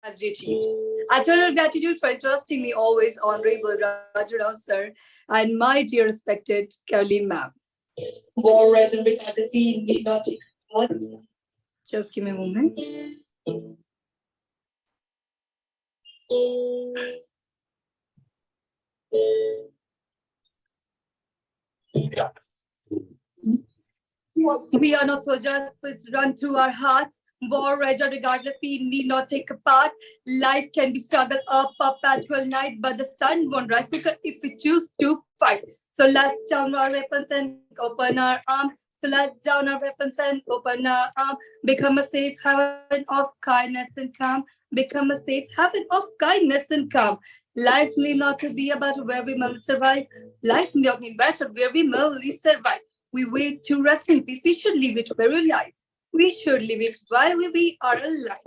has achieved. Eternal gratitude for entrusting me always, Honorable Rajarao sir, and my dear respected Caroline ma'am. War resident at the scene need not what? Just give me a moment. We are not soldiers, but run through our hearts. War, rage, or regardless, we need not take a part. Life can be struggle up, perpetual night, but the sun won't rise because if we choose to fight. So let's down our weapons and open our arms. So let's down our weapons and open our arms. Become a safe haven of kindness and calm. Become a safe haven of kindness and calm. Life need not to be about where we will survive. Life need not be better where we will survive. We wait to rest in peace. We should live it very life. We should live it while we are alive.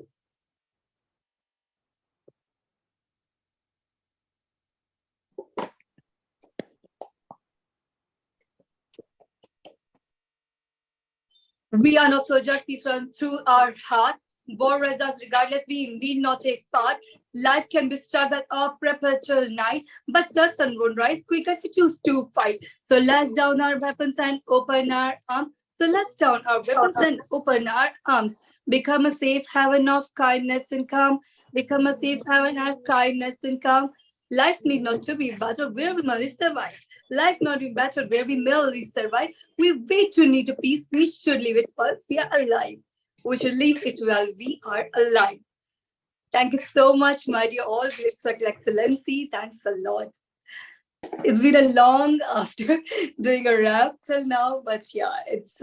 We are not soldiers, peace run through our heart. War results regardless, we need not take part. Life can be struggle or perpetual night, but the sun won't rise quick if we choose to fight. So let's down our weapons and open our arms. So let's down our weapons and open our arms. Become a safe haven of kindness and calm. Become a safe haven of kindness and calm. Life need not to be better where we must survive. Life not be better where we merely survive. We wait to need a peace. We should live it while we are alive. We should live it while we are alive. Thank you so much, my dear all great excellency. Thanks a lot. It's been a long after doing a rap till now, but yeah, it's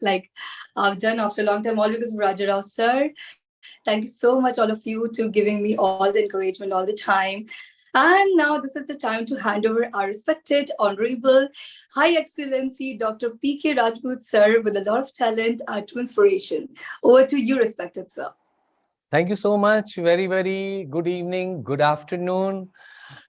like I've done after a long time, all because of Rajarao sir. Thank you so much, all of you, to giving me all the encouragement all the time. And now this is the time to hand over our respected, honorable, high excellency, Dr. P.K. Rajput sir, with a lot of talent to inspiration. Over to you, respected sir. Thank you so much. Very, very good evening, good afternoon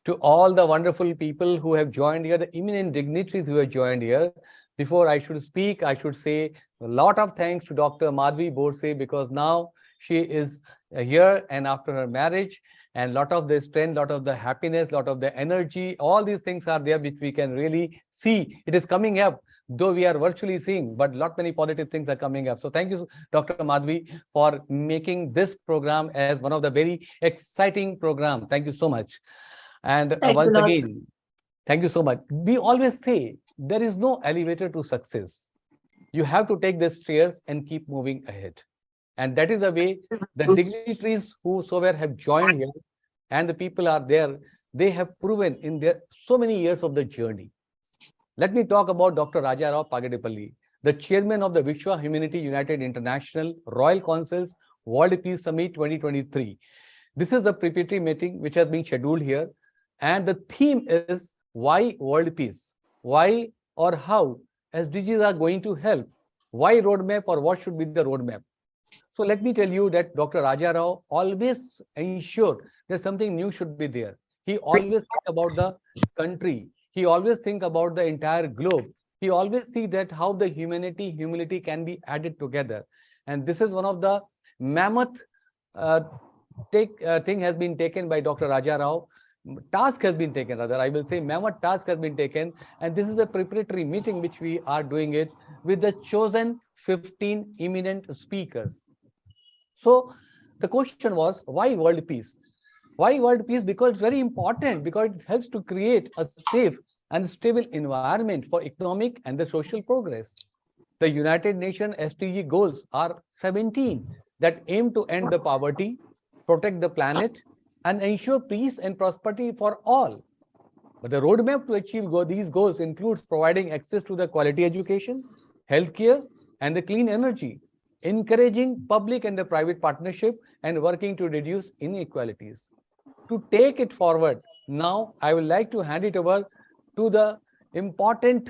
to all the wonderful people who have joined here, the eminent dignitaries who have joined here. Before I should speak, I should say a lot of thanks to Dr. Madhvi Borse, because now she is here and after her marriage, and a lot of the strength, lot of the happiness, lot of the energy, all these things are there which we can really see. It is coming up, though we are virtually seeing, but lot many positive things are coming up. So thank you, Dr. Madhvi, for making this program as one of the very exciting program. Thank you so much. And once again, thank you so much. We always say there is no elevator to success. You have to take the stairs and keep moving ahead. And that is the way the dignitaries whosoever have joined here and the people are there, they have proven in their so many years of the journey. Let me talk about Dr. Rajarao Pagadipalli, the chairman of the Vishwa Humanity United International Royal Council's World Peace Summit 2023. This is the preparatory meeting which has been scheduled here. And the theme is why world peace? Why or how SDGs are going to help? Why roadmap or what should be the roadmap? So let me tell you that Dr. Rajarao always ensured that something new should be there. He always think about the country. He always think about the entire globe. He always see that how the humility can be added together. And this is one of the mammoth thing has been taken by Dr. Rajarao. Task has been taken, rather, I will say mammoth task has been taken. And this is a preparatory meeting which we are doing it with the chosen 15 eminent speakers. So the question was, why world peace? Why world peace? Because it's very important, because it helps to create a safe and stable environment for economic and the social progress. The United Nations SDG goals are 17 that aim to end the poverty, protect the planet, and ensure peace and prosperity for all. But the roadmap to achieve these goals includes providing access to the quality education, healthcare, and the clean energy, encouraging public and the private partnership, and working to reduce inequalities. To take it forward, now I would like to hand it over to the important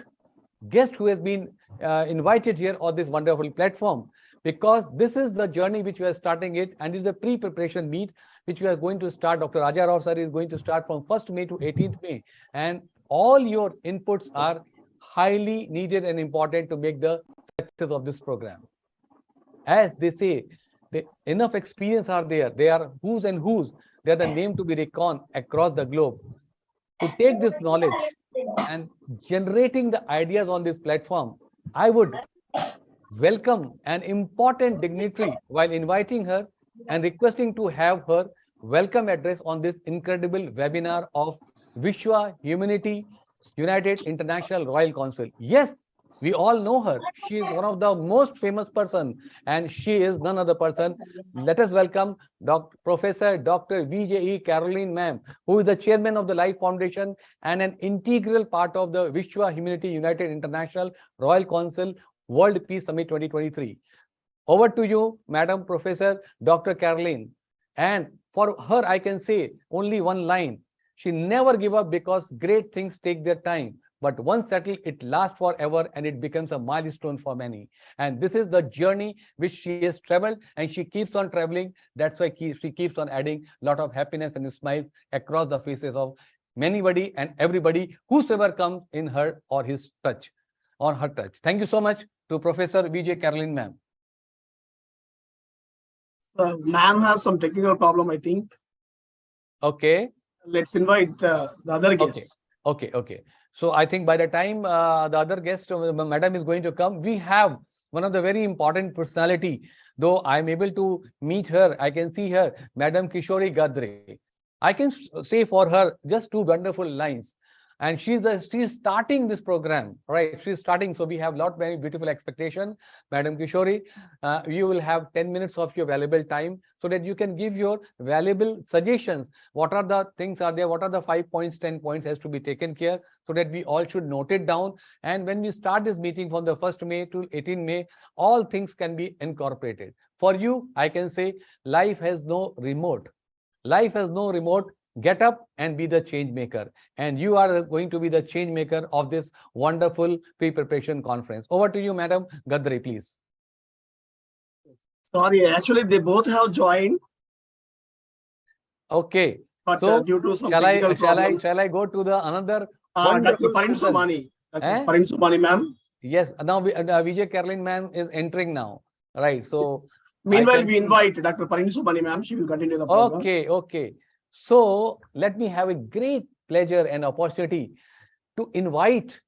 guest who has been invited here on this wonderful platform, because this is the journey which we are starting it, and it's a pre-preparation meet which we are going to start. Dr. Rajarao sir is going to start from 1st May to 18th May, and all your inputs are highly needed and important to make the success of this program. As they say, enough experience are there. They are who's and who's. They are the name to be reckoned across the globe. To take this knowledge and generating the ideas on this platform, I would welcome an important dignitary while inviting her and requesting to have her welcome address on this incredible webinar of Vishwa Humanity United International Royal Council. Yes, we all know her. She is one of the most famous person, and she is none other person. Let us welcome Professor Dr. VJE Caroline Ma'am, who is the chairman of the Life Foundation and an integral part of the Vishwa Humanity United International Royal Council World Peace Summit 2023. Over to you, Madam Professor Dr. Caroline. And for her, I can say only one line. She never give up because great things take their time. But once settled, it lasts forever and it becomes a milestone for many. And this is the journey which she has traveled and she keeps on traveling. That's why she keeps on adding a lot of happiness and smiles across the faces of anybody and everybody whosoever comes in her or his touch, or her touch. Thank you so much to Professor VJ Caroline Ma'am. Ma'am has some technical problem, I think. Okay. Let's invite the other guests. Okay. So I think by the time the other guest, Madam, is going to come, we have one of the very important personality. Though I'm able to meet her, I can see her, Madam Kishori Gadre. I can say for her just two wonderful lines. And she's starting this program, right? She's starting. So we have very beautiful expectation. Madam Kishori, you will have 10 minutes of your valuable time so that you can give your valuable suggestions. What are the things are there? What are the 5 points, 10 points has to be taken care so that we all should note it down. And when we start this meeting from the 1st May to 18 May, all things can be incorporated. For you, I can say life has no remote. Life has no remote. Get up and be the change maker. And you are going to be the change maker of this wonderful pre-preparation conference. Over to you, Madam Gadre, please. Sorry, actually, they both have joined. Okay. But so due to some shall I go to the another Dr. Parin Somani. Parin Somani, ma'am. Yes. Now Vijay Caroline ma'am is entering now. Right. So meanwhile, we invite Dr. Parin Somani, ma'am. She will continue the program. Okay. So let me have a great pleasure and opportunity to invite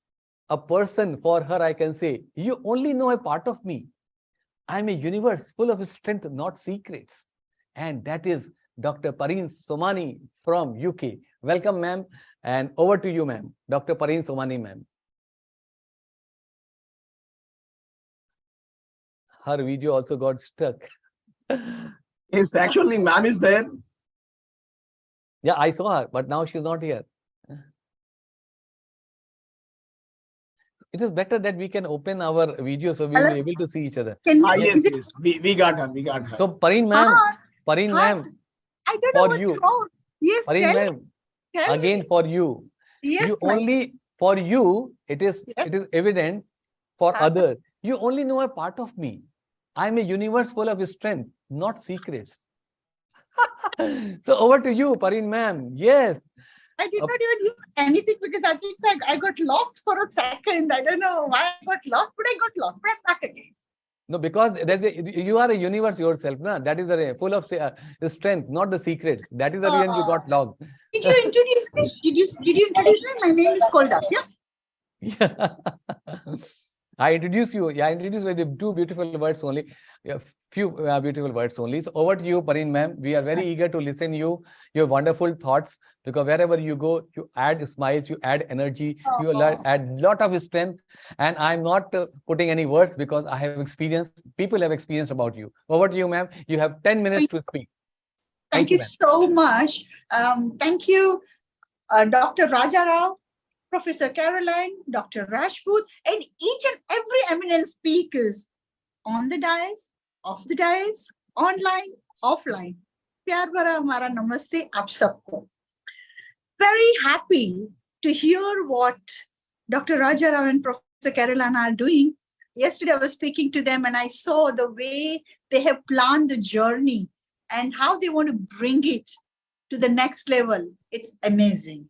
a person. For her, I can say, you only know a part of me. I'm a universe full of strength, not secrets. And that is Dr. Parin Somani from UK. Welcome, ma'am. And over to you, ma'am. Dr. Parin Somani, ma'am. Her video also got stuck. Yes, actually, ma'am is there. Yeah, I saw her, but now she's not here. It is better that we can open our video so we'll be able to see each other. Yes. We got her. So, Parin ma'am, I don't know what's wrong. Yes, Parin ma'am, again for you. Yes, you only for you, it is evident. For others, you only know a part of me. I'm a universe full of strength, not secrets. So over to you, Parin ma'am. Yes. I did not even use anything because I think I got lost for a second. I don't know why I got lost, but I got lost. But I'm back again. No, because you are a universe yourself. Na? That is full of strength, not the secrets. That is the reason you got lost. Did you introduce me? Did you introduce me? My name is called up. Yeah. I introduced you. Yeah, I introduced with the two beautiful words only. Few beautiful words only. So over to you, Parin ma'am. We are very eager to listen your wonderful thoughts, because wherever you go, you add smiles, you add energy, you add lot of strength. And I'm not putting any words because I have experienced, people have experienced about you. Over to you, ma'am. You have 10 minutes to speak. Thank you so much. Thank you, Dr. Raja Rao, Professor Caroline, Dr. Rajput, and each and every eminent speakers on the dais, off the dais, online, offline. Pyar bhara hamara namaste aap sabko. Very happy to hear what Dr. Raja Rao and Professor Caroline are doing. Yesterday I was speaking to them and I saw the way they have planned the journey and how they want to bring it to the next level. It's amazing.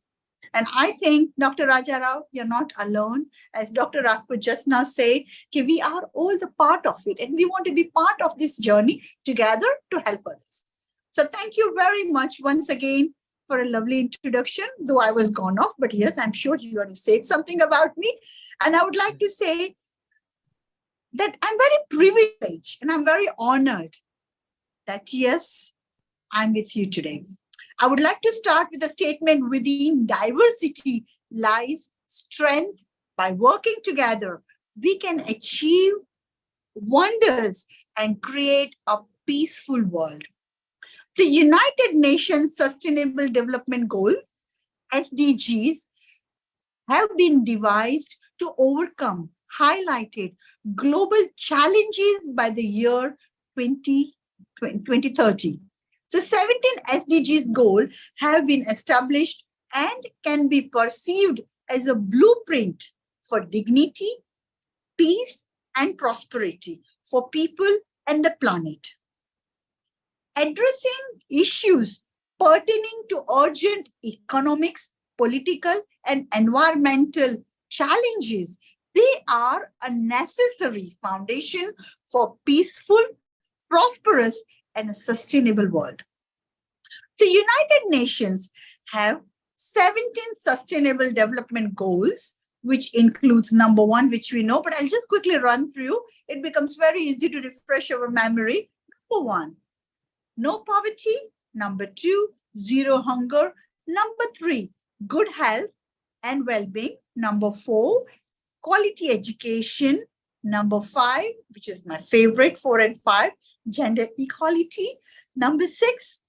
And I think, Dr. Raja Rao, you're not alone. As Dr. Rajput just now said, we are all the part of it, and we want to be part of this journey together to help others. So thank you very much once again for a lovely introduction, though I was gone off, but yes, I'm sure you have said something about me. And I would like to say that I'm very privileged and I'm very honored that, yes, I'm with you today. I would like to start with a statement: within diversity lies strength. By working together, we can achieve wonders and create a peaceful world. The United Nations Sustainable Development Goals, SDGs, have been devised to overcome highlighted global challenges by the year 2030. So 17 SDGs goals have been established and can be perceived as a blueprint for dignity, peace, and prosperity for people and the planet. Addressing issues pertaining to urgent economics, political, and environmental challenges, they are a necessary foundation for peaceful, prosperous, and a sustainable world. The United Nations have 17 Sustainable Development Goals, which includes number 1, which we know, but I'll just quickly run through. It becomes very easy to refresh our memory. Number 1, no poverty. Number 2, zero hunger. Number 3, good health and well-being. Number 4, quality education. Number 5, which is my favorite, 4 and 5, gender equality. Number 6,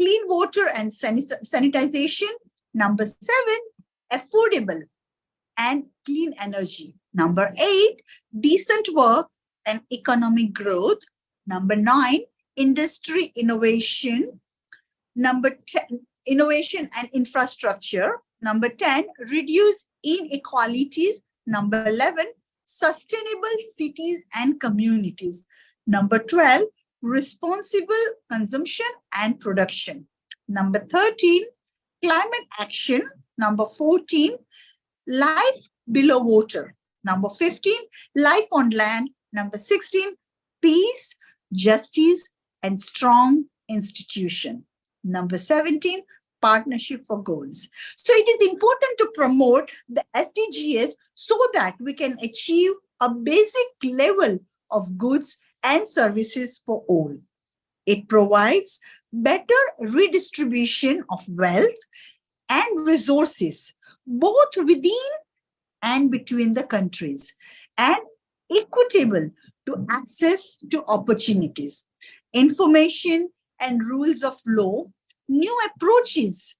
clean water and sanitization. Number 7, affordable and clean energy. Number 8, decent work and economic growth. Number 9, industry innovation. Number 10, innovation and infrastructure. Number 10, reduce inequalities. Number 11, sustainable cities and communities. Number 12, responsible consumption and production. Number 13, climate action. Number 14, life below water. Number 15, life on land. Number 16, peace, justice, and strong institution. Number 17, partnership for goals. So it is important to promote the SDGs so that we can achieve a basic level of goods and services for all. It provides better redistribution of wealth and resources, both within and between the countries, and equitable to access to opportunities, information and rules of law, new approaches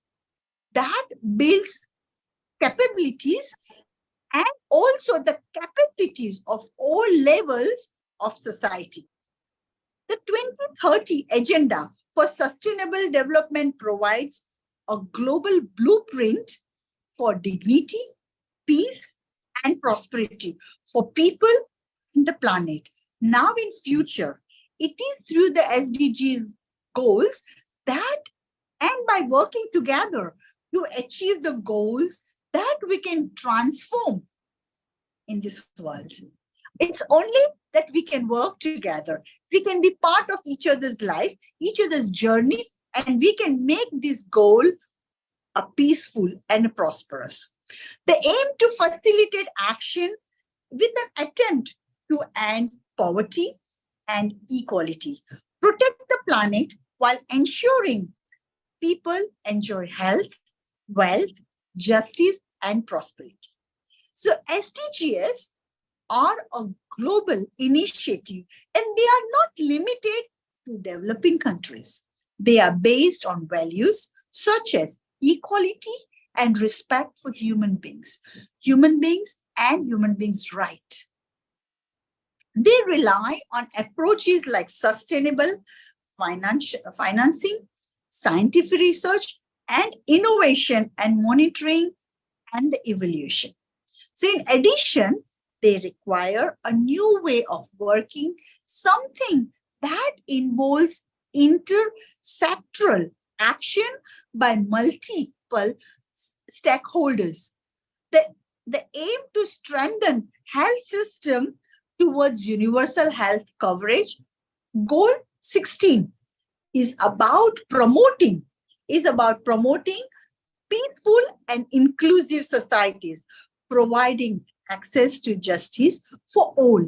that builds capabilities and also the capacities of all levels of society. The 2030 Agenda for Sustainable Development provides a global blueprint for dignity, peace, and prosperity for people and the planet. Now in future, it is through the SDGs goals that, and by working together to achieve the goals, that we can transform in this world. It's only that we can work together. We can be part of each other's life, each other's journey, and we can make this goal a peaceful and a prosperous. The aim to facilitate action with an attempt to end poverty and equality, protect the planet while ensuring people enjoy health, wealth, justice, and prosperity. So SDGs are a global initiative, and they are not limited to developing countries. They are based on values such as equality and respect for human beings and human beings' rights. They rely on approaches like sustainable financing, scientific research, and innovation and monitoring and the evaluation. So in addition, they require a new way of working, something that involves intersectoral action by multiple stakeholders. The aim to strengthen health system towards universal health coverage. Goal 16 is about promoting peaceful and inclusive societies, providing access to justice for all,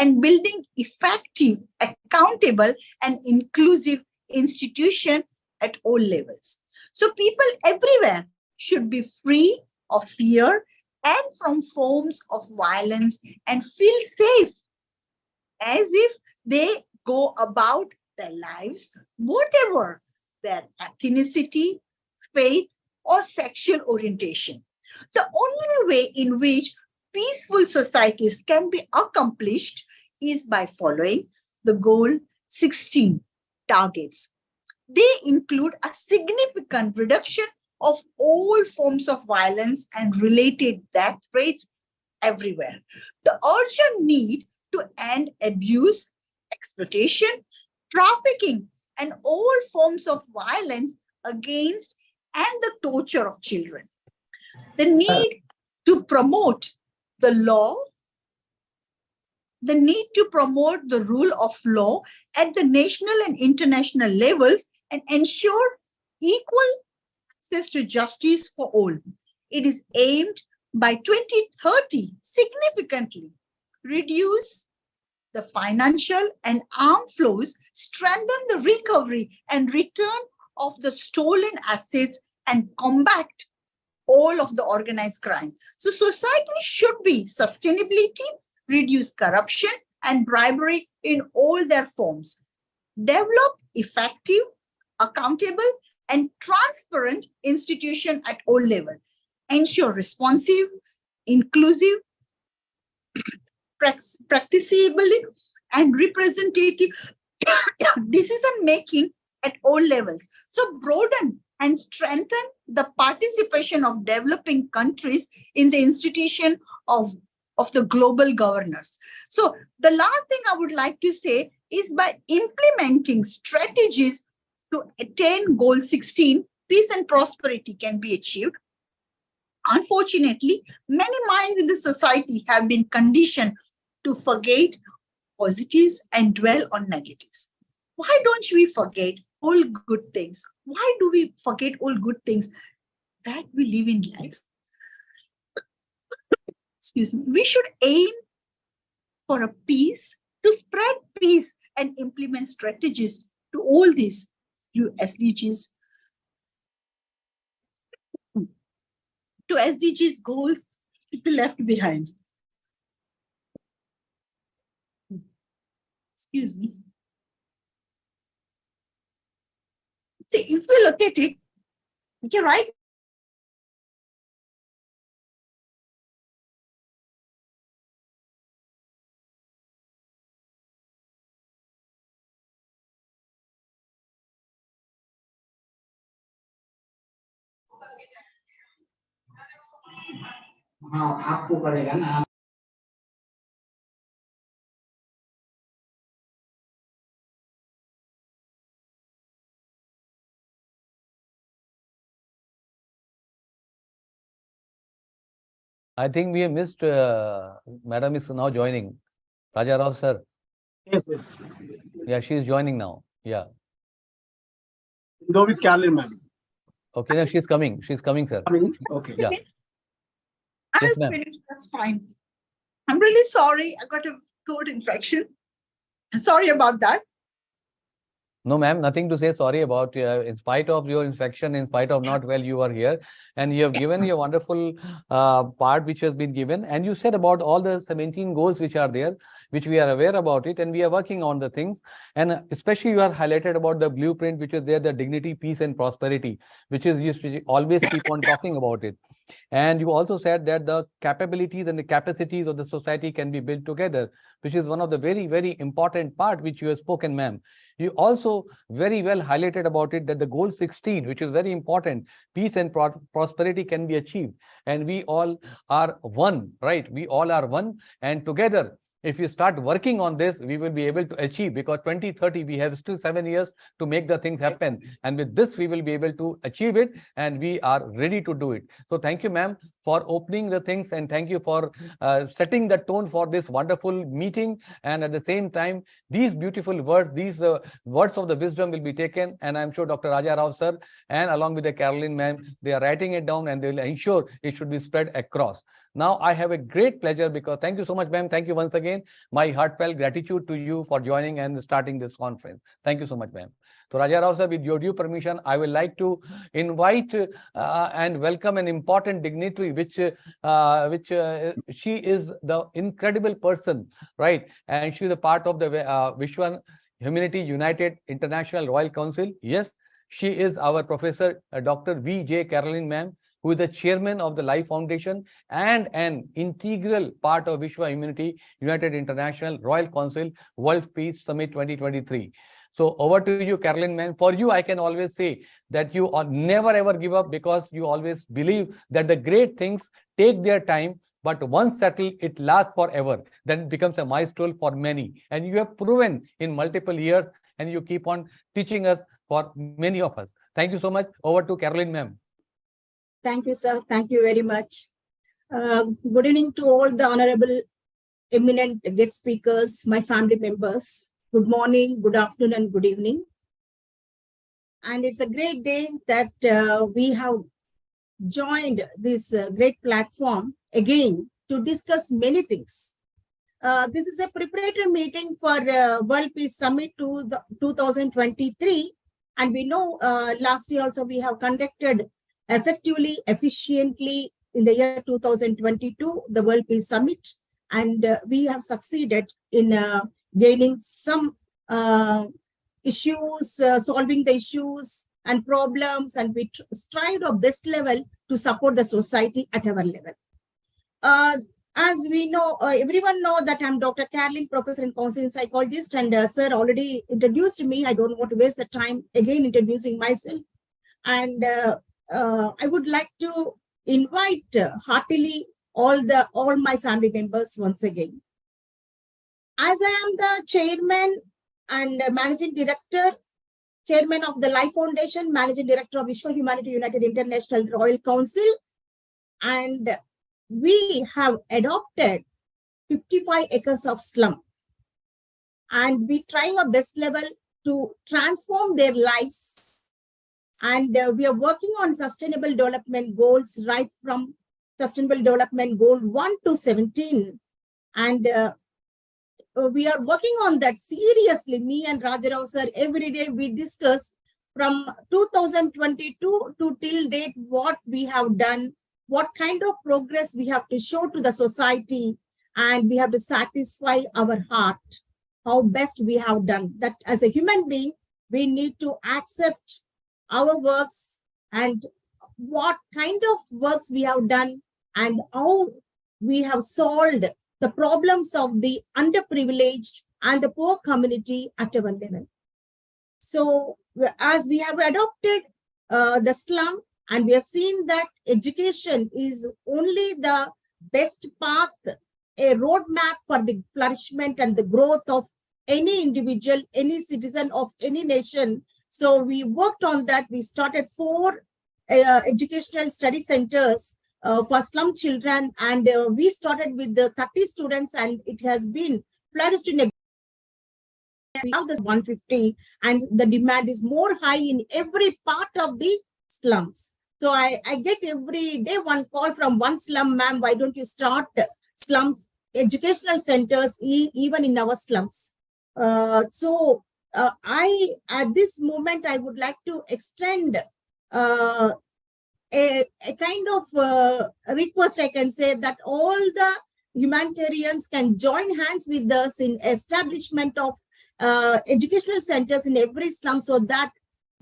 and building effective, accountable, and inclusive institutions at all levels. So people everywhere should be free of fear and from forms of violence and feel safe as if they go about their lives, whatever their ethnicity, faith, or sexual orientation. The only way in which peaceful societies can be accomplished is by following the goal 16 targets. They include a significant reduction of all forms of violence and related death rates everywhere. The urgent need to end abuse, exploitation, trafficking, and all forms of violence against and the torture of children. The need to promote the law, the need to promote the rule of law at the national and international levels and ensure equal access to justice for all. It is aimed by 2030 significantly reduce the financial and armed flows, strengthen the recovery and return of the stolen assets, and combat all of the organized crime. So society should be sustainability, reduce corruption and bribery in all their forms, develop effective, accountable, and transparent institution at all levels, ensure responsive, inclusive, practicable, and representative decision making at all levels. So broaden and strengthen the participation of developing countries in the institution of the global governors. So the last thing I would like to say is by implementing strategies to attain goal 16, peace and prosperity can be achieved. Unfortunately, many minds in the society have been conditioned to forget positives and dwell on negatives. Why don't we forget all good things? Why do we forget all good things that we live in life? Excuse me. We should aim for a peace, to spread peace and implement strategies to all these few SDGs, to SDGs goals to be left behind. Excuse me. See, if we look at it, okay, right? आपको पड़ेगा ना I think we have missed. Madam is now joining. Raja Rao sir. Yes. Yeah, she is joining now. Yeah. Go with Carolyn, ma'am. Okay, now she's coming. She's coming, sir. Coming? Okay. Yeah. I'll Yes, ma'am. finish. That's fine. I'm really sorry. I got a throat infection. Sorry about that. No, ma'am, nothing to say sorry about. In spite of your infection, in spite of not well, you are here and you have given your wonderful part which has been given. And you said about all the 17 goals which are there, which we are aware about it and we are working on the things. And especially you are highlighted about the blueprint which is there, the dignity, peace and prosperity, which is you should always keep on talking about it. And you also said that the capabilities and the capacities of the society can be built together, which is one of the very, very important part which you have spoken, ma'am. You also very well highlighted about it that the goal 16, which is very important, peace and prosperity can be achieved. And we all are one, right? We all are one. And together If we start working on this, we will be able to achieve, because 2030, we have still 7 years to make the things happen. And with this, we will be able to achieve it, and we are ready to do it. So thank you, ma'am, for opening the things, and thank you for setting the tone for this wonderful meeting. And at the same time, these beautiful words, these words of the wisdom will be taken, and I'm sure Dr. Raja Rao sir and along with the Caroline ma'am, they are writing it down, and they will ensure it should be spread across. Now I have a great pleasure, because thank you so much, ma'am. Thank you once again. My heartfelt gratitude to you for joining and starting this conference. Thank you so much, ma'am. So Raja Rao sir, with your due permission, I would like to invite and welcome an important dignitary, which she is the incredible person, right? And she is a part of the Vishwa Humanity United International Royal Council. Yes, she is our Professor Dr. V.J. Caroline ma'am, who is the chairman of the Life Foundation and an integral part of Vishwa Humanity United International Royal Council World Peace Summit 2023. So over to you, Caroline ma'am. For you, I can always say that you never ever give up, because you always believe that the great things take their time, but once settled, it lasts forever. Then it becomes a milestone for many. And you have proven in multiple years, and you keep on teaching us for many of us. Thank you so much. Over to Caroline ma'am. Thank you, sir. Thank you very much. Good evening to all the honorable, eminent guest speakers, my family members. Good morning, good afternoon, and good evening. And it's a great day that we have joined this great platform again to discuss many things. This is a preparatory meeting for World Peace Summit 2023. And we know last year also we have conducted effectively, efficiently in the year 2022, the World Peace Summit. And we have succeeded in gaining some issues, solving the issues and problems, and we strive our best level to support the society at our level. As we know, everyone know that I'm Dr. Caroline, professor and counseling psychologist, and sir already introduced me. I don't want to waste the time again introducing myself. And I would like to invite heartily all my family members once again. As I am the chairman and managing director, chairman of the Life Foundation, managing director of Vishwa Humanity United International Royal Council, and we have adopted 55 acres of slum, and we try our best level to transform their lives. And we are working on sustainable development goals, right from Sustainable Development Goal 1 to 17. And we are working on that seriously. Me and Raja Rao sir, every day we discuss from 2022 to till date what we have done, what kind of progress we have to show to the society, and we have to satisfy our heart, how best we have done. That as a human being, we need to accept our works and what kind of works we have done and how we have solved the problems of the underprivileged and the poor community at our level. So as we have adopted the slum, and we have seen that education is only the best path, a roadmap for the flourishment and the growth of any individual, any citizen of any nation. So we worked on that. We started 4 educational study centers for slum children, and we started with the 30 students, and it has been flourished in a now there's 150, and the demand is more high in every part of the slums. So I get every day one call from one slum, ma'am, why don't you start slums, educational centers, even in our slums? So at this moment, I would like to extend a kind of request, I can say, that all the humanitarians can join hands with us in establishment of educational centers in every slum, so that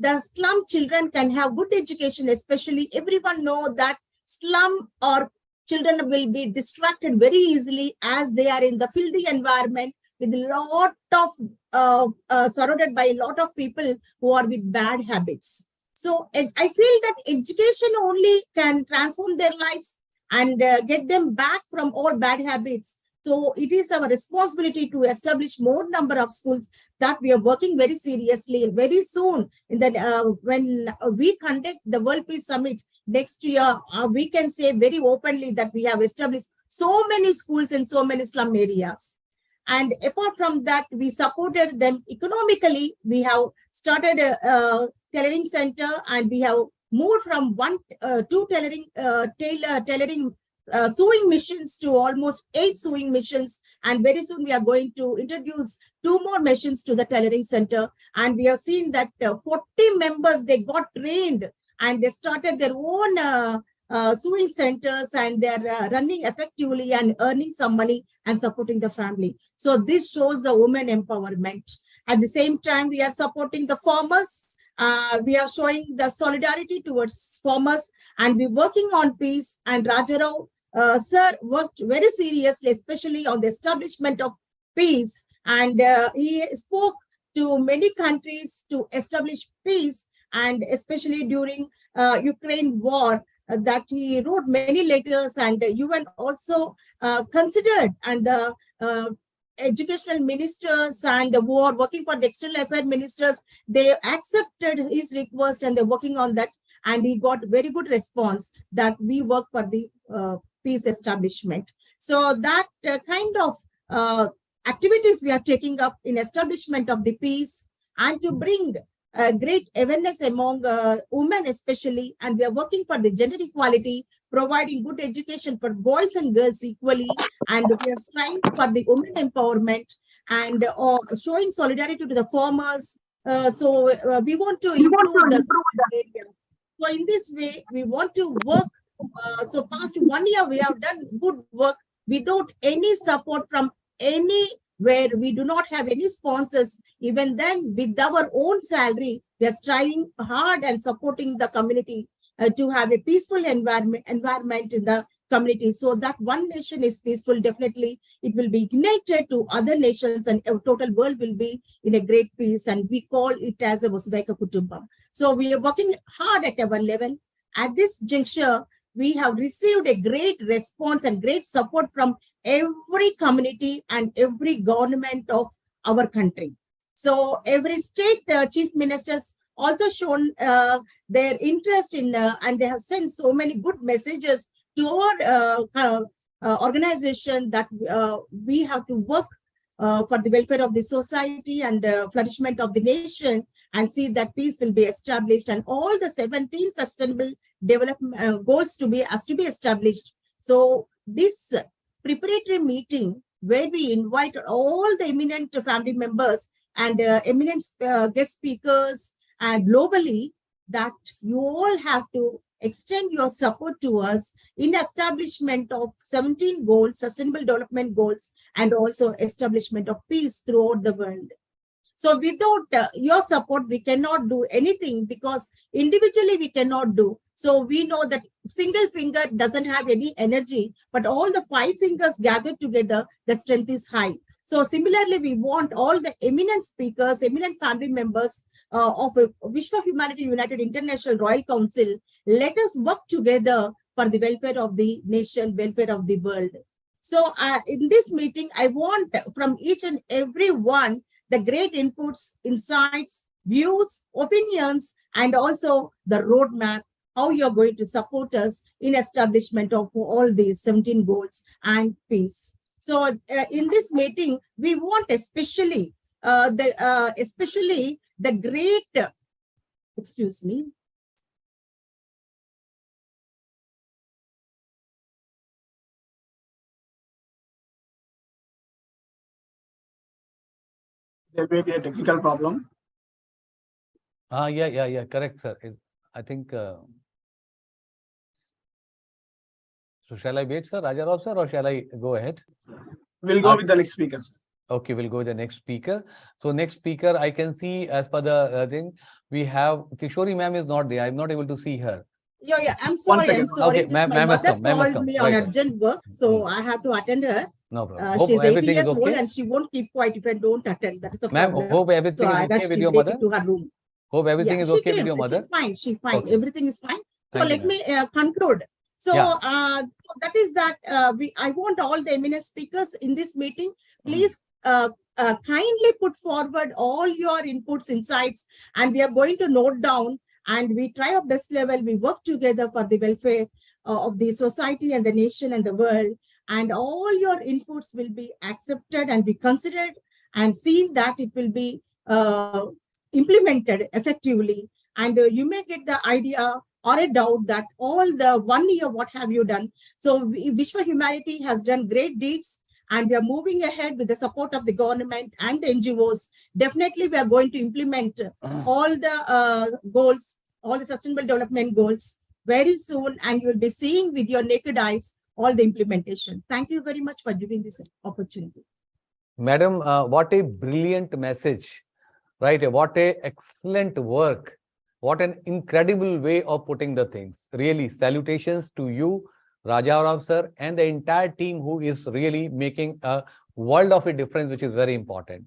the slum children can have good education. Especially everyone know that slum or children will be distracted very easily as they are in the filthy environment with a lot of surrounded by a lot of people who are with bad habits. So I feel that education only can transform their lives and get them back from all bad habits. So it is our responsibility to establish more number of schools that we are working very seriously. Very soon, in the when we conduct the World Peace Summit next year, we can say very openly that we have established so many schools in so many slum areas. And apart from that, we supported them economically. We have started a tailoring center, and we have moved from two tailoring sewing machines to almost 8 sewing machines. And very soon we are going to introduce 2 more machines to the tailoring center. And we have seen that 40 members, they got trained and they started their own sewing centers, and they're running effectively and earning some money and supporting the family. So this shows the women empowerment. At the same time, we are supporting the farmers. We are showing the solidarity towards farmers, and we're working on peace. And Rajarao sir worked very seriously, especially on the establishment of peace. And he spoke to many countries to establish peace, and especially during Ukraine war, that he wrote many letters, and the UN also considered, and the educational ministers and who are working for the external affairs ministers, they accepted his request and they're working on that. And he got very good response that we work for the peace establishment. So that kind of activities we are taking up in establishment of the peace, and to bring great awareness among women especially. And we are working for the gender equality, providing good education for boys and girls equally. And we are striving for the women empowerment, and showing solidarity to the farmers. So we want to improve the area. So in this way, we want to work. So past 1 year, we have done good work without any support from anywhere. We do not have any sponsors. Even then, with our own salary, we are striving hard and supporting the community to have a peaceful environment in the community. So that one nation is peaceful, definitely it will be ignited to other nations, and a total world will be in a great peace. And we call it as a Vasudhaiva Kutumbam. So we are working hard at our level. At this juncture, we have received a great response and great support from every community and every government of our country. So every state chief ministers also shown their interest in, and they have sent so many good messages to our organization that we have to work for the welfare of the society and flourishment of the nation, and see that peace will be established, and all the 17 sustainable development goals to be established. So this preparatory meeting, where we invite all the eminent family members and eminent guest speakers, and globally, that you all have to extend your support to us in establishment of 17 goals, sustainable development goals, and also establishment of peace throughout the world. So without your support, we cannot do anything, because individually we cannot do. So we know that single finger doesn't have any energy, but all the 5 fingers gathered together, the strength is high. So similarly, we want all the eminent speakers, eminent family members of Vishwa Humanity United International Royal Council, let us work together for the welfare of the nation, welfare of the world. So in this meeting, I want from each and every one the great inputs, insights, views, opinions, and also the roadmap, how you're going to support us in establishment of all these 17 goals and peace. So in this meeting, we want especially the great, excuse me. There may be a technical problem. Yeah, correct, sir. I think, so shall I wait, sir, Rajarao sir, or shall I go ahead? We'll go with the next speaker, sir. Okay, we'll go with the next speaker. So next speaker, I can see as per the thing, we have Kishori ma'am is not there. I'm not able to see her. Yeah, I'm sorry. I'm sorry. Okay, ma'am My has mother come. Ma'am has called come. me on Right. urgent work, so I have to attend her. No problem. Hope She's 80 everything years is old, okay. and she won't keep quiet if I don't attend. That is the Ma'am, problem. hope everything So is I okay rushed with to your take mother. it to her room. Hope everything is she okay with came. your mother. She's fine. She's fine. Okay. Everything is fine. So Thank you, let me conclude. So, Yeah. so that is that. I want all the eminent speakers in this meeting, please kindly put forward all your inputs, insights, and we are going to note down. And we try our best level. We work together for the welfare of the society and the nation and the world. And all your inputs will be accepted and be considered and seen that it will be implemented effectively. And you may get the idea or a doubt that all the 1 year, what have you done? So Vishwa Humanity has done great deeds, and we are moving ahead with the support of the government and the NGOs. Definitely, we are going to implement all the goals, all the sustainable development goals very soon, and you will be seeing with your naked eyes all the implementation. Thank you very much for giving this opportunity. Madam, what a brilliant message, right? What a excellent work. What an incredible way of putting the things. Really, salutations to you, Raja Rao sir, and the entire team who is really making a world of a difference, which is very important.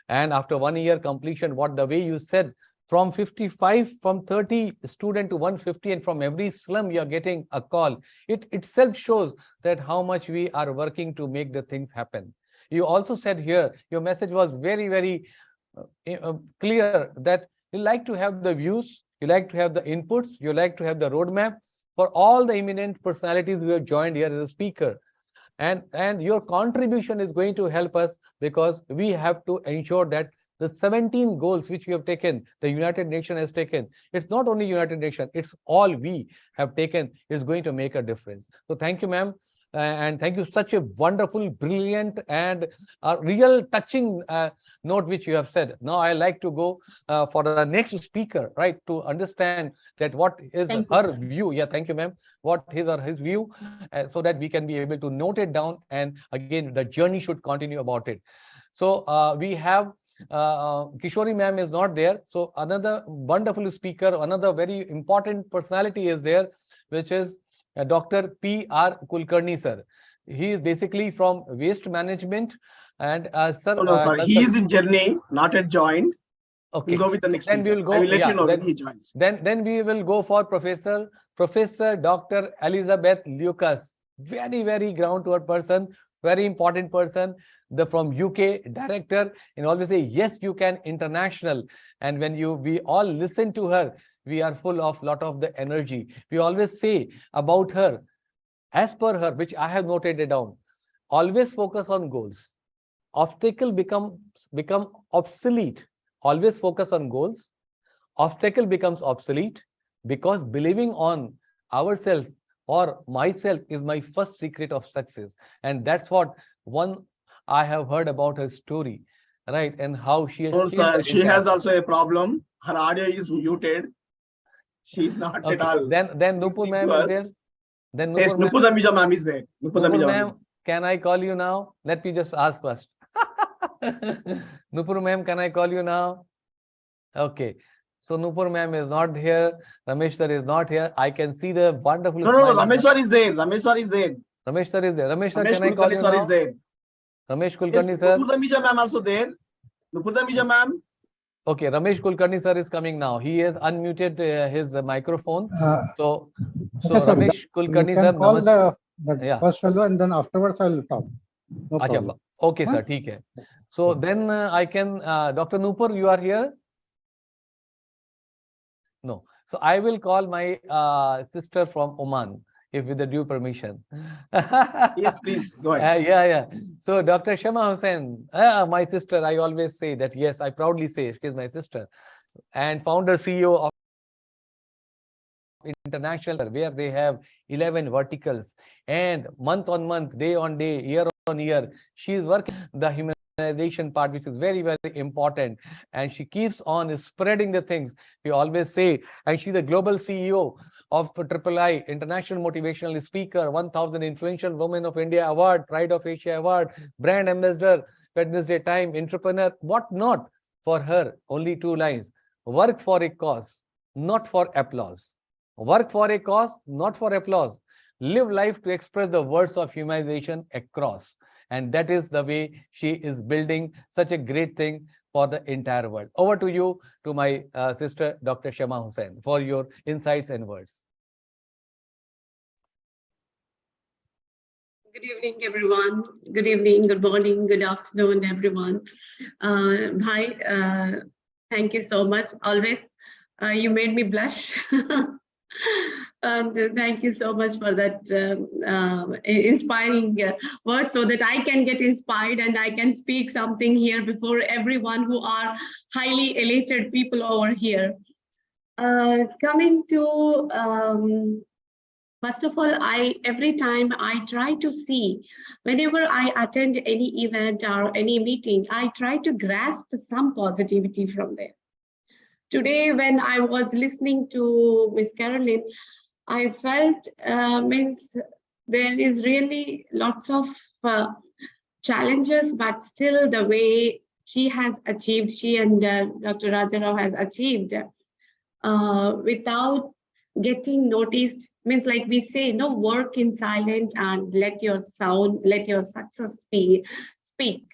And after 1 year completion, what the way you said, from 55, from 30 student to 150, and from every slum you are getting a call. It itself shows that how much we are working to make the things happen. You also said here, your message was very, very clear that you like to have the views, you like to have the inputs, you like to have the roadmap for all the eminent personalities who have joined here as a speaker. And your contribution is going to help us, because we have to ensure that the 17 goals which we have taken, the United Nations has taken, it's not only United Nations, it's all we have taken, is going to make a difference. So thank you, ma'am. And thank you, such a wonderful, brilliant, and real touching note which you have said. Now I like to go for the next speaker, right, to understand that what is her view. Yeah, thank you, ma'am. What is his view, so that we can be able to note it down. And again, the journey should continue about it. So we have Kishori ma'am is not there. So another wonderful speaker, another very important personality is there, which is Dr. P.R. Kulkarni, sir. He is basically from waste management. And sir, no, sorry, he is in journey, not yet joined. Okay. We'll go with the next Then we will go. I will let yeah, you know then, when he joins. Then we will go for Professor Dr. Elizabeth Lucas. Very, very ground to earth person, very important person. From UK director, and always say yes, you can international. And when we all listen to her, we are full of lot of the energy. We always say about her, as per her, which I have noted it down, always focus on goals. Obstacle become obsolete. Always focus on goals. Obstacle becomes obsolete, because believing on ourselves or myself is my first secret of success. And that's what I have heard about her story, right? And how she has Also, she has also a problem. Her audio is muted. She's not at all. Then Nupur ma'am is there. Then yes, Nupur Damija ma'am is there. Nupur ma'am, can I call you now? Let me just ask first. Nupur ma'am, can I call you now? Okay. So Nupur ma'am is not here. Ramesh sir is not here. I can see the wonderful. No, Ramesh sir is there. Ramesh sir is there. Ramesh sir is there. Ramesh sir, can I call you now? Is there. Ramesh Kulkarni sir. Nupur Damija ma'am also there. Nupur Damija ma'am. Okay, Ramesh Kulkarni sir is coming now. He has unmuted his microphone. So okay, Ramesh Kulkarni sir, call the first fellow, and then afterwards I will talk. No problem. Okay, sir. Okay. So then I can, Dr. Nupur, you are here? No. So I will call my sister from Oman, if with the due permission. Yes, please, go ahead. Yeah. So Dr. Shama Hussain, my sister, I always say that, yes, I proudly say she is my sister. And founder, CEO of International, where they have 11 verticals. And month on month, day on day, year on year, she is working the humanization part, which is very, very important. And she keeps on spreading the things. We always say, and she's the global CEO of III, International Motivational Speaker, 1000 Influential Women of India Award, Pride of Asia Award, Brand Ambassador, Wednesday Time, Entrepreneur, what not for her? Only 2 lines. Work for a cause, not for applause. Work for a cause, not for applause. Live life to express the words of humanization across. And that is the way she is building such a great thing for the entire world. Over to you, to my sister, Dr. Shama Hussain, for your insights and words. Good evening, everyone. Good evening, good morning, good afternoon, everyone. Bhai, thank you so much. Always, you made me blush. And thank you so much for that inspiring words, so that I can get inspired and I can speak something here before everyone who are highly elated people over here. Coming to first of all, every time I try to see, whenever I attend any event or any meeting, I try to grasp some positivity from there. Today, when I was listening to Miss Caroline, I felt means there is really lots of challenges, but still the way she has achieved, she and Dr. Rajarao has achieved without getting noticed, means like we say, no, work in silence and let your success speak.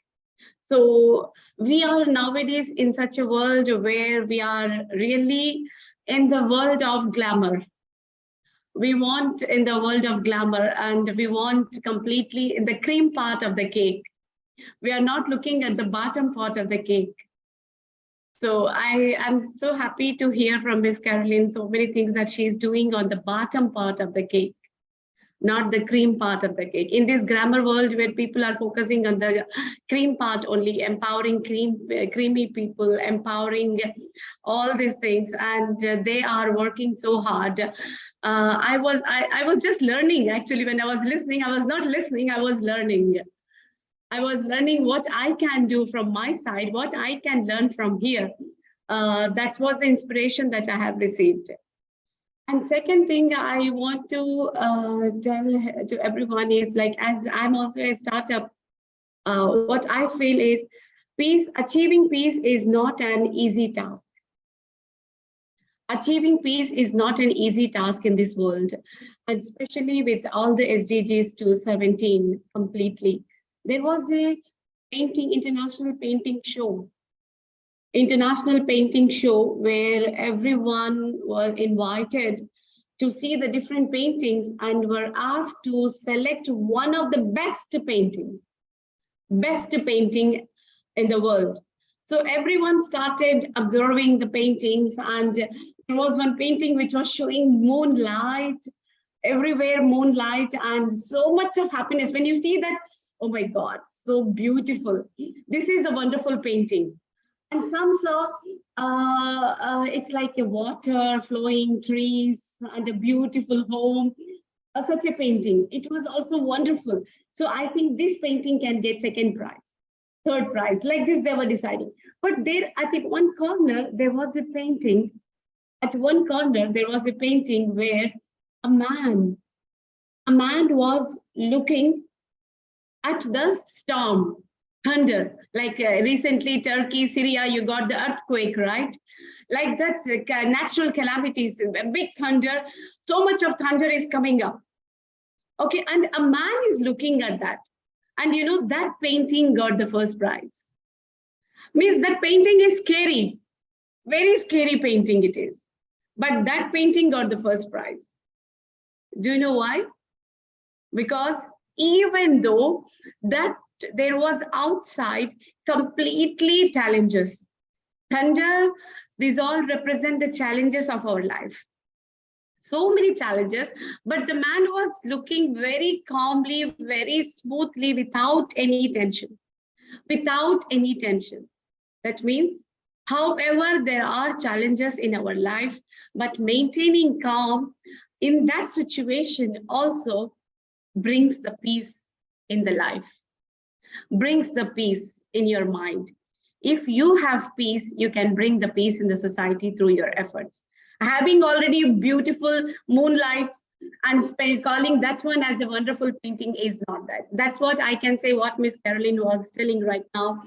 So we are nowadays in such a world where we are really in the world of glamour. We want in the world of glamour, and we want completely in the cream part of the cake. We are not looking at the bottom part of the cake. So I am so happy to hear from Miss Caroline so many things that she's doing on the bottom part of the cake, not the cream part of the cake. In this grammar world where people are focusing on the cream part only, empowering creamy people, empowering all these things, and they are working so hard. I was just learning, actually. When I was listening, I was not listening, I was learning. I was learning what I can do from my side, what I can learn from here. That was the inspiration that I have received. And second thing I want to tell to everyone is, like, as I'm also a startup, what I feel is achieving peace is not an easy task. Achieving peace is not an easy task in this world, and especially with all the SDGs to 17 completely. There was a international painting show where everyone was invited to see the different paintings and were asked to select one of the best painting in the world. So everyone started observing the paintings, and there was one painting which was showing moonlight, everywhere moonlight, and so much of happiness. When you see that, oh my God, so beautiful. This is a wonderful painting. And some saw it's like a water flowing, trees, and a beautiful home. Such a painting. It was also wonderful. So I think this painting can get second prize, third prize. Like this, they were deciding. But there, at one corner, there was a painting. At one corner, there was a painting where a man was looking at the storm, thunder, like recently Turkey, Syria, you got the earthquake, right? Like that, natural calamities, big thunder, so much of thunder is coming up. Okay, and a man is looking at that. And you know, that painting got the first prize. Means that painting is scary, very scary painting it is. But that painting got the first prize. Do you know why? Because even though that there was outside completely challenges, thunder, these all represent the challenges of our life. So many challenges, but the man was looking very calmly, very smoothly, without any tension. Without any tension. That means, however, there are challenges in our life, but maintaining calm in that situation also brings the peace in the life, brings the peace in your mind. If you have peace, you can bring the peace in the society through your efforts. Having already beautiful moonlight and calling that one as a wonderful painting is not that. That's what I can say, what Miss Caroline was telling right now,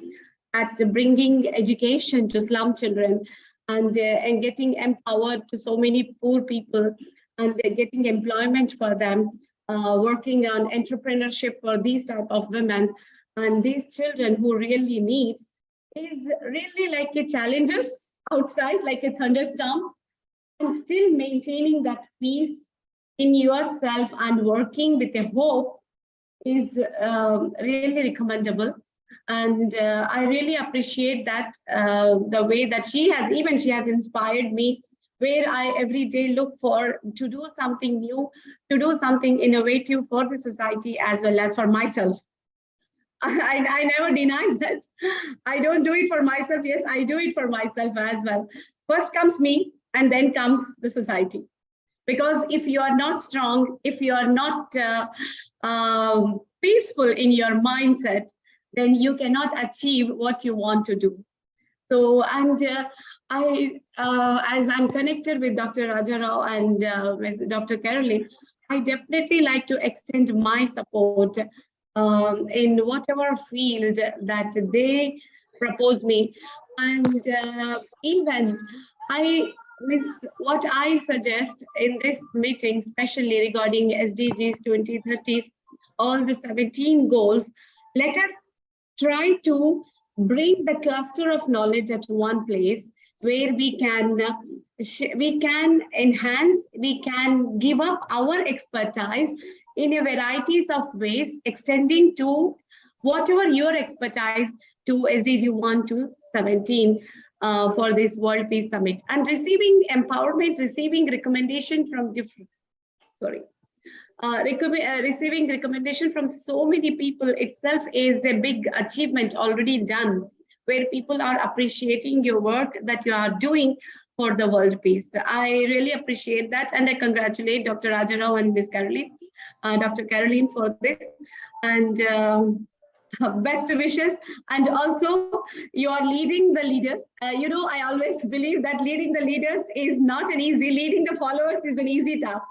at bringing education to slum children and getting empowered to so many poor people and getting employment for them, working on entrepreneurship for these type of women and these children who really needs, is really like a challenges outside, like a thunderstorm, and still maintaining that peace in yourself and working with a hope is really recommendable. And I really appreciate that the way that she has inspired me, where I every day look for to do something new, to do something innovative for the society as well as for myself. I never deny that. I don't do it for myself. Yes, I do it for myself as well. First comes me, and then comes the society. Because if you are not strong, if you are not peaceful in your mindset, then you cannot achieve what you want to do. So, and as I'm connected with Dr. Rajarao and with Dr. Caroline, I definitely like to extend my support in whatever field that they propose me. And even what I suggest in this meeting, especially regarding SDGs 2030, all the 17 goals, let us try to bring the cluster of knowledge at one place where we can enhance, we can give up our expertise in a varieties of ways, extending to whatever your expertise to SDG 1 to 17 for this World Peace Summit, and receiving empowerment, receiving recommendation from different, receiving recommendation from so many people itself is a big achievement already done, where people are appreciating your work that you are doing for the world peace. I really appreciate that, and I congratulate Dr. Rajarao and Ms. Caroline, Dr. Caroline for this, and best wishes. And also, you are leading the leaders. I always believe that leading the leaders is not an easy, leading the followers is an easy task.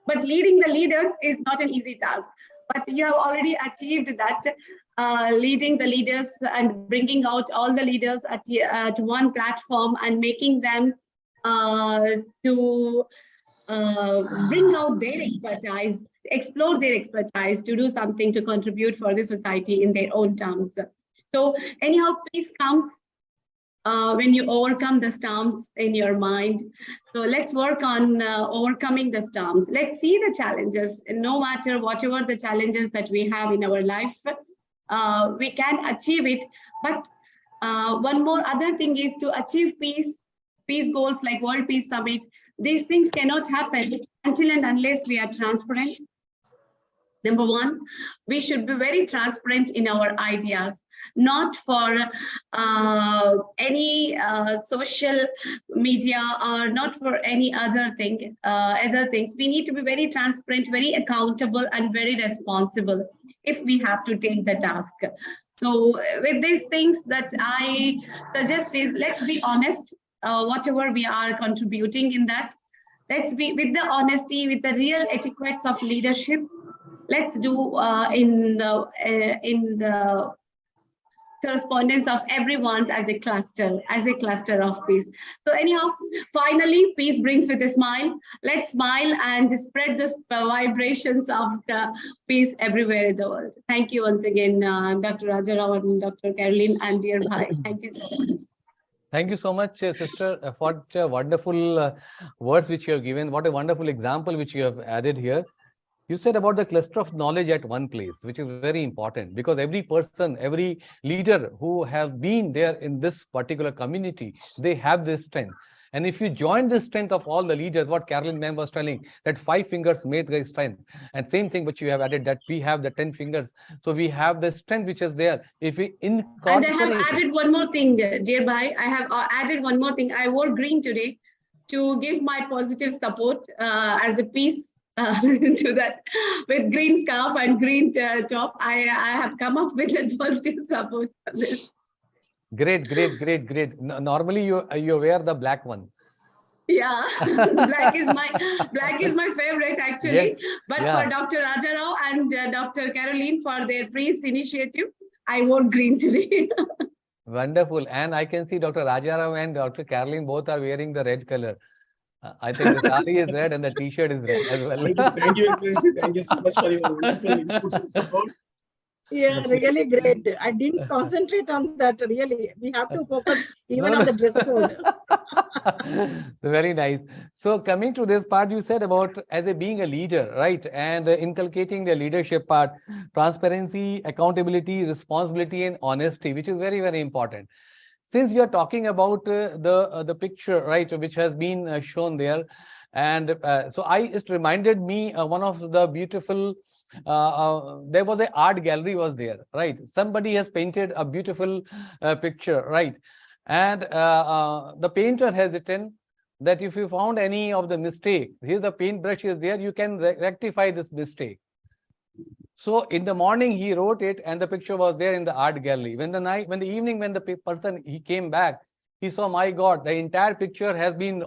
But leading the leaders is not an easy task. But you have already achieved that, leading the leaders and bringing out all the leaders at one platform and making them to bring out their expertise, explore their expertise, to do something to contribute for the society in their own terms. So anyhow, peace comes when you overcome the storms in your mind. So let's work on overcoming the storms. Let's see the challenges, no matter whatever the challenges that we have in our life, we can achieve it. But one more other thing is to achieve peace goals like World Peace Summit. These things cannot happen until and unless we are transparent. Number one, we should be very transparent in our ideas, not for any social media or not for any other things. We need to be very transparent, very accountable, and very responsible if we have to take the task. So with these things that I suggest is, let's be honest, whatever we are contributing in that. Let's be with the honesty, with the real etiquettes of leadership. Let's do in the correspondence of everyone's as a cluster of peace. So anyhow, finally, peace brings with a smile. Let's smile and spread the vibrations of the peace everywhere in the world. Thank you once again, Dr. Rajarao and Dr. Caroline and dear Bhai. Thank you so much. Thank you so much, sister, for wonderful words which you have given. What a wonderful example which you have added here. You said about the cluster of knowledge at one place, which is very important, because every person, every leader who have been there in this particular community, they have this strength. And if you join the strength of all the leaders, what Caroline ma'am was telling, that 5 fingers made the strength. And same thing which you have added, that we have the 10 fingers. So we have the strength which is there. If we incorporate... And I have added one more thing, dear Bhai. I have added one more thing. I wore green today to give my positive support as a piece to that, with green scarf and green top. I have come up with a positive support for this. Great. Normally you wear the black one. Yeah, black is my favorite actually. Yes. But for Dr. Rajarao and Dr. Caroline for their peace initiative, I wore green today. Wonderful. And I can see Dr. Rajarao and Dr. Caroline both are wearing the red color. I think the sari is red and the t-shirt is red as well. Thank you, Excellency. Thank you so much for your wonderful inputs and support. Yeah, really great. I didn't concentrate on that. Really, we have to focus even No, on no. the dress code. Very nice. So coming to this part, you said about as a being a leader, right? And inculcating the leadership part, transparency, accountability, responsibility, and honesty, which is very, very important. Since we are talking about the picture, right, which has been shown there, and so it reminded me one of the beautiful. There was an art gallery was there, right? Somebody has painted a beautiful picture, right? And the painter has written that if you found any of the mistake, here's the paintbrush is there, you can rectify this mistake. So in the morning he wrote it, and the picture was there in the art gallery. When the evening, when the person he came back, he saw, my God, the entire picture has been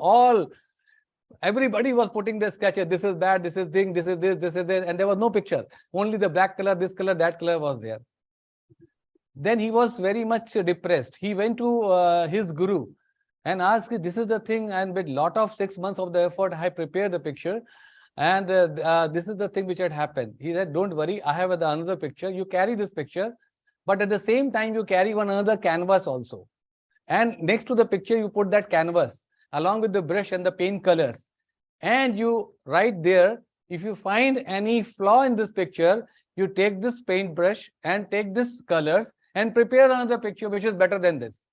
everybody was putting the sketches. This is bad, this is thing, this is this is this, and there was no picture. Only the black color, this color, that color was there. Then he was very much depressed. He went to his guru and asked, this is the thing, and with lot of 6 months of the effort, I prepared the picture. And this is the thing which had happened. He said, don't worry, I have another picture. You carry this picture, but at the same time, you carry one another canvas also. And next to the picture, you put that canvas along with the brush and the paint colors. And you write there, if you find any flaw in this picture, you take this paintbrush and take this colors and prepare another picture which is better than this.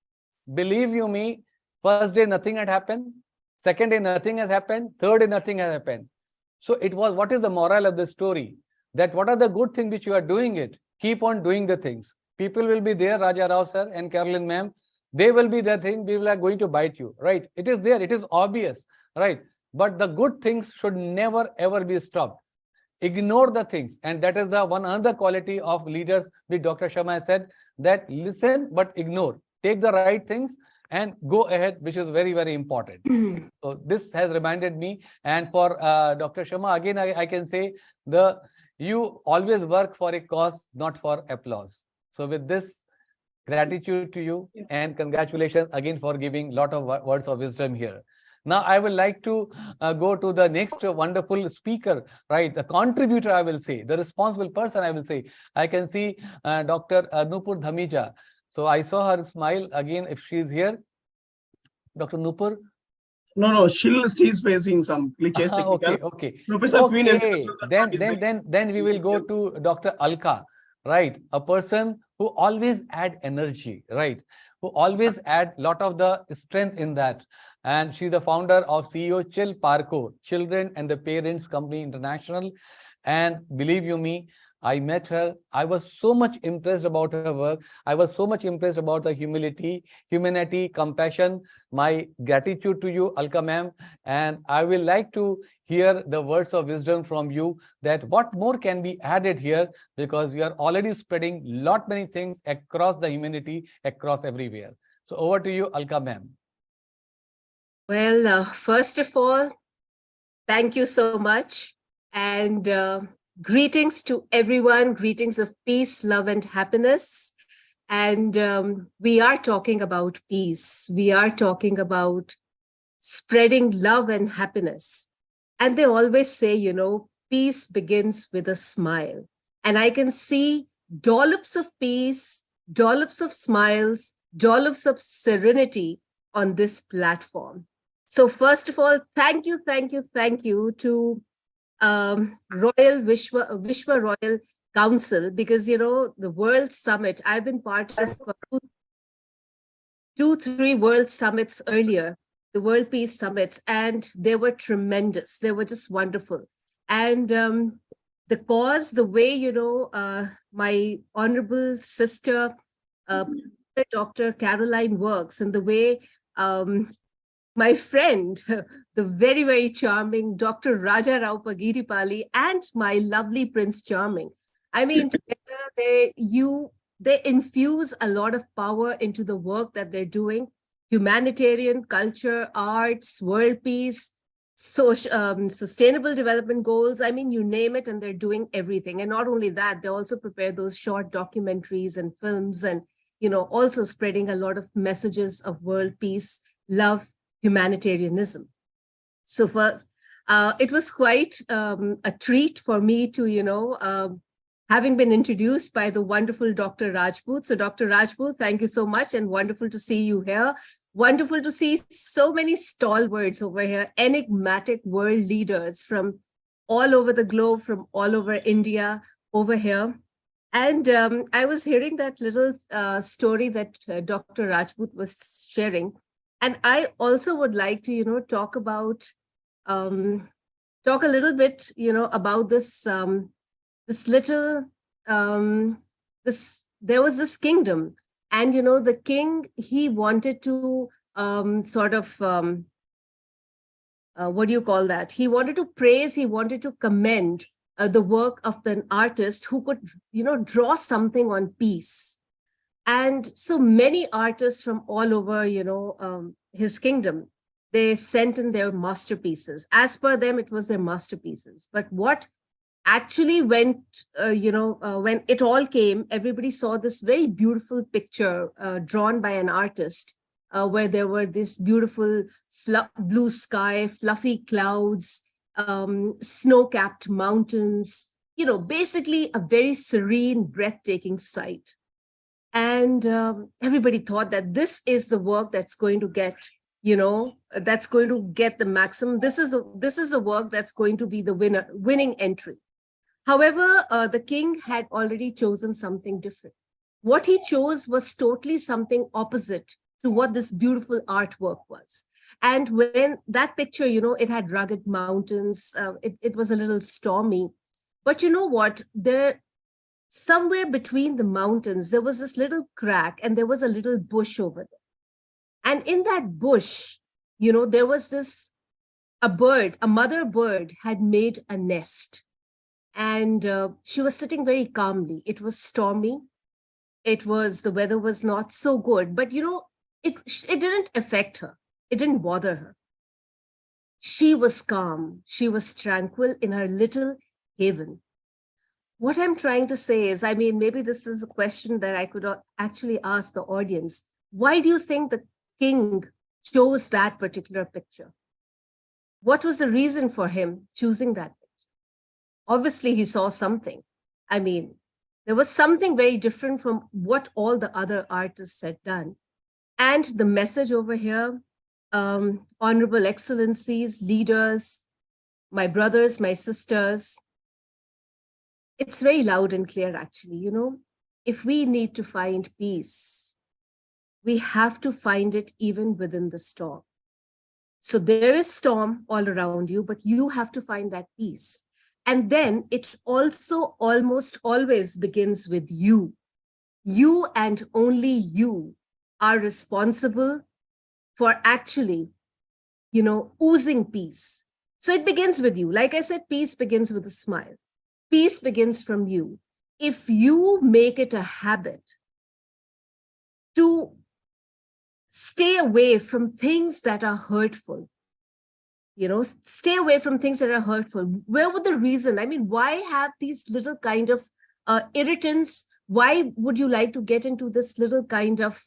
Believe you me, first day nothing had happened. Second day nothing has happened. Third day nothing has happened. So it was, what is the moral of the story? That what are the good things which you are doing it? Keep on doing the things. People will be there, Raja Rao sir and Caroline ma'am. They will be the thing, people are going to bite you, right? It is there, it is obvious, right? But the good things should never ever be stopped. Ignore the things. And that is the one other quality of leaders, which Dr. Sharma said, that listen but ignore. Take the right things and go ahead, which is very, very important. So this has reminded me. And for Dr. Sharma, again, I can say, you always work for a cause, not for applause. So with this, gratitude to you and congratulations again for giving a lot of words of wisdom here. Now, I would like to go to the next wonderful speaker, right? The contributor, I will say, the responsible person, I will say. I can see Dr. Nupur Dhamija. So I saw her smile again, if she is here. Dr. Nupur? No, she's facing some glitches. Okay. Then we will go to Dr. Alka, right? A person who always add energy, right? Who always add lot of the strength in that. And she's the founder of CEO Chill Parco, Children and the Parents Company International. And believe you me, I met her. I was so much impressed about her work. I was so much impressed about her humility, humanity, compassion. My gratitude to you, Alka ma'am. And I will like to hear the words of wisdom from you, that what more can be added here, because we are already spreading many things across the humanity, across everywhere. So over to you, Alka ma'am. Well, first of all, thank you so much. And greetings to everyone, greetings of peace, love, and happiness. And we are talking about peace. We are talking about spreading love and happiness. And they always say, peace begins with a smile. And I can see dollops of peace, dollops of smiles, dollops of serenity on this platform. So first of all, thank you to Royal Vishwa Royal Council, because, the World Summit, I've been part of 2-3 World Summits earlier, the World Peace Summits, and they were tremendous. They were just wonderful. And the cause, the way, my honorable sister, Dr. Caroline works, and the way my friend, the very, very charming Dr. Raja Rao Pagiripalli, and my lovely Prince Charming. I mean, together they infuse a lot of power into the work that they're doing. Humanitarian, culture, arts, world peace, sustainable development goals. I mean, you name it, and they're doing everything. And not only that, they also prepare those short documentaries and films, and, also spreading a lot of messages of world peace, love, humanitarianism. So first, it was quite a treat for me to, having been introduced by the wonderful Dr. Rajput. So Dr. Rajput, thank you so much and wonderful to see you here. Wonderful to see so many stalwarts over here, enigmatic world leaders from all over the globe, from all over India over here. And I was hearing that little story that Dr. Rajput was sharing. And I also would like to, talk about, talk a little bit, about this, this little, there was this kingdom. And, the king, he wanted to sort of, what do you call that? He wanted to praise, he wanted to commend the work of an artist who could, draw something on peace. And so many artists from all over, his kingdom, they sent in their masterpieces. As per them, it was their masterpieces. But what actually went, when it all came, everybody saw this very beautiful picture drawn by an artist where there were this beautiful blue sky, fluffy clouds, snow-capped mountains, basically a very serene, breathtaking sight. And everybody thought that this is the work that's going to get, that's going to get the maximum. This is a work that's going to be the winning entry. However, the king had already chosen something different. What he chose was totally something opposite to what this beautiful artwork was. And when that picture, it had rugged mountains, it was a little stormy. But you know what? Somewhere between the mountains, there was this little crack and there was a little bush over there. And in that bush, there was a mother bird had made a nest. And she was sitting very calmly. It was stormy. The weather was not so good, but it didn't affect her. It didn't bother her. She was calm. She was tranquil in her little haven. What I'm trying to say is, maybe this is a question that I could actually ask the audience. Why do you think the king chose that particular picture? What was the reason for him choosing that picture? Obviously, he saw something. There was something very different from what all the other artists had done. And the message over here, honorable excellencies, leaders, my brothers, my sisters, it's very loud and clear, actually. If we need to find peace, we have to find it even within the storm. So there is storm all around you, but you have to find that peace. And then it also almost always begins with you. You and only you are responsible for actually, oozing peace. So it begins with you. Like I said, peace begins with a smile. Peace begins from you. If you make it a habit to stay away from things that are hurtful, stay away from things that are hurtful. Where would the reason? Why have these little kind of irritants? Why would you like to get into this little kind of,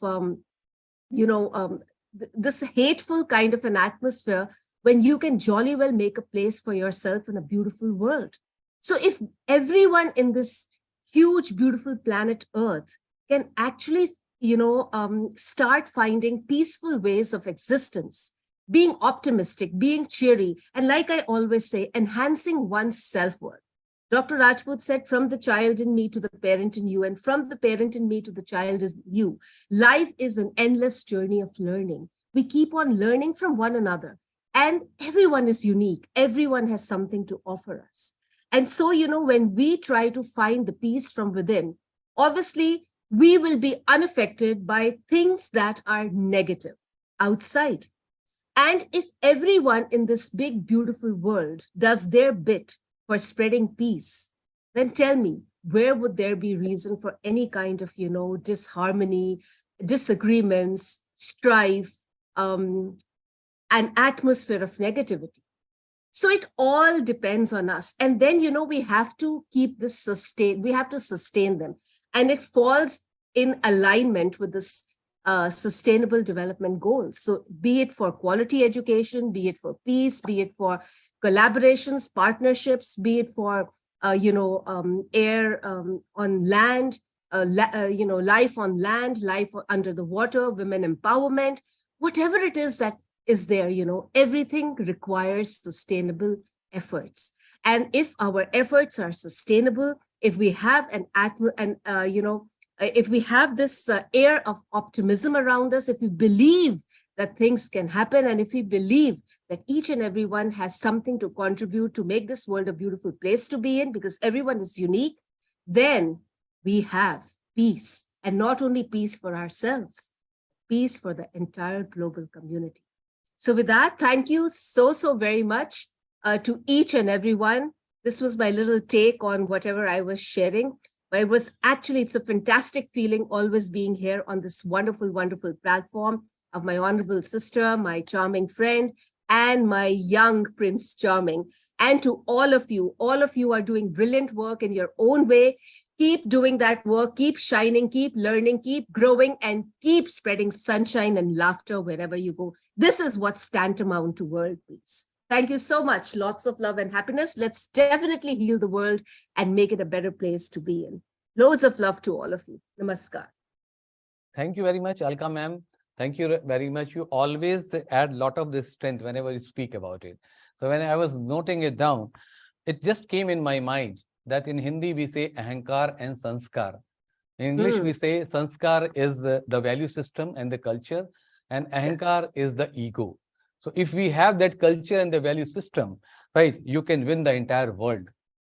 this hateful kind of an atmosphere when you can jolly well make a place for yourself in a beautiful world? So if everyone in this huge, beautiful planet Earth can actually, start finding peaceful ways of existence, being optimistic, being cheery, and like I always say, enhancing one's self-worth. Dr. Rajput said, from the child in me to the parent in you, and from the parent in me to the child in you. Life is an endless journey of learning. We keep on learning from one another, and everyone is unique. Everyone has something to offer us. And so, when we try to find the peace from within, obviously, we will be unaffected by things that are negative outside. And if everyone in this big, beautiful world does their bit for spreading peace, then tell me, where would there be reason for any kind of, disharmony, disagreements, strife, an atmosphere of negativity? So it all depends on us. And then, we have to keep this we have to sustain them. And it falls in alignment with this sustainable development goals. So be it for quality education, be it for peace, be it for collaborations, partnerships, be it for air on land, life on land, life under the water, women empowerment, whatever it is that is there, everything requires sustainable efforts. And if our efforts are sustainable, if we have if we have this air of optimism around us, if we believe that things can happen, and if we believe that each and everyone has something to contribute to make this world a beautiful place to be in, because everyone is unique, then we have peace, and not only peace for ourselves, peace for the entire global community. So with that, thank you so very much to each and everyone. This was my little take on whatever I was sharing. But it's a fantastic feeling always being here on this wonderful, wonderful platform of my honorable sister, my charming friend, and my young Prince Charming. And to all of you are doing brilliant work in your own way. Keep doing that work, keep shining, keep learning, keep growing, and keep spreading sunshine and laughter wherever you go. This is what's tantamount to world peace. Thank you so much. Lots of love and happiness. Let's definitely heal the world and make it a better place to be in. Loads of love to all of you. Namaskar. Thank you very much, Alka ma'am. Thank you very much. You always add a lot of this strength whenever you speak about it. So when I was noting it down, it just came in my mind that in Hindi we say ahankar and sanskar. In English we say sanskar is the value system and the culture, and ahankar is the ego. So if we have that culture and the value system, right, you can win the entire world.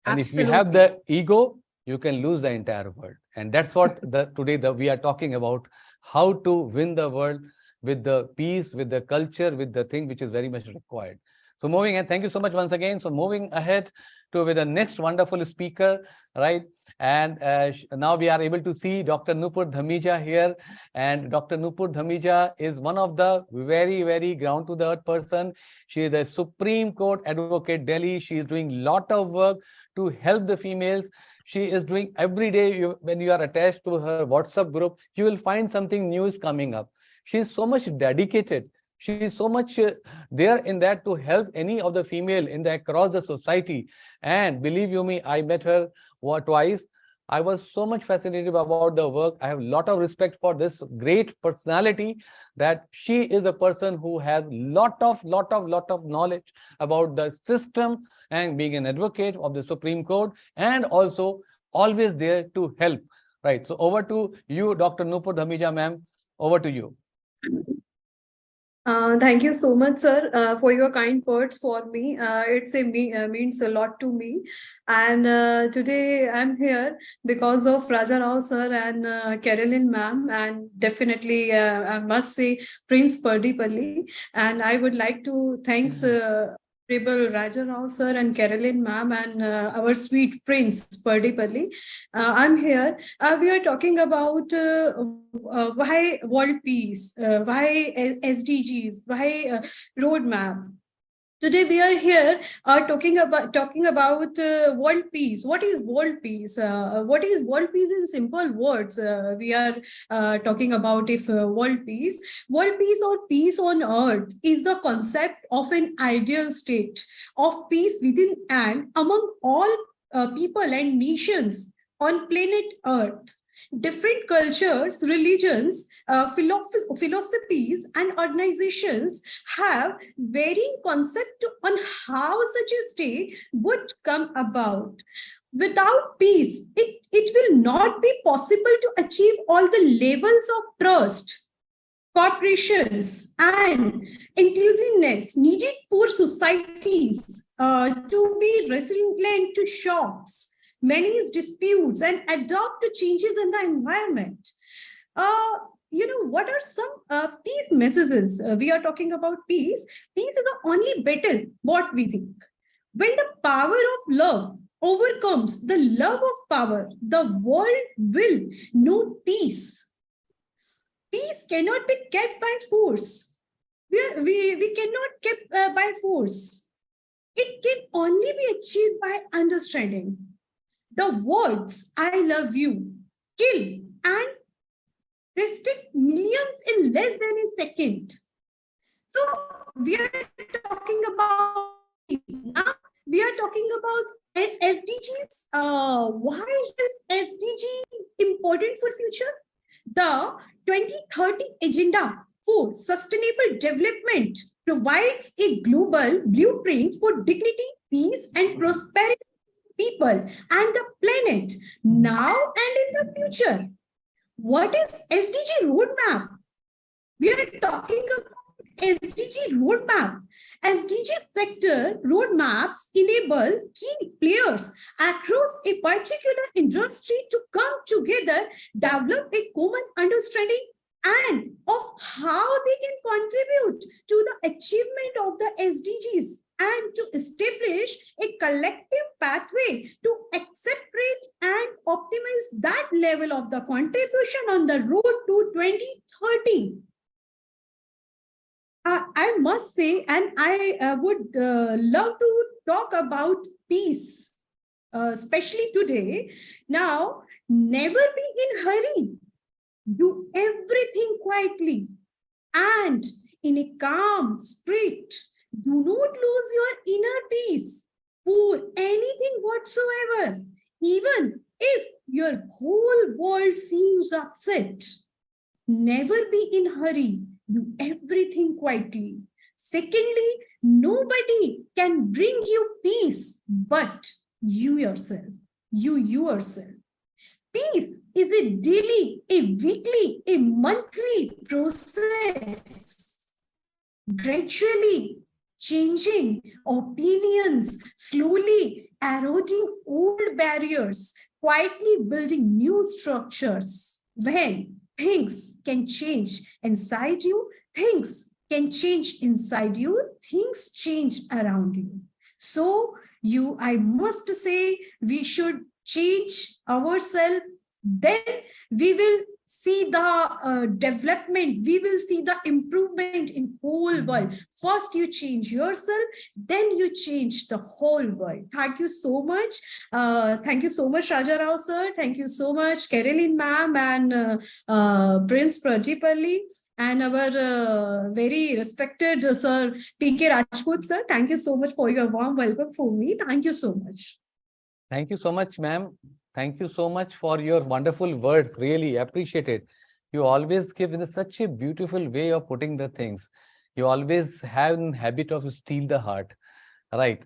And Absolutely. if you have the ego, you can lose the entire world. And that's what today we are talking about, how to win the world with the peace, with the culture, with the thing which is very much required. So moving ahead, thank you so much once again. So moving ahead with the next wonderful speaker, right? And now we are able to see Dr. Nupur Dhamija here. And Dr. Nupur Dhamija is one of the very, very ground to the earth person. She is a Supreme Court advocate, Delhi. She is doing a lot of work to help the females. She is doing every day, when you are attached to her WhatsApp group, you will find something new is coming up. She is so much dedicated. She is so much there in that to help any of the female across the society. And believe you me, I met her twice. I was so much fascinated about the work. I have a lot of respect for this great personality, that she is a person who has lot of knowledge about the system and being an advocate of the Supreme Court, and also always there to help. Right. So over to you, Dr. Nupur Dhamija, ma'am. Over to you. Thank you so much, sir, for your kind words for me. Means a lot to me. And today I'm here because of Raja Rao sir and Carolyn ma'am, and definitely I must say Prince Pardipalli. And I would like to thanks Raja Rao sir and Carolyn ma'am and our sweet Prince Pardipalli. I'm here. We are talking about why world peace, why SDGs, why roadmap. Today we are here talking about world peace. What is world peace? What is world peace in simple words? We are talking about world peace. World peace or peace on earth is the concept of an ideal state of peace within and among all people and nations on planet Earth. Different cultures, religions, philosophies, and organizations have varying concept on how such a state would come about. Without peace, it will not be possible to achieve all the levels of trust, cooperations, and inclusiveness needed for societies to be resilient to shocks, many disputes, and adapt to changes in the environment. What are some peace messages? We are talking about peace. Peace is the only battle what we seek. When the power of love overcomes the love of power, the world will know peace. Peace cannot be kept by force. We cannot keep by force. It can only be achieved by understanding. The words "I love you" kill and restrict millions in less than a second. So we are talking about peace. Now we are talking about SDGs, why is SDG important for future? The 2030 Agenda for Sustainable Development provides a global blueprint for dignity, peace, and prosperity of people and the planet now and in the future. What is SDG roadmap? We are talking about SDG roadmap. SDG sector roadmaps enable key players across a particular industry to come together, develop a common understanding and of how they can contribute to the achievement of the SDGs and to establish a collective pathway to accelerate and optimize that level of the contribution on the road to 2030. I must say, and I would love to talk about peace, especially today. Now, never be in hurry. Do everything quietly and in a calm spirit. Do not lose your inner peace for anything whatsoever, even if your whole world seems upset. Never be in hurry. Do everything quietly. Secondly, nobody can bring you peace but you yourself. You yourself. Peace is a daily, a weekly, a monthly process. Gradually changing opinions, slowly eroding old barriers, quietly building new structures. When things can change inside you, things can change inside you, things change around you. So I must say, we should change ourselves, then we will see the development, we will see the improvement in whole world. First you change yourself, then you change the whole world. Thank you so much. Thank you so much, Raja Rao sir. Thank you so much, Caroline ma'am and Prince Pradipalli. And our very respected sir, P.K. Rajput sir. Thank you so much for your warm welcome for me. Thank you so much. Thank you so much, ma'am. Thank you so much for your wonderful words. Really appreciate it. You always give in such a beautiful way of putting the things. You always have a habit of steal the heart, right?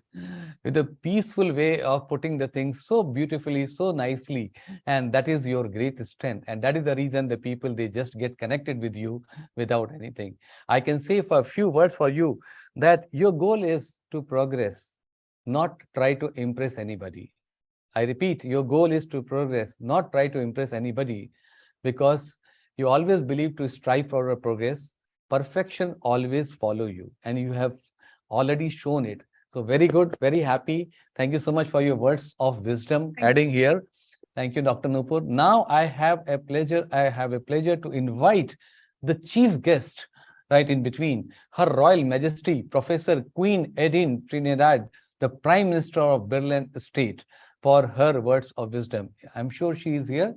With a peaceful way of putting the things so beautifully, so nicely. And that is your great strength. And that is the reason the people, they just get connected with you without anything. I can say for a few words for you that your goal is to progress, not try to impress anybody. I repeat, your goal is to progress, not try to impress anybody, because you always believe to strive for a progress. Perfection always follow you, and you have already shown it. So very good, very happy. Thank you so much for your words of wisdom adding here. Thank you, Dr. Nupur. Now I have a pleasure to invite the chief guest right in between, Her Royal Majesty, Professor Queen Edine Trinidad, the Prime Minister of Berlin State, for her words of wisdom. I'm sure she is here.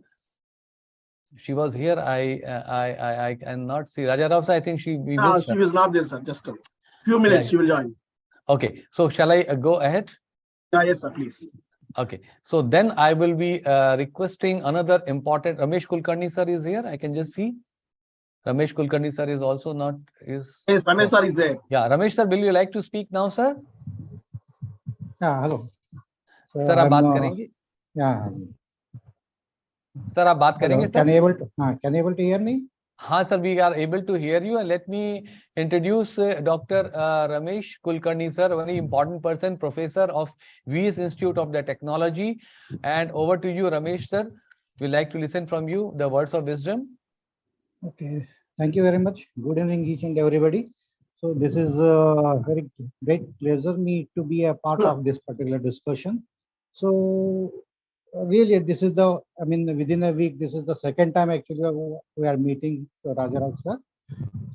She was here. I cannot see. Raja Rao, I think she missed she her. was not there, sir. Just a few minutes, Yeah. she will join. Okay, so shall I go ahead? Yes, sir, please. Okay, so then I will be requesting another important. Ramesh Kulkarni sir is here. I can just see. Ramesh Kulkarni sir is also not. Yes, Ramesh sir is there. Yeah, Ramesh sir, will you like to speak now, sir? Yeah, hello. Sir, आप बात करेंगे? Yeah. Sir, आप बात करेंगे, sir? Can you able to hear me? हाँ, sir, we are able to hear you. And let me introduce Dr. Ramesh Kulkarni, sir, a very important person, professor of VS Institute of the Technology. And over to you, Ramesh, sir. We'd like to listen from you the words of wisdom. Okay, thank you very much. Good evening, each and everybody. So this is a very great pleasure me to be a part of this particular discussion. So really, this is within a week, this is the second time actually we are meeting Raja Rao sir.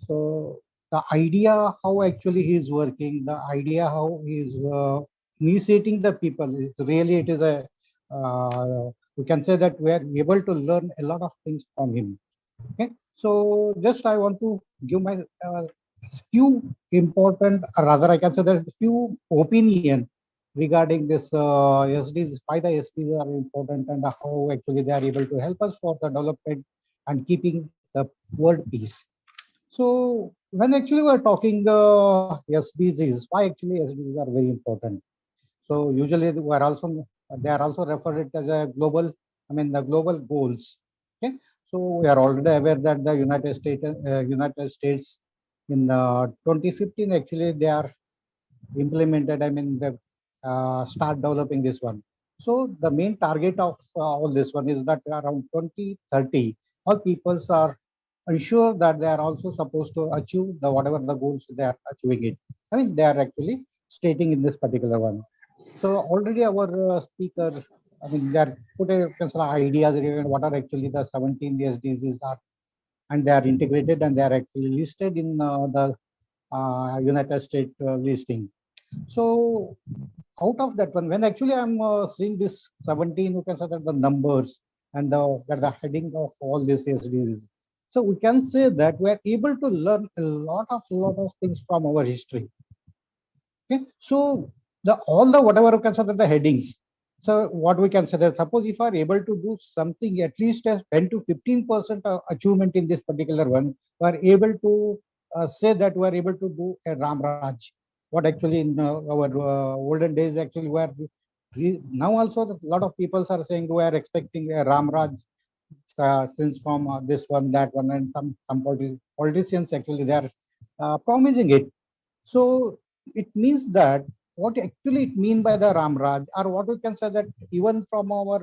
So the idea how actually he is working, the idea how he is initiating the people, it is a, we can say that we are able to learn a lot of things from him. Okay, so just I want to give my few important, or rather I can say that few opinion regarding this SDs, why the SDs are important and how actually they are able to help us for the development and keeping the world peace. So when actually we're talking SDGs, why actually SDGs are very important? So usually they are also referred as a global, the global goals. Okay, so we are already aware that the United States in 2015 actually they are implemented. They start developing this one. So the main target of all this one is that around 2030, all peoples are ensure that they are also supposed to achieve the whatever the goals they are achieving it. They are actually stating in this particular one. So already our speaker, they are put a ideas regarding what are actually the 17 SDGs are, and they are integrated and they are actually listed in the United States listing. So out of that one, when actually I'm seeing this 17, you can say that the numbers and the heading of all these SDGs. So we can say that we are able to learn a lot of things from our history. Okay, so all the whatever you can say that the headings. So what we can say that suppose if I are able to do something at least as 10 to 15% achievement in this particular one, we are able to say that we are able to do a Ram Raj. What actually in our olden days actually were now also a lot of people are saying we are expecting a Ram Raj since from this one, that one, and some politicians actually they are promising it. So it means that what actually it mean by the Ram Raj, or what we can say that even from our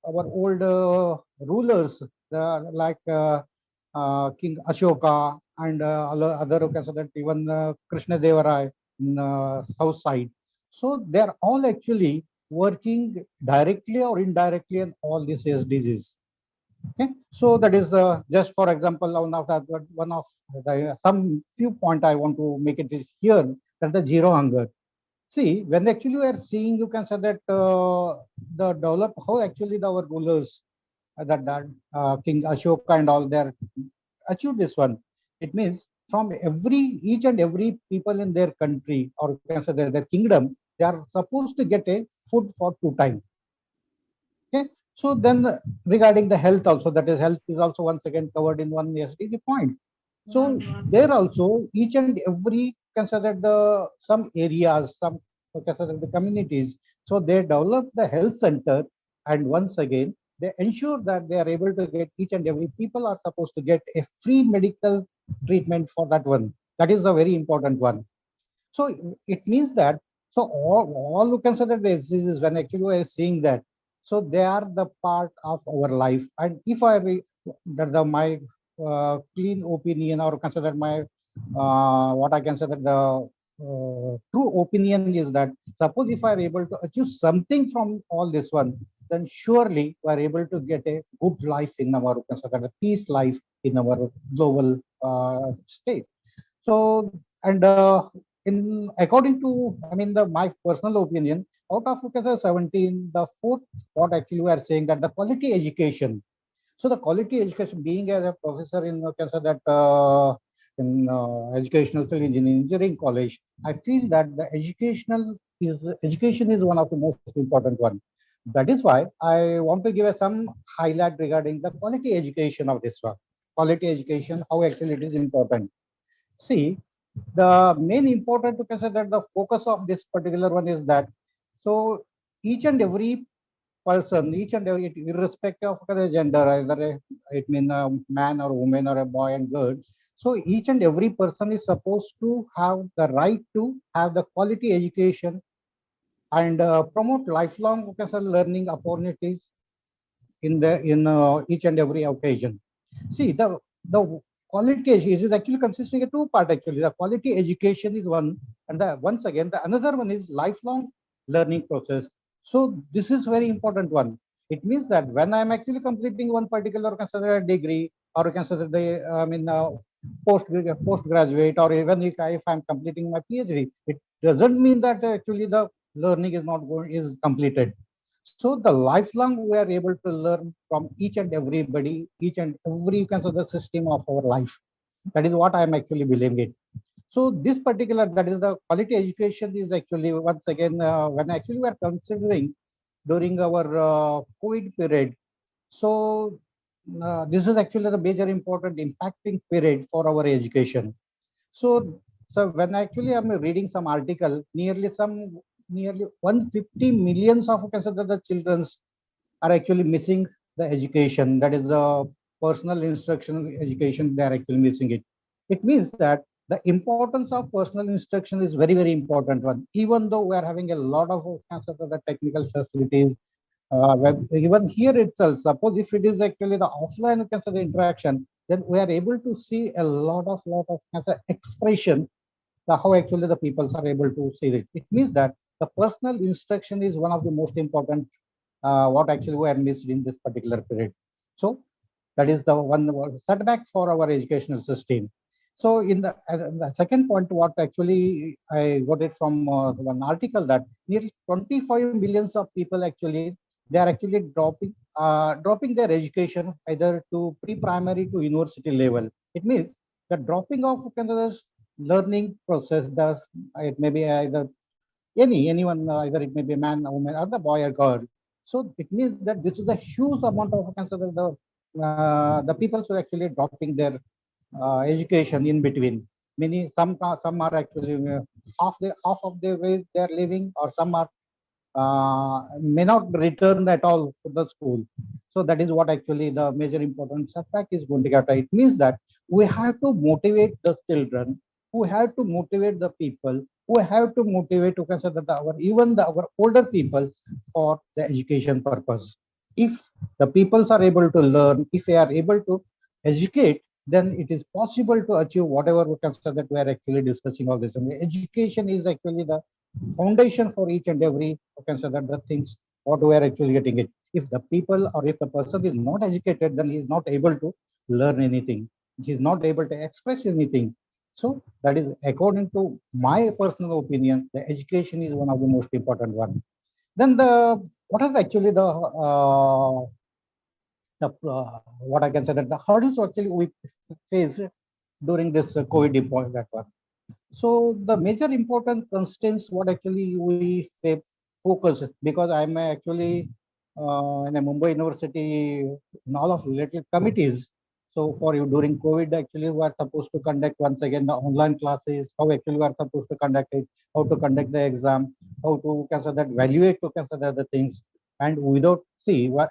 old rulers, like King Ashoka and other you can say that even Krishna Devaraya in south side. So they are all actually working directly or indirectly on all these SDGs. Okay, so that is just for example, one of the some few point I want to make it here, that the zero hunger. See, when actually we are seeing, you can say that the develop how actually our rulers that King Ashoka and all, they are achieved this one. It means from each and every people in their country, or you can say their kingdom, they are supposed to get a food for 2 times. Okay, so then regarding the health also, that is health is also once again covered in one SDG point. So there also each and every consider the some areas, some consider the communities. So they develop the health center, and once again they ensure that they are able to get each and every people are supposed to get a free medical treatment for that one. That is a very important one. So it means that all you consider the diseases when actually we are seeing that. So they are the part of our life. And if I that my clean opinion, or consider my what I consider the true opinion is that suppose if I are able to achieve something from all this one, then surely we are able to get a good life in our consider the peace life in our global state. So and in according to my personal opinion, out of 17, the fourth what actually we are saying that the quality education. So the quality education, being as a professor in that in educational field in engineering college, I feel that the education is one of the most important one. That is why I want to give some highlight regarding the quality education of this one. Quality education, how actually it is important. See, the main important to consider that the focus of this particular one is that, so each and every person, each and every, irrespective of the gender, either it mean a man or woman or a boy and girl. So each and every person is supposed to have the right to have the quality education and promote lifelong learning opportunities in each and every occasion. See, the quality education is actually consisting of two parts actually. The quality education is one, and once again the another one is lifelong learning process. So this is very important one. It means that when I'm actually completing one particular consider degree, or consider the postgraduate, or even if I'm completing my PhD, it doesn't mean that actually the learning is completed. So the lifelong we are able to learn from each and everybody, each and every consider system of our life. That is what I am actually believing it. So this particular, that is the quality education is actually once again, when actually we are considering during our COVID period. So this is actually the major important impacting period for our education. So when actually I'm reading some article, nearly 150 millions of the children are actually missing the education. That is the personal instruction education. They are actually missing it. It means that the importance of personal instruction is very, very important one. Even though we are having a lot of the technical facilities, even here itself, suppose if it is actually the offline the interaction, then we are able to see a lot of expression, how actually the peoples are able to see it. It means that the personal instruction is one of the most important what actually we are missed in this particular period. So that is the one setback for our educational system. So in the second point, what actually I got it from one article, that nearly 25 millions of people actually, they are actually dropping their education either to pre-primary to university level. It means the dropping of learning process does, it may be either anyone, either it may be a man, a woman, or the boy or girl. So it means that this is a huge amount of the people who are actually dropping their education in between. Many some are actually half of the way they are living, or some are may not return at all to the school. So that is what actually the major important setback is going to get. It means that we have to motivate the children, who have to motivate the people, who have to motivate to consider our older people for the education purpose. If the peoples are able to learn, if they are able to educate, then it is possible to achieve whatever we consider that we are actually discussing all this. And education is actually the foundation for each and every, you can say that the things what we are actually getting it. If the people or if the person is not educated, then he is not able to learn anything. He is not able to express anything. So that is according to my personal opinion, the education is one of the most important one. Then the what are actually what I can say that the hurdles actually we face during this COVID impact that one. So the major important constraints what actually we focus, because I'm actually in a Mumbai University in all of related committees. So for you during COVID, actually we are supposed to conduct once again the online classes, how actually we are supposed to conduct it, how to conduct the exam, how to consider that, evaluate to consider the things. And without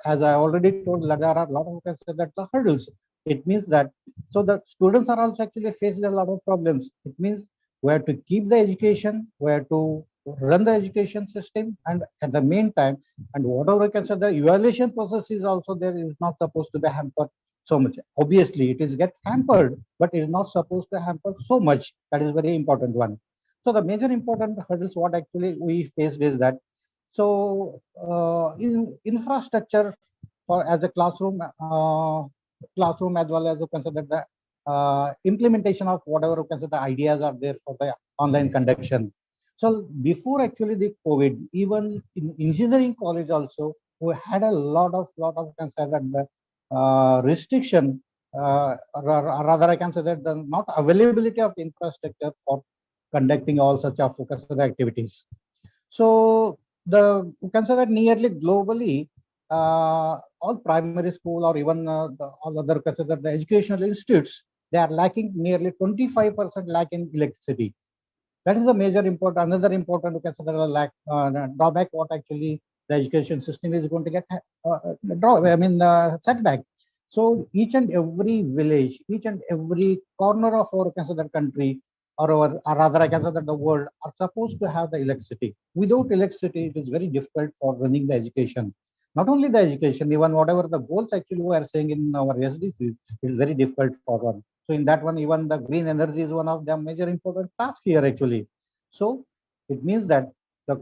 as I already told, that there are a lot of consider that the hurdles. It means that so the students are also actually facing a lot of problems. It means where to keep the education, where to run the education system, and at the meantime, and whatever I can say, the evaluation process is also there, is not supposed to be hampered so much. Obviously, it is get hampered, but it is not supposed to hamper so much. That is very important one. So the major important hurdles what actually we faced is that, so in infrastructure for as a classroom as well as you consider the implementation of whatever you consider the ideas are there for the online conduction. So before actually the COVID, even in engineering college also, we had a lot of consider the restriction, rather I can say that the not availability of infrastructure for conducting all such of activities. So you can say that nearly globally, all primary school or even all other consider the educational institutes, they are lacking nearly 25% lack in electricity. That is a major important, another important, you can say that lack, drawback what actually the education system is going to get setback. So each and every village, each and every corner of our consider country, or rather I can say that the world, are supposed to have the electricity. Without electricity, it is very difficult for running the education. Not only the education, even whatever the goals actually we are saying in our SDGs, it is very difficult for one. So in that one, even the green energy is one of the major important tasks here actually. So it means that the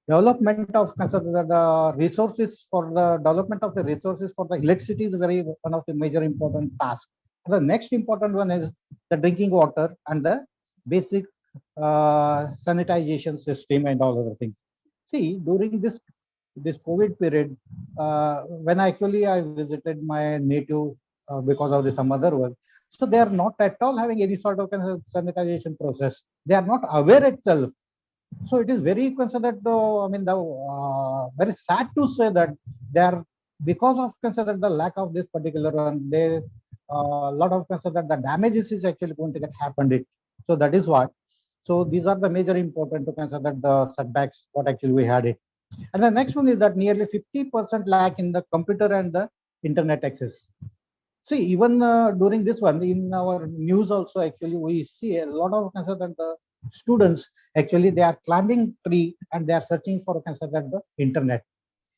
development of the resources for the development of the resources for the electricity is very one of the major important tasks. The next important one is the drinking water and the basic sanitization system and all other things. See, during this COVID period, when actually I visited my native because of some other work. So they are not at all having any sort of sanitization process. They are not aware itself. So it is very considered, I mean, very sad to say that they are, because of consider the lack of this particular one, they a lot of consider the damages is actually going to get happened. So that is what. So these are the major important to consider the setbacks what actually we had it. And the next one is that nearly 50% lack in the computer and the internet access. See, even during this one in our news also actually we see a lot of consider the students actually they are climbing tree and they are searching for consider the internet.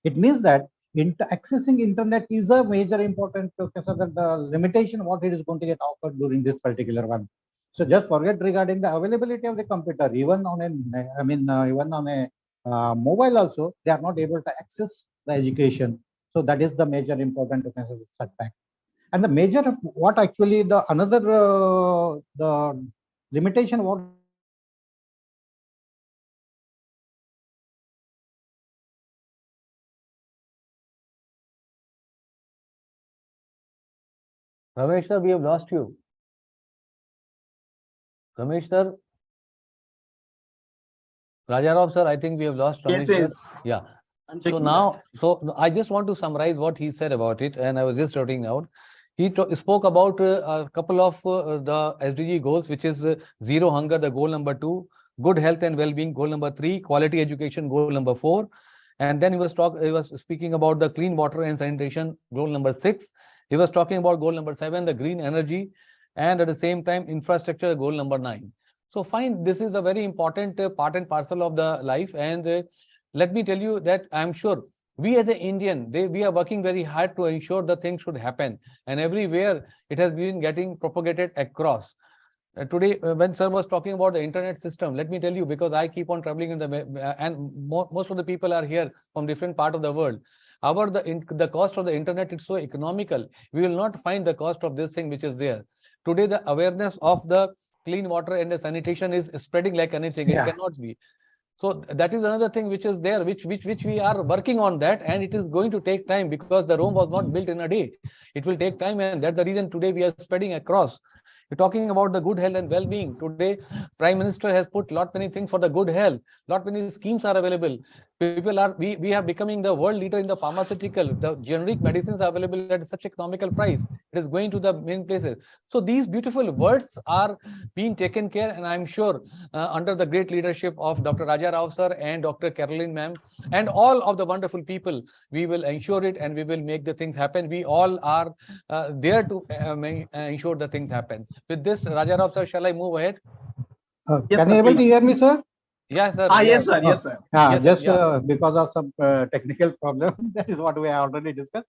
It means that accessing internet is a major important to consider the limitation what it is going to get offered during this particular one. So just forget regarding the availability of the computer, even on a, even on a mobile also, they are not able to access the education. So that is the major important to consider setback. And the major what actually the another the limitation what Ramesh sir, we have lost you. Ramesh sir, Rajarao sir, I think we have lost Ramesh Yes, sir. Yeah. I'm So checking now, so I just want to summarize what he said about it, and I was just jotting down. He spoke about a couple of the SDG goals, which is zero hunger, the goal number 2, good health and well-being, goal number 3, quality education, goal number 4, and then he was speaking about the clean water and sanitation, goal number 6. He was talking about goal number 7, the green energy, and at the same time, infrastructure, goal number 9. So fine, this is a very important part and parcel of the life, and let me tell you that I'm sure we as an Indian, we are working very hard to ensure the things should happen, and everywhere it has been getting propagated across. Today, when sir was talking about the internet system, let me tell you, because I keep on traveling in the and most of the people are here from different part of the world. The cost of the internet is so economical. We will not find the cost of this thing which is there. Today, the awareness of the clean water and the sanitation is spreading like anything. Yeah. It cannot be. So that is another thing which is there, which we are working on that, and it is going to take time because the Rome was not built in a day. It will take time, and that's the reason today we are spreading across. You're talking about the good health and well-being. Today, Prime Minister has put lot many things for the good health. Lot many schemes are available. We are becoming the world leader in the pharmaceutical. The generic medicines are available at such economical price. It is going to the main places. So these beautiful words are being taken care, and I'm sure under the great leadership of Dr. Raja Rao sir and Dr. Caroline ma'am and all of the wonderful people, we will ensure it and we will make the things happen. We all are there to ensure the things happen. With this, Raja Rao sir, shall I move ahead? Yes, can sir, you able to please. hear me, sir? Yes, sir. Yes, sir. Yes, sir. Yes, Just yeah. because of some technical problem, that is what we have already discussed.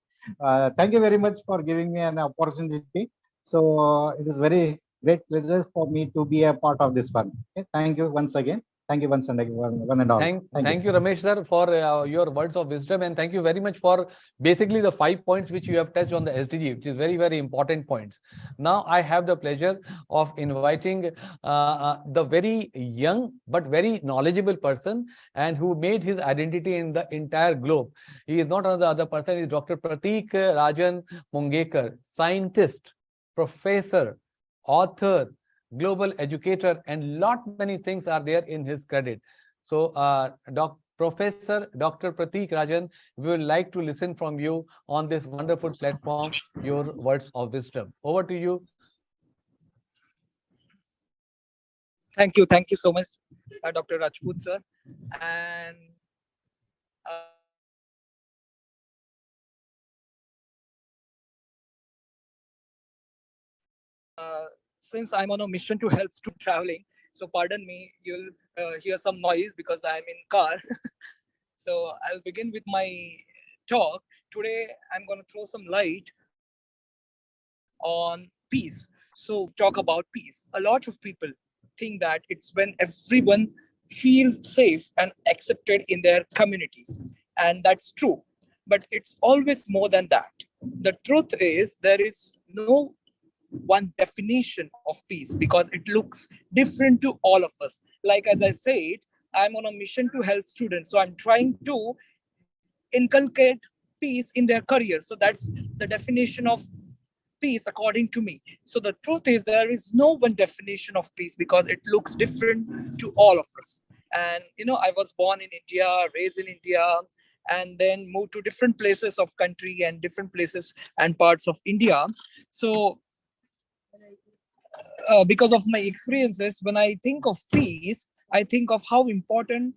Thank you very much for giving me an opportunity. So it is very great pleasure for me to be a part of this one. Okay? Thank you once again. Thank you once and again, one and all. Thank you, Ramesh sir, for your words of wisdom, and thank you very much for basically the 5 points which you have touched on the SDG, which is very, very important points. Now I have the pleasure of inviting the very young but very knowledgeable person, and who made his identity in the entire globe. He is not another other person. He is Dr. Pratik Rajan Mungekar, scientist, professor, author, global educator, and lot many things are there in his credit. So Professor Dr. Pratik Rajan, we would like to listen from you on this wonderful platform, your words of wisdom. Over to you. Thank you so much, Dr. Rajput sir. And since I'm on a mission to help students traveling, so pardon me, you'll hear some noise because I'm in car. So I'll begin with my talk. Today, I'm going to throw some light on peace. So talk about peace. A lot of people think that it's when everyone feels safe and accepted in their communities. And that's true. But it's always more than that. The truth is there is no one definition of peace because it looks different to all of us. Like as I said, I'm on a mission to help students. So I'm trying to inculcate peace in their career. So that's the definition of peace according to me. So the truth is there is no one definition of peace because it looks different to all of us. And I was born in India, raised in India, and then moved to different places of country and different places and parts of India. So because of my experiences, when I think of peace, I think of how important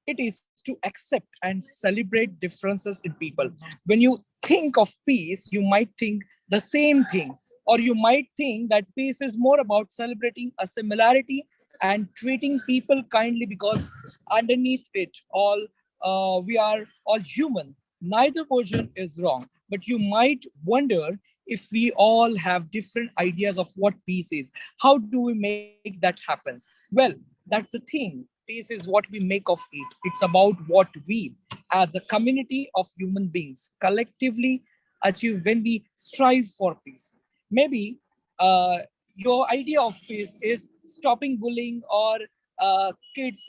it is to accept and celebrate differences in people. When you think of peace, you might think the same thing, or you might think that peace is more about celebrating a similarity and treating people kindly, because underneath it all, we are all human. Neither version is wrong, but you might wonder if we all have different ideas of what peace is. How do we make that happen? Well, that's the thing. Peace is what we make of it. It's about what we, as a community of human beings, collectively achieve when we strive for peace. Maybe your idea of peace is stopping bullying, or kids,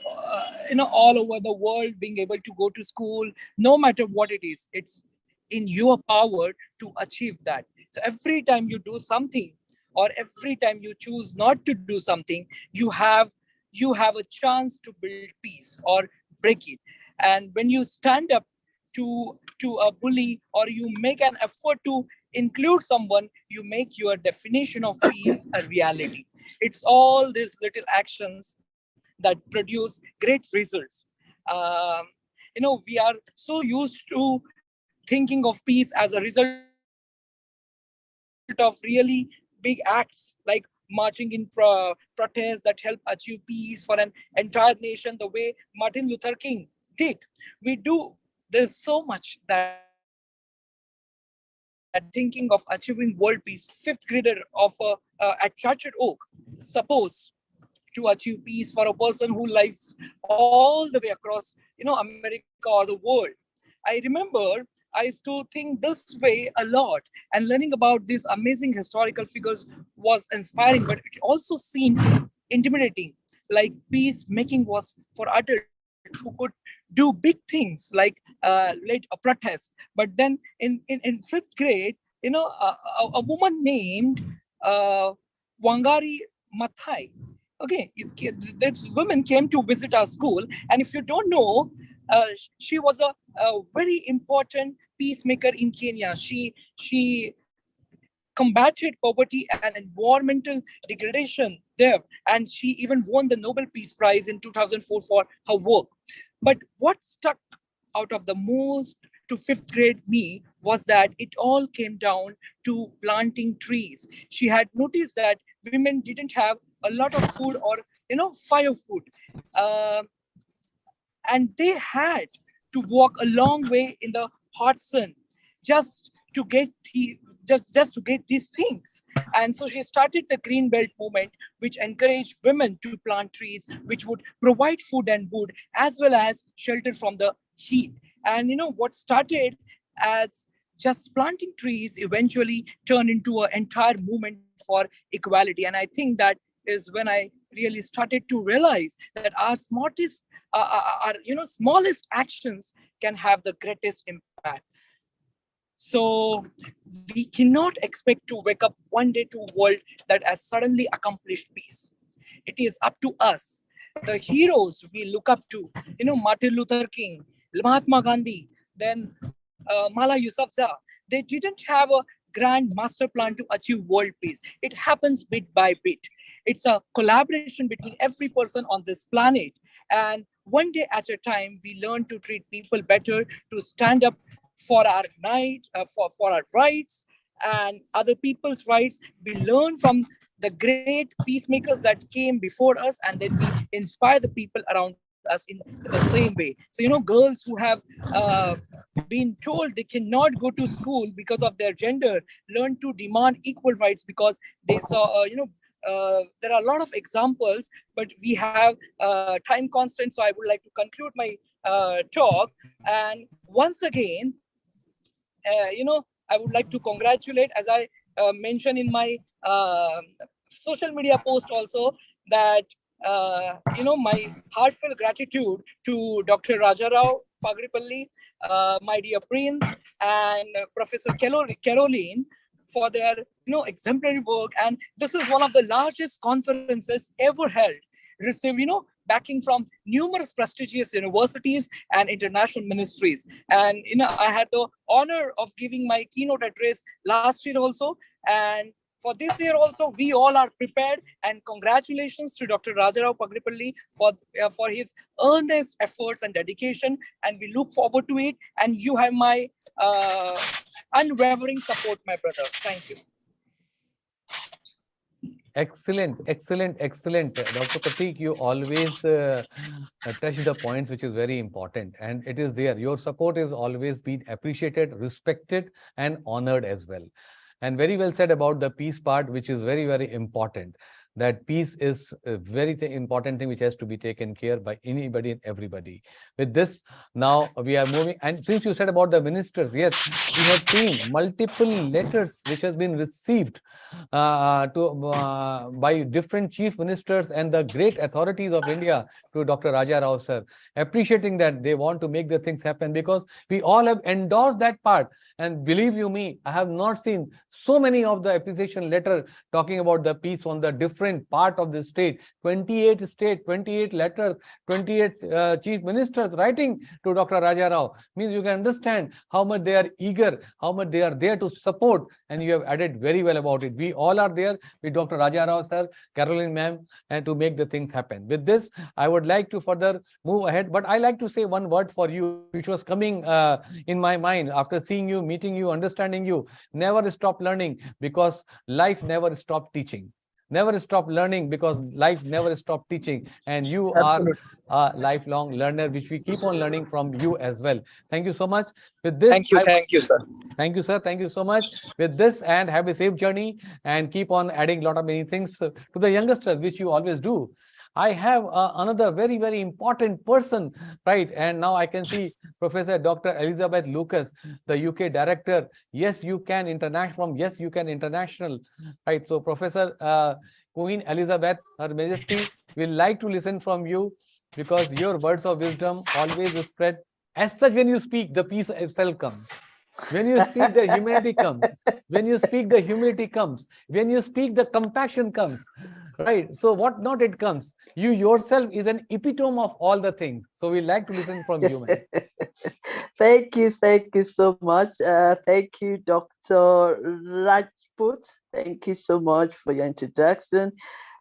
all over the world being able to go to school, no matter what it is. It's in your power to achieve that. So every time you do something, or every time you choose not to do something, you have a chance to build peace or break it. And when you stand up to a bully, or you make an effort to include someone, you make your definition of peace a reality. It's all these little actions that produce great results. um, we are so used to thinking of peace as a result of really big acts, like marching in protests that help achieve peace for an entire nation, the way Martin Luther King did. We do. There's so much that thinking of achieving world peace. Fifth grader of at Chartered Oak, suppose to achieve peace for a person who lives all the way across, America or the world. I remember I used to think this way a lot, and learning about these amazing historical figures was inspiring, but it also seemed intimidating. Like peacemaking was for adults who could do big things, like lead a protest. But then in fifth grade, a woman named uh, Wangari Mathai. Okay, this woman came to visit our school, and if you don't know, she was a very important peacemaker in Kenya. She combated poverty and environmental degradation there, and she even won the Nobel Peace Prize in 2004 for her work. But what stuck out of the most to fifth grade me was that it all came down to planting trees. She had noticed that women didn't have a lot of food, or firewood, uh, and they had to walk a long way in the hot sun just to get just to get these things. And so she started the green belt movement, which encouraged women to plant trees which would provide food and wood, as well as shelter from the heat. And what started as just planting trees eventually turned into an entire movement for equality. And I think that is when I really started to realize that our smartest our smallest actions can have the greatest impact. So we cannot expect to wake up one day to a world that has suddenly accomplished peace. It is up to us, the heroes we look up to, Martin Luther King, Mahatma Gandhi, then Mala Yousafzai. They didn't have a grand master plan to achieve world peace. It happens bit by bit. It's a collaboration between every person on this planet. And one day at a time, we learn to treat people better, to stand up for our for our rights and other people's rights. We learn from the great peacemakers that came before us, and then we inspire the people around us in the same way. So girls who have been told they cannot go to school because of their gender learn to demand equal rights because they saw there are a lot of examples, but we have time constraints, so I would like to conclude my talk. And once again, I would like to congratulate, as I mentioned in my social media post also, that my heartfelt gratitude to Dr. Rajarao Pagripalli, my dear Prince, and Professor Caroline for their exemplary work. And this is one of the largest conferences ever held. Receive backing from numerous prestigious universities and international ministries. And I had the honor of giving my keynote address last year also. And for this year also, we all are prepared. And congratulations to Dr. Rajarao Pagripalli for his earnest efforts and dedication. And we look forward to it. And you have my unwavering support, my brother. Thank you. Excellent, excellent, excellent. Dr. Pratik, you always touch the points which is very important, and it is there. Your support is always been appreciated, respected, and honored as well. And very well said about the peace part, which is very, very important. That peace is a very important thing which has to be taken care by anybody and everybody. With this, now we are moving. And since you said about the ministers, yes, we have seen multiple letters which has been received by different chief ministers and the great authorities of India to Dr. Raja Rao sir, appreciating that they want to make the things happen, because we all have endorsed that part. And believe you me, I have not seen so many of the appreciation letter talking about the peace on the different part of the state. 28 state, 28 letters, 28 chief ministers writing to Dr. Raja Rao. Means you can understand how much they are eager, how much they are there to support, and you have added very well about it. We all are there with Dr. Raja Rao sir, Caroline ma'am, and to make the things happen. With this, I would like to further move ahead, but I like to say one word for you, which was coming in my mind after seeing you, meeting you, understanding you. Never stop learning, because life never stops teaching. Never stop learning, because life never stop teaching, and you Absolutely. are a lifelong learner, which we keep on learning from you as well. Thank you so much. With this, thank you, sir. Thank you, sir. Thank you so much. With this, and have a safe journey, and keep on adding a lot of many things to the youngsters, which you always do. I have another very, very important person, right? And now I can see Professor Dr. Elizabeth Lucas, the UK director. Yes, you can international from Yes, you can international, right? So Professor Queen Elizabeth, Her Majesty, will like to listen from you, because your words of wisdom always spread. As such, when you speak, the peace itself comes. When you speak, the humanity comes. When you speak, the humility comes. When you speak, the compassion comes. Right? So what not it comes? You yourself is an epitome of all the things. So we like to listen from you, man. Thank you so much. Thank you, Dr. Rajput. Thank you so much for your introduction.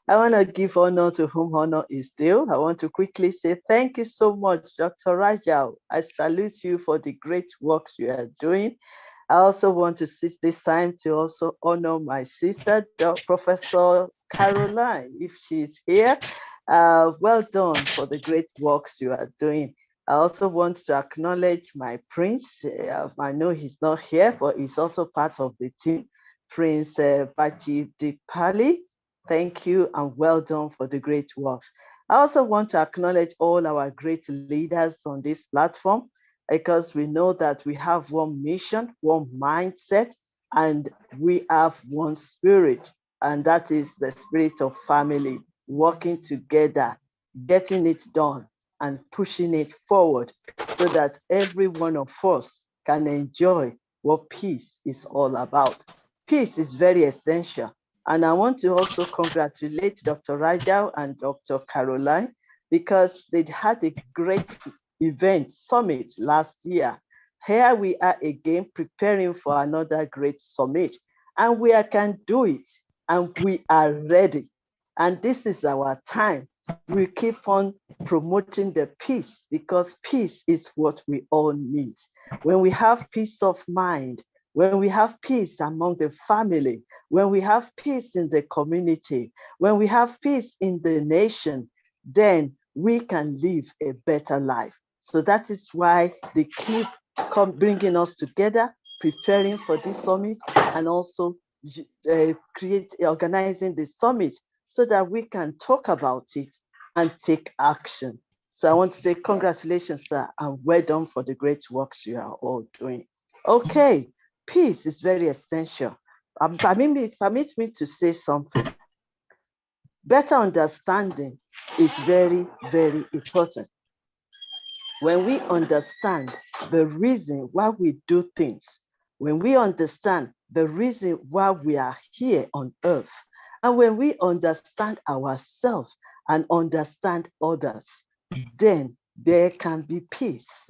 I want to give honor to whom honor is due. I want to quickly say thank you so much, Dr. Rajao. I salute you for the great works you are doing. I also want to seize this time to also honor my sister, Professor Caroline, if she's here. Well done for the great works you are doing. I also want to acknowledge my prince. I know he's not here, but he's also part of the team, Prince Baji Dipali. Thank you and well done for the great works. I also want to acknowledge all our great leaders on this platform, because we know that we have one mission, one mindset, and we have one spirit, and that is the spirit of family, working together, getting it done, and pushing it forward, so that every one of us can enjoy what peace is all about. Peace is very essential. And I want to also congratulate Dr. Rajao and Dr. Caroline, because they had a great event summit last year. Here we are again preparing for another great summit, and we can do it, and we are ready. And this is our time. We keep on promoting the peace, because peace is what we all need. When we have peace of mind, when we have peace among the family, when we have peace in the community, when we have peace in the nation, then we can live a better life. So that is why they keep bringing us together, preparing for this summit, and also organizing the summit, so that we can talk about it and take action. So I want to say congratulations, sir, and well done for the great works you are all doing. Okay, peace is very essential. Permit me to say something. Better understanding is very, very important. When we understand the reason why we do things, when we understand the reason why we are here on earth. And when we understand ourselves and understand others, then there can be peace.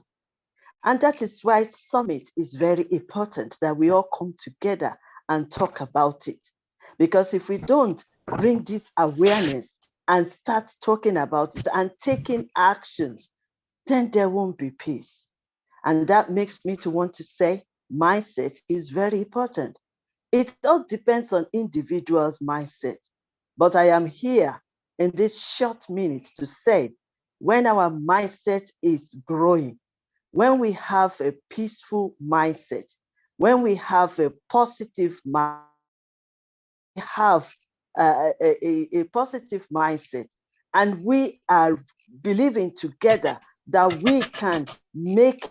And that is why summit is very important, that we all come together and talk about it. Because if we don't bring this awareness and start talking about it and taking actions, then there won't be peace. And that makes me to want to say mindset is very important. It all depends on individuals' mindset. But I am here in this short minute to say when our mindset is growing, when we have a peaceful mindset, when we have a positive mindset, have a positive mindset, and we are believing together that we can make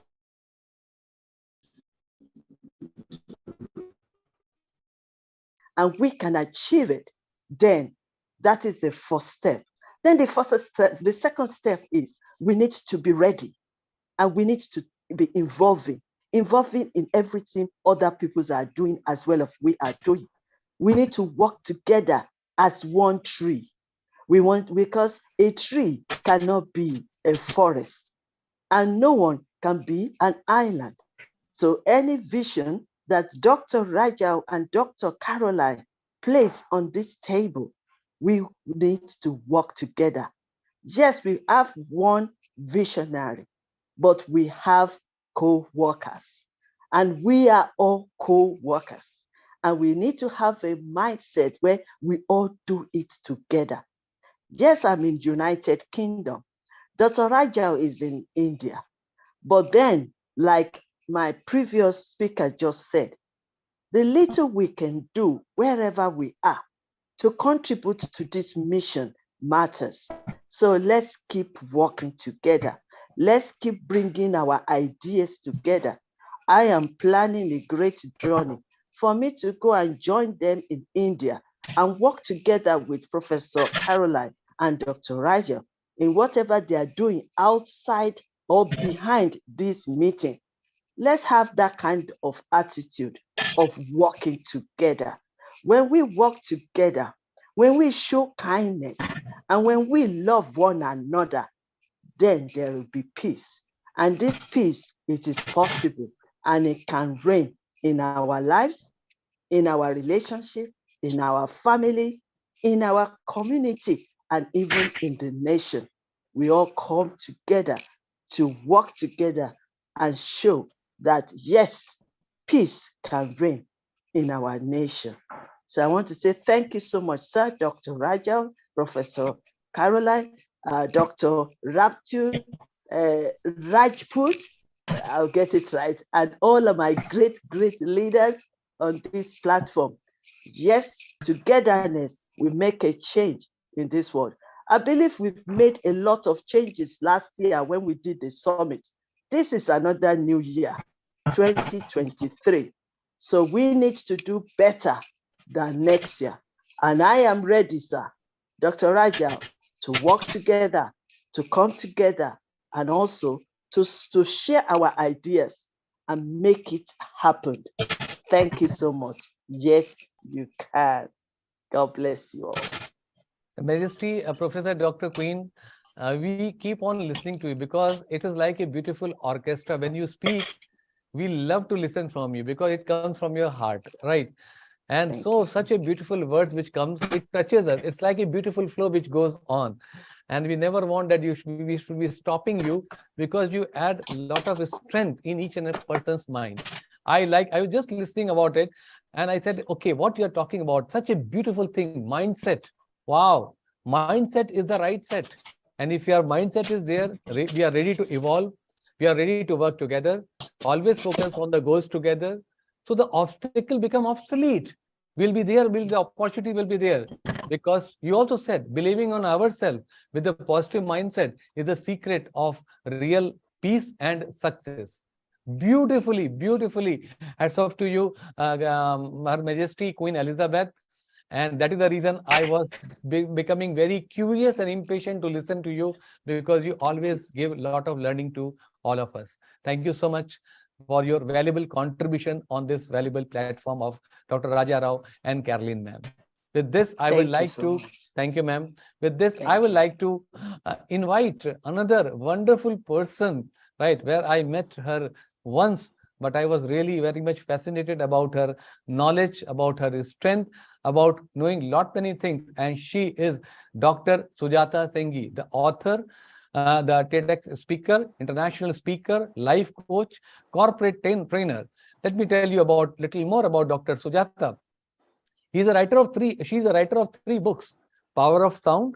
and we can achieve it, then that is the first step. Then the first step, the second step is we need to be ready and we need to be involving in everything other people are doing as well as we are doing. We need to work together as one tree. We want, because a tree cannot be a forest and no one can be an island. So any vision that Dr. Rajao and Dr. Caroline place on this table, we need to work together. Yes, we have one visionary, but we have co-workers, and we are all co-workers. And we need to have a mindset where we all do it together. Yes, I'm in United Kingdom. Dr. Rajao is in India. But then, like my previous speaker just said, the little we can do wherever we are to contribute to this mission matters. So let's keep working together. Let's keep bringing our ideas together. I am planning a great journey for me to go and join them in India and work together with Professor Caroline and Dr. Raja in whatever they are doing outside or behind this meeting. Let's have that kind of attitude of working together. When we work together, when we show kindness, and when we love one another, then there will be peace. And this peace, it is possible and it can reign in our lives, in our relationship, in our family, in our community, and even in the nation. We all come together to work together and show that yes, peace can reign in our nation. So I want to say thank you so much, sir, Dr. Rajal, Professor Caroline, Dr. Raptu, Rajput, I'll get it right, and all of my great, great leaders on this platform. Yes, togetherness will make a change in this world. I believe we've made a lot of changes last year when we did the summit. This is another new year, 2023. So we need to do better than next year. And I am ready, sir, Dr. Rajal, to work together, to come together, and also to share our ideas and make it happen. Thank you so much. Yes, you can. God bless you all. Majesty, Professor Dr. Queen, we keep on listening to you because it is like a beautiful orchestra. When you speak, we love to listen from you because it comes from your heart, right? And Thank so you. such a beautiful words which comes, it touches us. It's like a beautiful flow which goes on. And we never want that we should be stopping you because you add a lot of strength in each and every person's mind. I was just listening about it and I said, okay, what you're talking about, such a beautiful thing, mindset. Wow, mindset is the right set. And if your mindset is there, we are ready to evolve. We are ready to work together, always focus on the goals together. So the obstacle become obsolete. We'll be there, the opportunity will be there. Because you also said, believing on ourselves with a positive mindset is the secret of real peace and success. Beautifully, beautifully. Hats off to you, Her Majesty Queen Elizabeth. And that is the reason I was becoming very curious and impatient to listen to you because you always give a lot of learning to all of us. Thank you so much. for your valuable contribution on this valuable platform of Dr. Raja Rao and Caroline ma'am. With this, I would like to thank you, ma'am. With this, I would like to invite another wonderful person, right, where I met her once, but I was really very much fascinated about her knowledge, about her strength, about knowing lot many things. And she is Dr. Sujata Singhi, the author, the TEDx speaker, international speaker, life coach, corporate trainer. Let me tell you about little more about Dr. Sujata. She's a writer of three books: Power of Sound,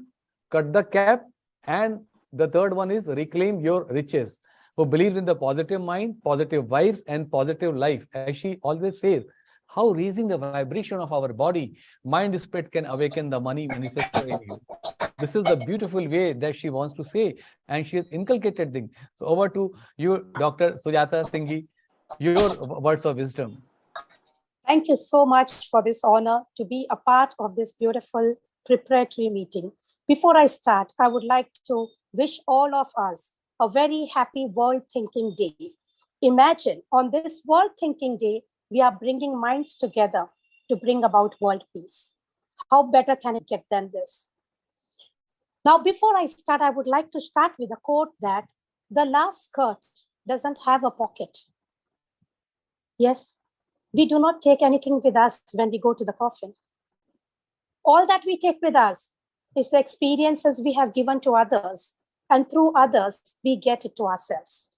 Cut the Cap, and the third one is Reclaim Your Riches, who believes in the positive mind, positive vibes, and positive life. As she always says, how raising the vibration of our body, mind, spirit can awaken the money manifestor in you. This is the beautiful way that she wants to say, and she has inculcated things. So over to you, Dr. Sujata Singhi, your words of wisdom. Thank you so much for this honor to be a part of this beautiful preparatory meeting. Before I start, I would like to wish all of us a very happy World Thinking Day. Imagine on this World Thinking Day, we are bringing minds together to bring about world peace. How better can it get than this? Now, before I start, I would like to start with a quote that the last skirt doesn't have a pocket. Yes, we do not take anything with us when we go to the coffin. All that we take with us is the experiences we have given to others, and through others, we get it to ourselves.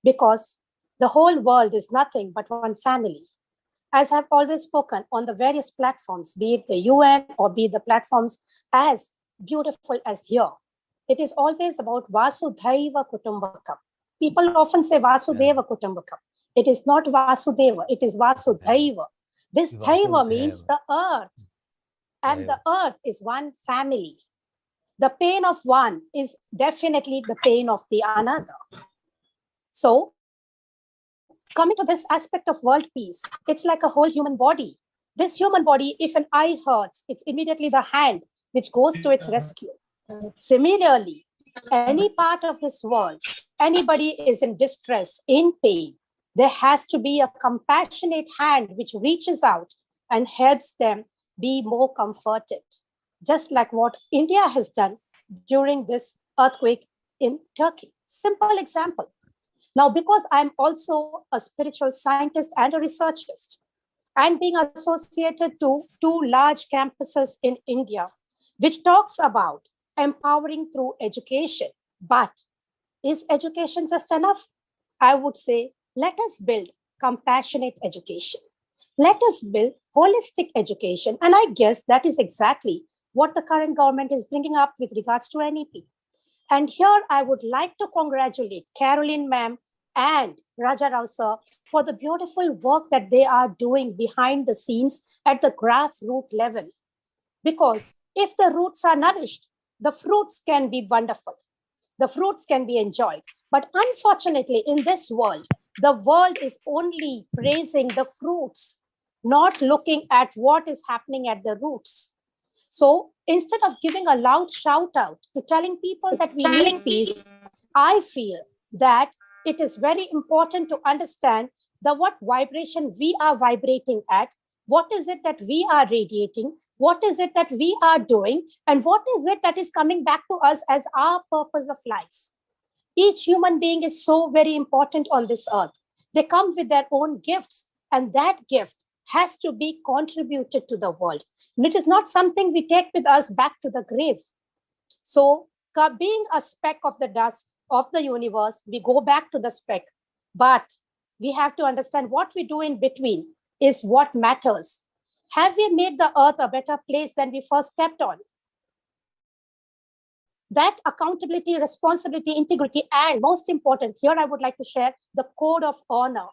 Because the whole world is nothing but one family. As I've always spoken on the various platforms, be it the UN or be it the platforms as beautiful as here, it is always about Vasudhaiva Kutumbakam. People often say Vasudeva Kutumbakam. It is not Vasudeva, it is Vasudhaiva. This Dhaiva means the earth. And the earth is one family. The pain of one is definitely the pain of the another. So, coming to this aspect of world peace, it's like a whole human body. This human body, if an eye hurts, it's immediately the hand which goes to its rescue. Similarly, any part of this world, anybody is in distress, in pain, there has to be a compassionate hand which reaches out and helps them be more comforted. Just like what India has done during this earthquake in Turkey. Simple example. Now, because I'm also a spiritual scientist and a researchist, and being associated to two large campuses in India, which talks about empowering through education. But is education just enough? I would say, let us build compassionate education. Let us build holistic education. And I guess that is exactly what the current government is bringing up with regards to NEP. And here I would like to congratulate Caroline ma'am and Raja Rao sir for the beautiful work that they are doing behind the scenes at the grassroots level. Because if the roots are nourished, the fruits can be wonderful. The fruits can be enjoyed. But unfortunately, in this world, the world is only praising the fruits, not looking at what is happening at the roots. So instead of giving a loud shout out to telling people that we need peace, I feel that it is very important to understand the what vibration we are vibrating at, what is it that we are radiating, what is it that we are doing, and what is it that is coming back to us as our purpose of life. Each human being is so very important on this earth. They come with their own gifts, and that gift has to be contributed to the world. And it is not something we take with us back to the grave. So, being a speck of the dust of the universe, we go back to the speck. But we have to understand what we do in between is what matters. Have we made the earth a better place than we first stepped on? That accountability, responsibility, integrity, and most important, here I would like to share the code of honor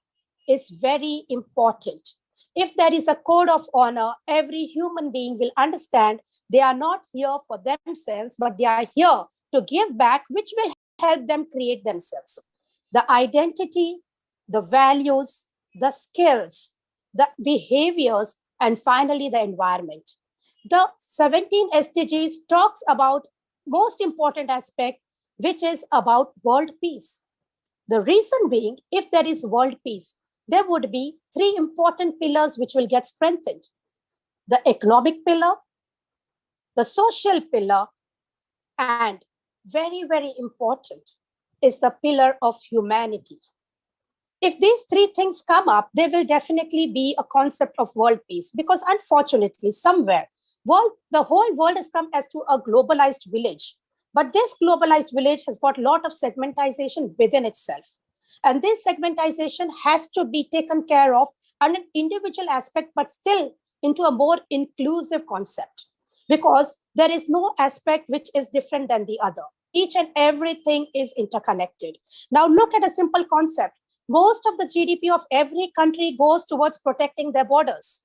is very important. If there is a code of honor, every human being will understand they are not here for themselves, but they are here to give back, which will help them create themselves. The identity, the values, the skills, the behaviors, and finally the environment. The 17 SDGs talks about most important aspect, which is about world peace. The reason being, if there is world peace, there would be three important pillars which will get strengthened. The economic pillar, the social pillar, and very, very important is the pillar of humanity. If these three things come up, there will definitely be a concept of world peace, because unfortunately, somewhere, the whole world has come as to a globalized village. But this globalized village has got a lot of segmentization within itself. And this segmentization has to be taken care of on an individual aspect, but still into a more inclusive concept, because there is no aspect which is different than the other. Each and everything is interconnected. Now look at a simple concept. Most of the GDP of every country goes towards protecting their borders.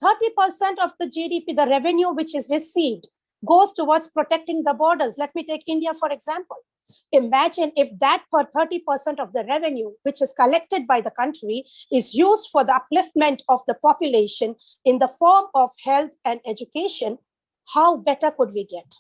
30% of the GDP, the revenue which is received, goes towards protecting the borders. Let me take India, for example. Imagine if that per 30% of the revenue, which is collected by the country, is used for the upliftment of the population in the form of health and education, how better could we get?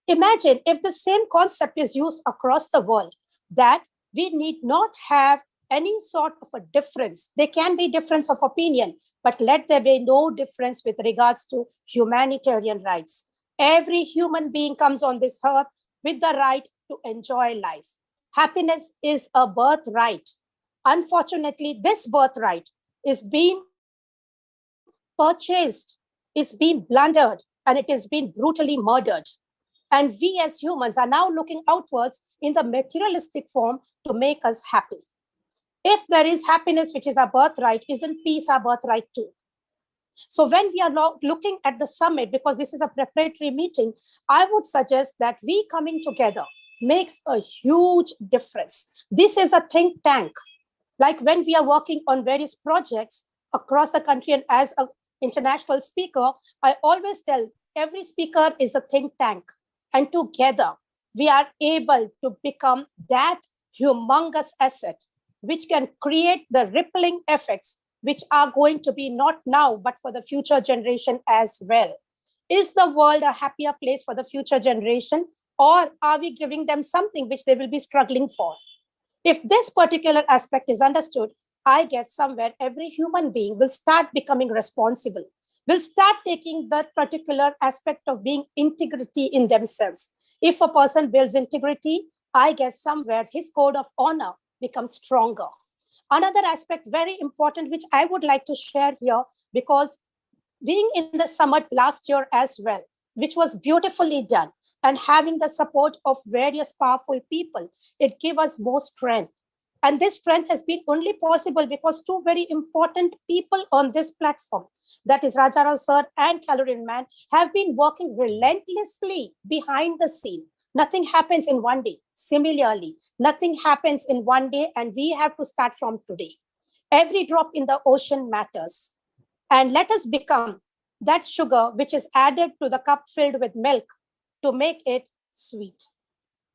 Imagine if the same concept is used across the world, that we need not have any sort of a difference. There can be difference of opinion, but let there be no difference with regards to humanitarian rights. Every human being comes on this earth with the right to enjoy life. Happiness is a birthright. Unfortunately, this birthright is being purchased, is being blundered, and it is being brutally murdered. And we as humans are now looking outwards in the materialistic form to make us happy. If there is happiness, which is our birthright, isn't peace our birthright too? So when we are looking at the summit, because this is a preparatory meeting, I would suggest that we coming together makes a huge difference. This is a think tank. Like when we are working on various projects across the country, and as an international speaker, I always tell every speaker is a think tank. And together, we are able to become that humongous asset, which can create the rippling effects, which are going to be not now, but for the future generation as well. Is the world a happier place for the future generation? Or are we giving them something which they will be struggling for? If this particular aspect is understood, I guess somewhere every human being will start becoming responsible, will start taking that particular aspect of being integrity in themselves. If a person builds integrity, I guess somewhere his code of honor becomes stronger. Another aspect, very important, which I would like to share here, because being in the summit last year as well, which was beautifully done, and having the support of various powerful people, it gave us more strength. And this strength has been only possible because two very important people on this platform, that is Rajarao sir and Caroline ma'am, have been working relentlessly behind the scene. Nothing happens in one day. Similarly, nothing happens in one day, and we have to start from today. Every drop in the ocean matters. And let us become that sugar which is added to the cup filled with milk to make it sweet.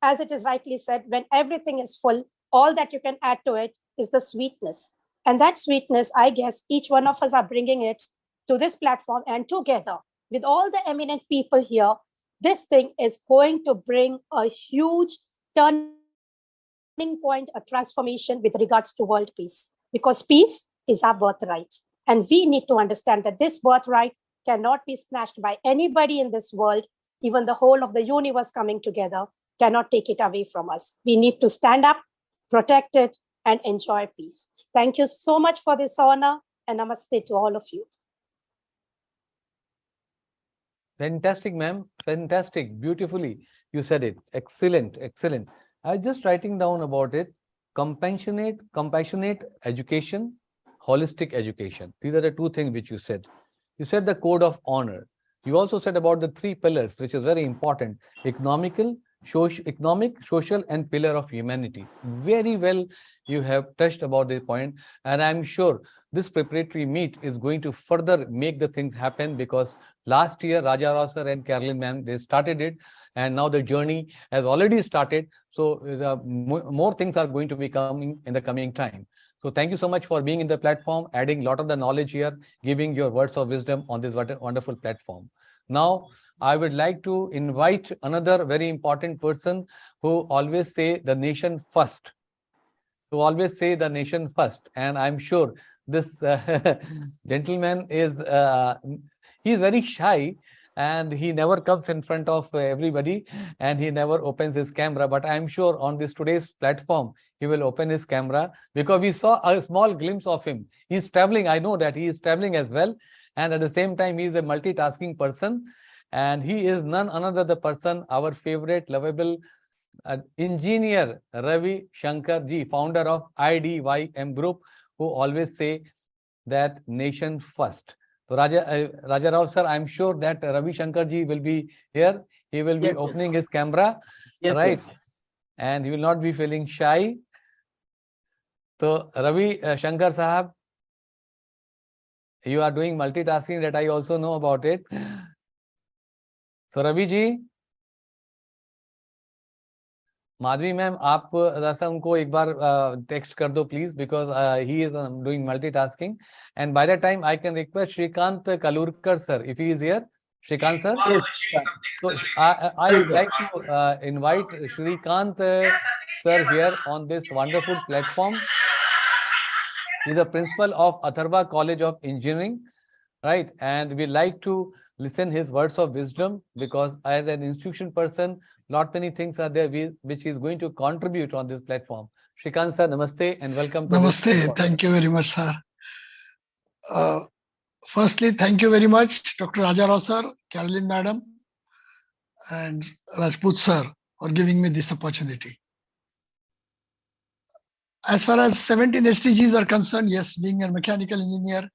As it is rightly said, when everything is full, all that you can add to it is the sweetness. And that sweetness, I guess, each one of us are bringing it to this platform, and together with all the eminent people here, this thing is going to bring a huge turning point, a transformation with regards to world peace, because peace is our birthright. And we need to understand that this birthright cannot be snatched by anybody in this world. Even the whole of the universe coming together cannot take it away from us. We need to stand up, protect it, and enjoy peace. Thank you so much for this honor, and namaste to all of you. Fantastic, ma'am. Fantastic. Beautifully. You said it. Excellent. Excellent. I was just writing down about it. Compassionate education, holistic education. These are the two things which you said. You said the code of honor. You also said about the three pillars, which is very important: economic, social, and pillar of humanity. Very well, you have touched about this point, and I'm sure this preparatory meet is going to further make the things happen, because last year Raja Rao sir and Caroline ma'am, they started it, and now the journey has already started. So more things are going to be coming in the coming time. So thank you so much for being in the platform, adding a lot of the knowledge here, giving your words of wisdom on this wonderful platform. Now, I would like to invite another very important person who always say the nation first. who always say the nation first. And I'm sure this gentleman is, he's very shy and he never comes in front of everybody and he never opens his camera. But I'm sure on this today's platform, he will open his camera because we saw a small glimpse of him. He's traveling. I know that he is traveling as well. And at the same time, he is a multitasking person. And he is none another the person, our favorite, lovable engineer Ravi Shankar ji, founder of IDYM Group, who always say that nation first. So Raja Rao sir, I'm sure that Ravi Shankar ji will be here. He will be Yes, opening yes. his camera, Yes, right? yes. And he will not be feeling shy. So Ravi Shankar sahab, you are doing multitasking that I also know about it. So Ravi ji, Madhvi ma'am, आप जैसा उनको एक बार text कर दो please, because he is doing multitasking. And by that time I can request Shrikant Kalurkar sir, if he is here. Shrikant sir. Yes, sir. So I Yes, would sir. like to invite Shrikant sir here on this wonderful platform. He is a principal of Atharva College of Engineering, right? And we like to listen his words of wisdom, because as an institution person, lot many things are there which is going to contribute on this platform. Shrikant sir, namaste and welcome to this Namaste. platform. Thank you very much, sir. Firstly, thank you very much, Dr. Raja Rao sir, Caroline madam, and Rajput sir for giving me this opportunity. As far as 17 SDGs are concerned, yes, being a mechanical engineer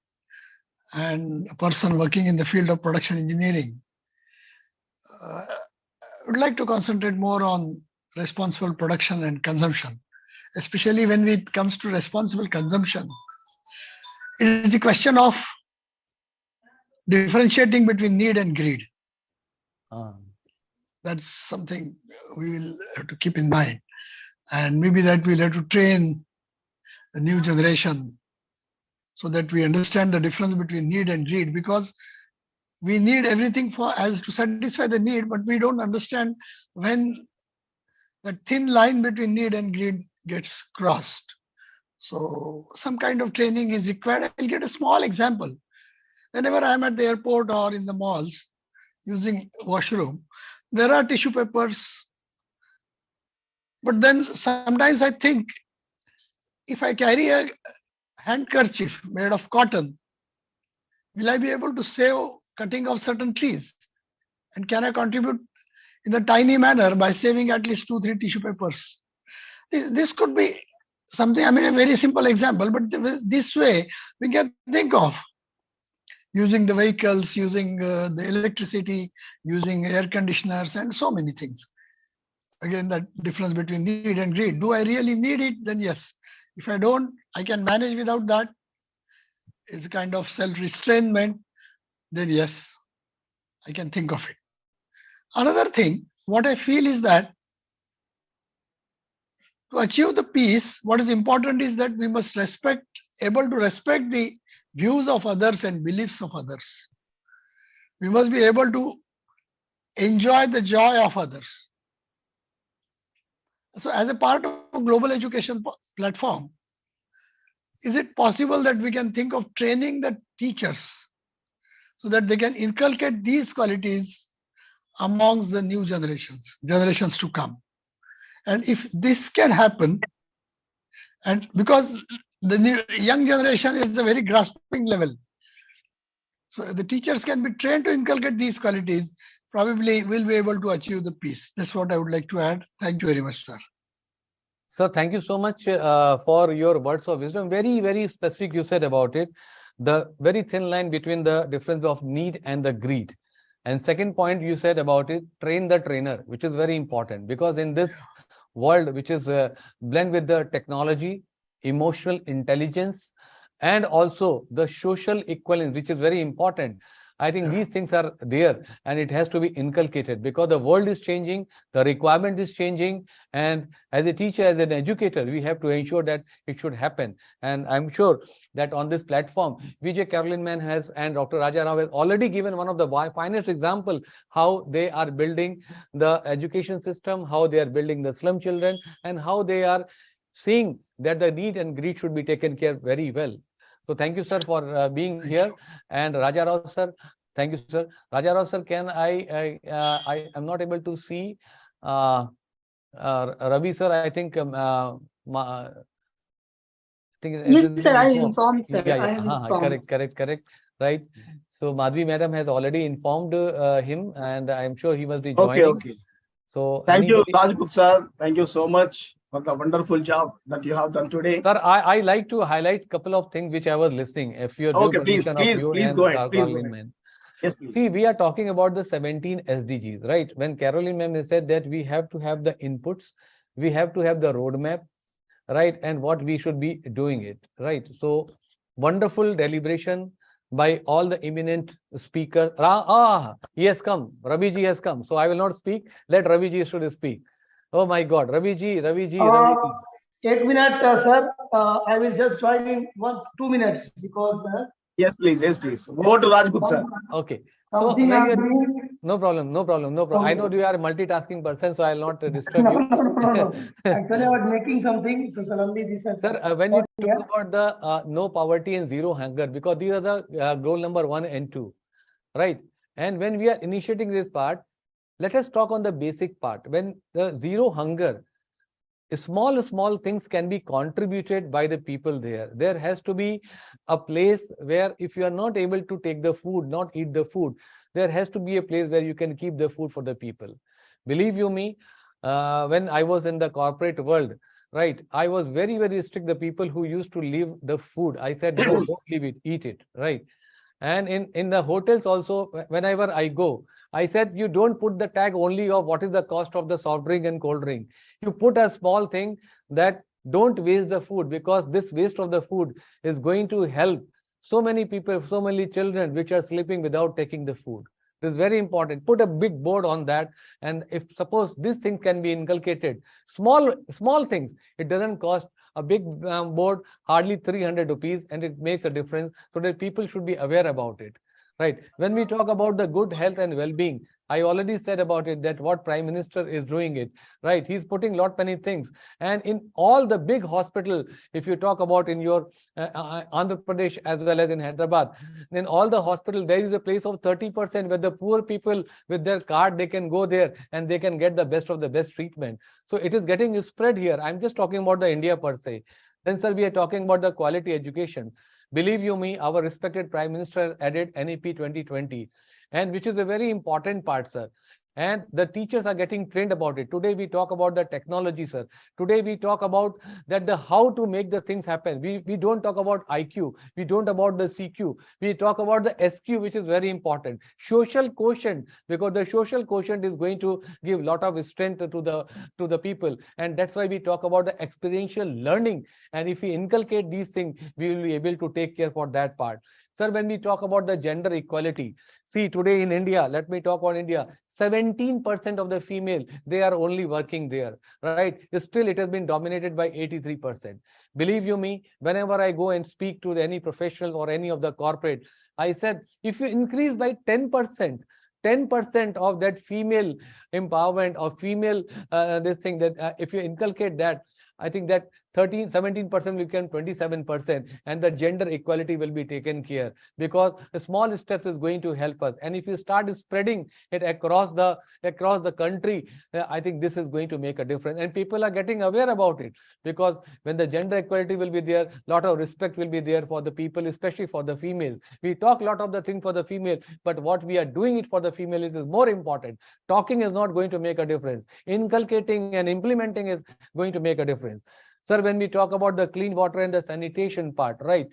and a person working in the field of production engineering, I would like to concentrate more on responsible production and consumption, especially when it comes to responsible consumption. It is the question of differentiating between need and greed. That's something we will have to keep in mind. And maybe that we'll have to train the new generation so that we understand the difference between need and greed, because we need everything for as to satisfy the need, but we don't understand when the thin line between need and greed gets crossed. So some kind of training is required. I'll get a small example. Whenever I'm at the airport or in the malls using washroom, there are tissue papers. But then sometimes I think, if I carry a handkerchief made of cotton, will I be able to save cutting of certain trees? And can I contribute in a tiny manner by saving at least 2-3 tissue papers? This could be something, I mean, a very simple example, but this way we can think of using the vehicles, using the electricity, using air conditioners, and so many things. Again, that difference between need and greed. Do I really need it? Then yes. If I don't, I can manage without that. It's a kind of self-restrainment. Then yes, I can think of it. Another thing, what I feel is that to achieve the peace, what is important is that we must able to respect the views of others and beliefs of others. We must be able to enjoy the joy of others. So as a part of a global education platform, is it possible that we can think of training the teachers so that they can inculcate these qualities amongst the new generations to come? And if this can happen, and because the young generation is a very grasping level, so the teachers can be trained to inculcate these qualities, probably will be able to achieve the peace. That's what I would like to add. Thank you very much, sir. Sir, thank you so much for your words of wisdom. Very, very specific you said about it. The very thin line between the difference of need and the greed. And second point you said about it, train the trainer, which is very important, because in this world, which is blend with the technology, emotional intelligence, and also the social equivalence, which is very important. I think these things are there and it has to be inculcated, because the world is changing, the requirement is changing, and as a teacher, as an educator, we have to ensure that it should happen. And I'm sure that on this platform, Vijay Caroline Man has and Dr. Raja Rao has already given one of the finest example how they are building the education system, how they are building the slum children, and how they are seeing that the need and greed should be taken care very well. So thank you, sir, for being here. And Raja Rao, sir, thank you, sir. Raja Rao, sir, can I am not able to see Ravi, sir. I think I think it Yes, is sir, I have informed. informed, sir. Yeah, I yeah. have informed. Correct. Right. So Madhvi madam has already informed him, and I'm sure he must be Okay, joining. okay. So Thank you, anybody, Rajput sir. Thank you so much for the wonderful job that you have done today. sir, I like to highlight a couple of things which I was listening. If you Okay, do permission of you please and go ahead. Please go Caroline ahead. ma'am. Yes, please. See, we are talking about the 17 SDGs, right? When Caroline ma'am said that we have to have the inputs, we have to have the roadmap, right? And what we should be doing it, right? So wonderful deliberation by all the eminent speakers. He has come. Ravi ji has come. So I will not speak. Let Ravi ji should speak. Oh my God, Ravi ji. 1 minute, sir. I will just join in 2 minutes because. Yes, please. Over to Rajput sir. Okay. So Something when I'm you're doing. no problem. I know you are a multitasking person, so I'll not disturb No, you. no. Actually, I was making something, so suddenly this has. Sir, when you talk about the no poverty and zero hunger, because these are the goal number 1 and 2, right? And when we are initiating this part, let us talk on the basic part. When the zero hunger, small things can be contributed by the people there. There has to be a place where if you are not able to take the food, not eat the food, there has to be a place where you can keep the food for the people. Believe you me, when I was in the corporate world, right, I was very strict. The people who used to leave the food, I said, no, don't leave it, eat it, right? And in the hotels also, whenever I go, I said, you don't put the tag only of what is the cost of the soft drink and cold drink. You put a small thing that don't waste the food, because this waste of the food is going to help so many people, so many children which are sleeping without taking the food. This is very important. Put a big board on that. And if suppose this thing can be inculcated, small things, it doesn't cost a big board, hardly 300 rupees, and it makes a difference, so that people should be aware about it, right? When we talk about the good health and well-being, I already said about it that what Prime Minister is doing it, right? He's putting lot many things. And in all the big hospital, if you talk about in your Andhra Pradesh as well as in Hyderabad, in all the hospital, there is a place of 30% where the poor people with their card, they can go there and they can get the best of the best treatment. So it is getting spread here. I'm just talking about the India per se. Then, sir, we are talking about the quality education. Believe you me, our respected Prime Minister added NEP 2020, and which is a very important part, sir. And the teachers are getting trained about it. Today we talk about the technology, sir. Today we talk about that the how to make the things happen. We don't talk about IQ. We don't about the CQ. We talk about the SQ, which is very important. Social quotient, because the social quotient is going to give a lot of strength to the people. And that's why we talk about the experiential learning. And if we inculcate these things, we will be able to take care for that part. Sir, when we talk about the gender equality, see today in India, let me talk on India, 17% of the female, they are only working there, right? Still, it has been dominated by 83%. Believe you me, whenever I go and speak to any professional or any of the corporate, I said, if you increase by 10%, 10% of that female empowerment or female, this thing that if you inculcate that, I think that 17% will become 27%, and the gender equality will be taken care, because the small steps is going to help us. And if you start spreading it across the country, I think this is going to make a difference. And people are getting aware about it, because when the gender equality will be there, a lot of respect will be there for the people, especially for the females. We talk a lot of the thing for the female, but what we are doing it for the female is more important. Talking is not going to make a difference. Inculcating and implementing is going to make a difference. Sir, when we talk about the clean water and the sanitation part, right?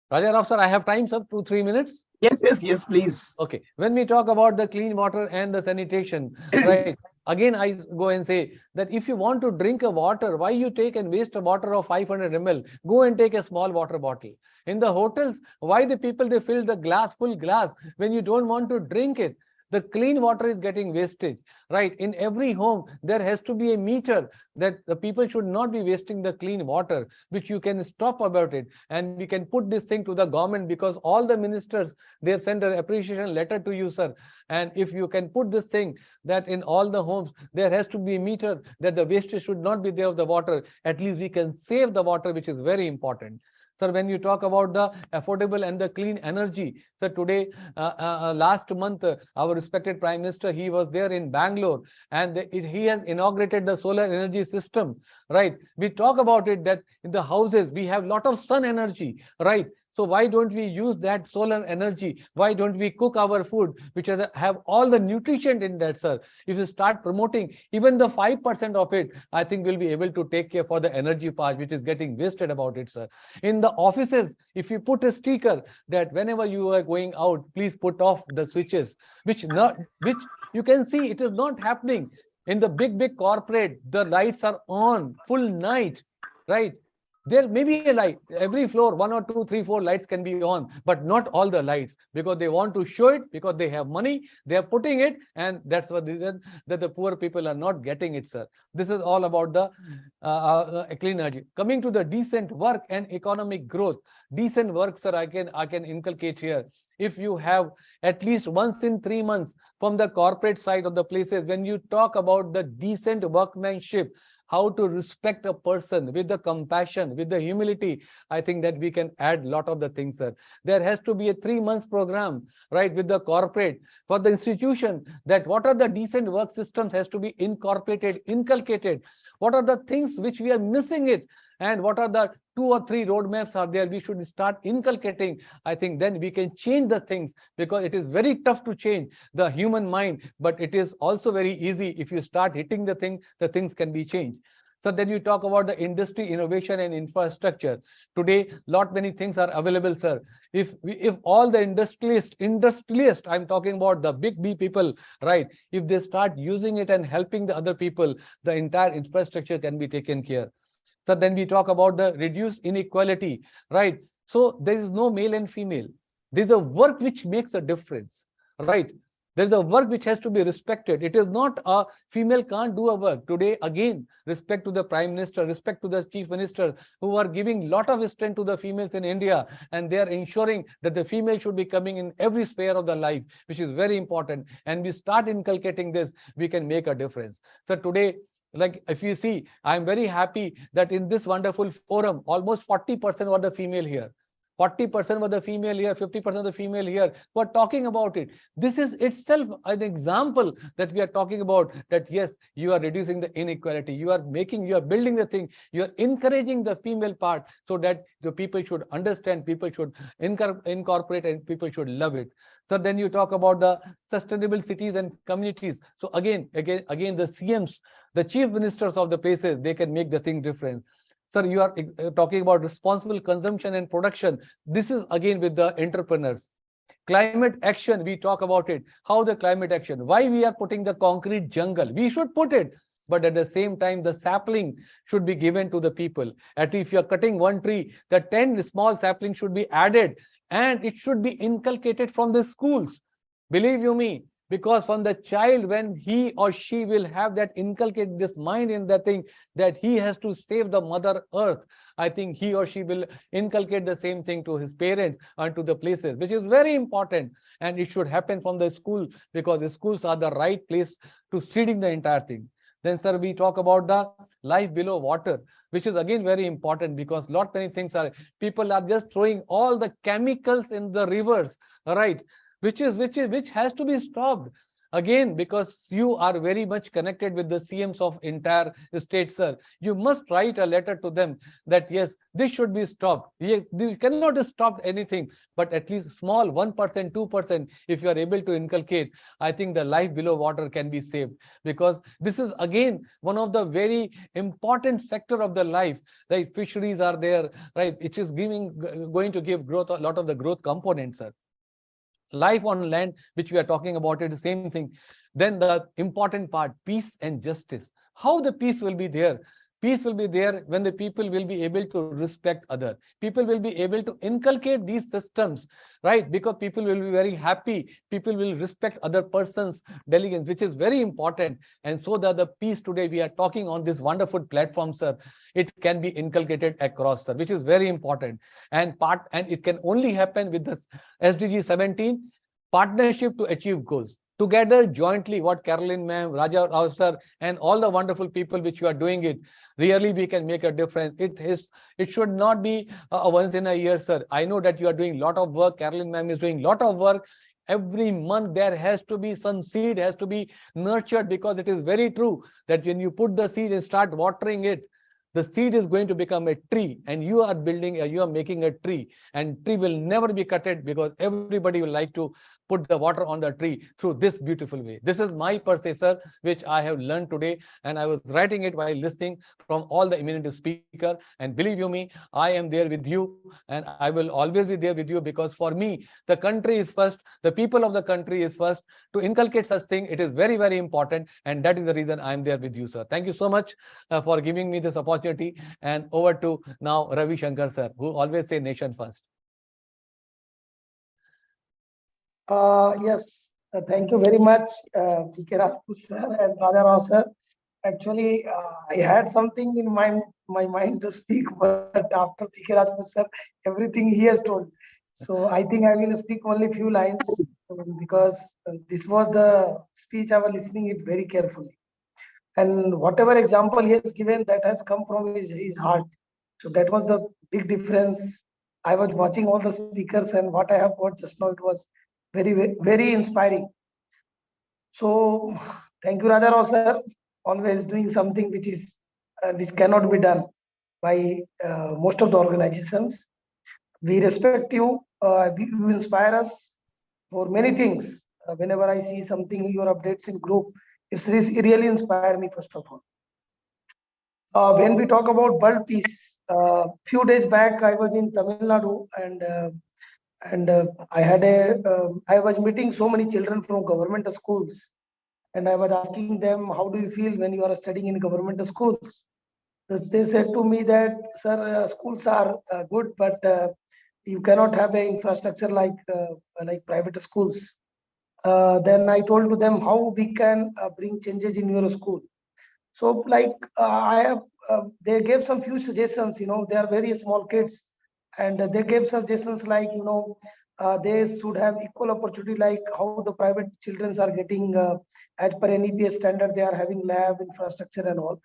Raja Rao, sir, I have time, sir, 2-3 minutes. Yes, please. Okay. When we talk about the clean water and the sanitation, right? Again, I go and say that if you want to drink a water, why you take and waste a water of 500 ml? Go and take a small water bottle. In the hotels, why the people, they fill the glass, full glass, when you don't want to drink it? The clean water is getting wasted, right? In every home, there has to be a meter that the people should not be wasting the clean water, which you can stop about it. And we can put this thing to the government, because all the ministers, they have sent an appreciation letter to you, sir. And if you can put this thing that in all the homes, there has to be a meter that the wastage should not be there of the water, at least we can save the water, which is very important. Sir, when you talk about the affordable and the clean energy, sir, today, last month, our respected Prime Minister, he was there in Bangalore, and he has inaugurated the solar energy system, right? We talk about it that in the houses, we have a lot of sun energy, right? So why don't we use that solar energy? Why don't we cook our food, which have all the nutrition in that, sir? If you start promoting even the 5% of it, I think we'll be able to take care for the energy part, which is getting wasted about it, sir. In the offices, if you put a sticker that whenever you are going out, please put off the switches, which you can see it is not happening. In the big corporate, the lights are on full night, right? There may be a light, every floor, 1 or 2, 3, 4 lights can be on, but not all the lights, because they want to show it, because they have money, they are putting it, and that's what that the poor people are not getting it, sir. This is all about the clean energy. Coming to the decent work and economic growth. Decent work, sir, I can inculcate here. If you have at least once in 3 months from the corporate side of the places, when you talk about the decent workmanship, how to respect a person with the compassion, with the humility, I think that we can add a lot of the things, sir. There has to be a 3 months program, right, with the corporate, for the institution, that what are the decent work systems has to be incorporated, inculcated. What are the things which we are missing it? And what are the 2 or 3 roadmaps are there we should start inculcating? I think then we can change the things, because it is very tough to change the human mind, but it is also very easy. If you start hitting the things can be changed. So then you talk about the industry, innovation and infrastructure. Today, many things are available, sir. If all the industrialists, I'm talking about the big B people, right? If they start using it and helping the other people, the entire infrastructure can be taken care. So then we talk about the reduced inequality, right? So there is no male and female. There's a work which makes a difference, right? There's a work which has to be respected. It is not a female can't do a work. Today, again, respect to the Prime Minister, respect to the Chief Minister, who are giving a lot of strength to the females in India, and they are ensuring that the female should be coming in every sphere of the life, which is very important. And we start inculcating this, we can make a difference. So today, like if you see, I'm very happy that in this wonderful forum, almost 40% were the female here. 40% were the female here, 50% of the female here who are talking about it. This is itself an example that we are talking about, that yes, you are reducing the inequality. You are building the thing. You are encouraging the female part, so that the people should understand, people should incorporate, and people should love it. So then you talk about the sustainable cities and communities. So again, the CMs, the chief ministers of the places, they can make the thing different. Sir, you are talking about responsible consumption and production. This is again with the entrepreneurs. Climate action, we talk about it. How the climate action, why we are putting the concrete jungle? We should put it, but at the same time, the sapling should be given to the people. And if you are cutting one tree, the 10 small saplings should be added, and it should be inculcated from the schools. Believe you me, because from the child, when he or she will have that inculcate this mind in that thing, that he has to save the mother earth, I think he or she will inculcate the same thing to his parents and to the places, which is very important. And it should happen from the school, because the schools are the right place to seeding the entire thing. Then, sir, we talk about the life below water, which is again very important, because many things are, people are just throwing all the chemicals in the rivers, right? Which has to be stopped. Again, because you are very much connected with the CMs of entire state, sir. You must write a letter to them that yes, this should be stopped. You cannot stop anything, but at least small 1%, 2%, if you are able to inculcate, I think the life below water can be saved. Because this is again one of the very important sector of the life. Right, fisheries are there, right, which is going to give growth, a lot of the growth components, sir. Life on land, which we are talking about, it the same thing. Then the important part, peace and justice. How the peace will be there? Peace will be there when the people will be able to respect other. People will be able to inculcate these systems, right? Because people will be very happy. People will respect other persons' delegates, which is very important. And so that the peace today we are talking on this wonderful platform, sir, it can be inculcated across, sir, which is very important. And it can only happen with this SDG 17, partnership to achieve goals. Together, jointly, what Caroline ma'am, Raja Rao sir, and all the wonderful people which you are doing it, really we can make a difference. It should not be once in a year, sir. I know that you are doing a lot of work. Caroline ma'am is doing a lot of work. Every month there has to be some seed has to be nurtured, because it is very true that when you put the seed and start watering it, the seed is going to become a tree, and you are making a tree, and tree will never be cutted, because everybody will like to put the water on the tree through this beautiful way. This is my per se, sir, which I have learned today, and I was writing it while listening from all the eminent speaker. And believe you me, I am there with you, and I will always be there with you, because for me, the country is first, the people of the country is first. To inculcate such thing, it is very, very important, and that is the reason I am there with you, sir. Thank you so much for giving me this opportunity. And over to now Ravi Shankar, sir, who always say nation first. Yes, thank you very much, P.K. Rajput sir and Raja Rao sir. Actually, I had something in my mind to speak, but after P.K. Rajput sir, everything he has told. So I think I will speak only few lines, because this was the speech I was listening it very carefully. And whatever example he has given, that has come from his heart. So that was the big difference. I was watching all the speakers, and what I have got just now, it was very, very inspiring. So thank you, Raja Rao sir, always doing something which cannot be done by most of the organizations. We respect you. You inspire us for many things. Whenever I see something, your updates in group, it really inspire me, first of all. When we talk about world peace, few days back I was in Tamil Nadu, and I was meeting so many children from government schools, and I was asking them, how do you feel when you are studying in government schools? They said to me that, sir, schools are good, but you cannot have an infrastructure like private schools. Then I told to them how we can bring changes in your school. So they gave some few suggestions. They are very small kids, and they gave suggestions like, they should have equal opportunity, like how the private children are getting as per NEPS standard. They are having lab infrastructure and all.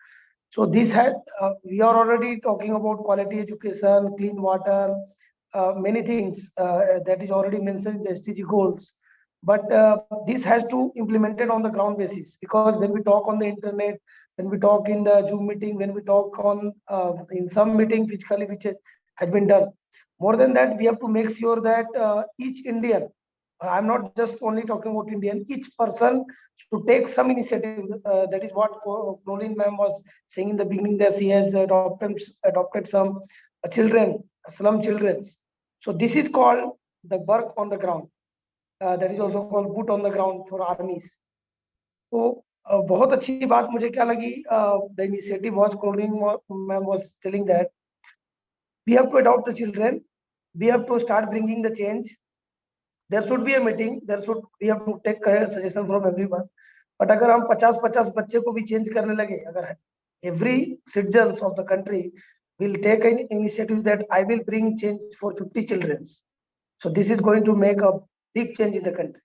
So we are already talking about quality education, clean water, many things that is already mentioned in the SDG goals. But this has to implemented on the ground basis, because when we talk on the internet, when we talk in the Zoom meeting, when we talk on in some meeting physically, which has been done. More than that, we have to make sure that each Indian, I'm not just only talking about Indian, each person should take some initiative. That is what Colin ma'am was saying in the beginning, that she has adopted some children, slum children. So this is called the work on the ground. That is also called boot on the ground for armies. So बहुत अच्छी बात मुझे क्या लगी, the initiative was Colin ma'am was telling that we have to adopt the children, we have to start bringing the change. There should be a meeting, we have to take suggestion from everyone. But अगर हम 50-50 बच्चे को भी change करने लगे, अगर every citizens of the country will take an initiative that I will bring change for 50 children. So this is going to make a big change in the country.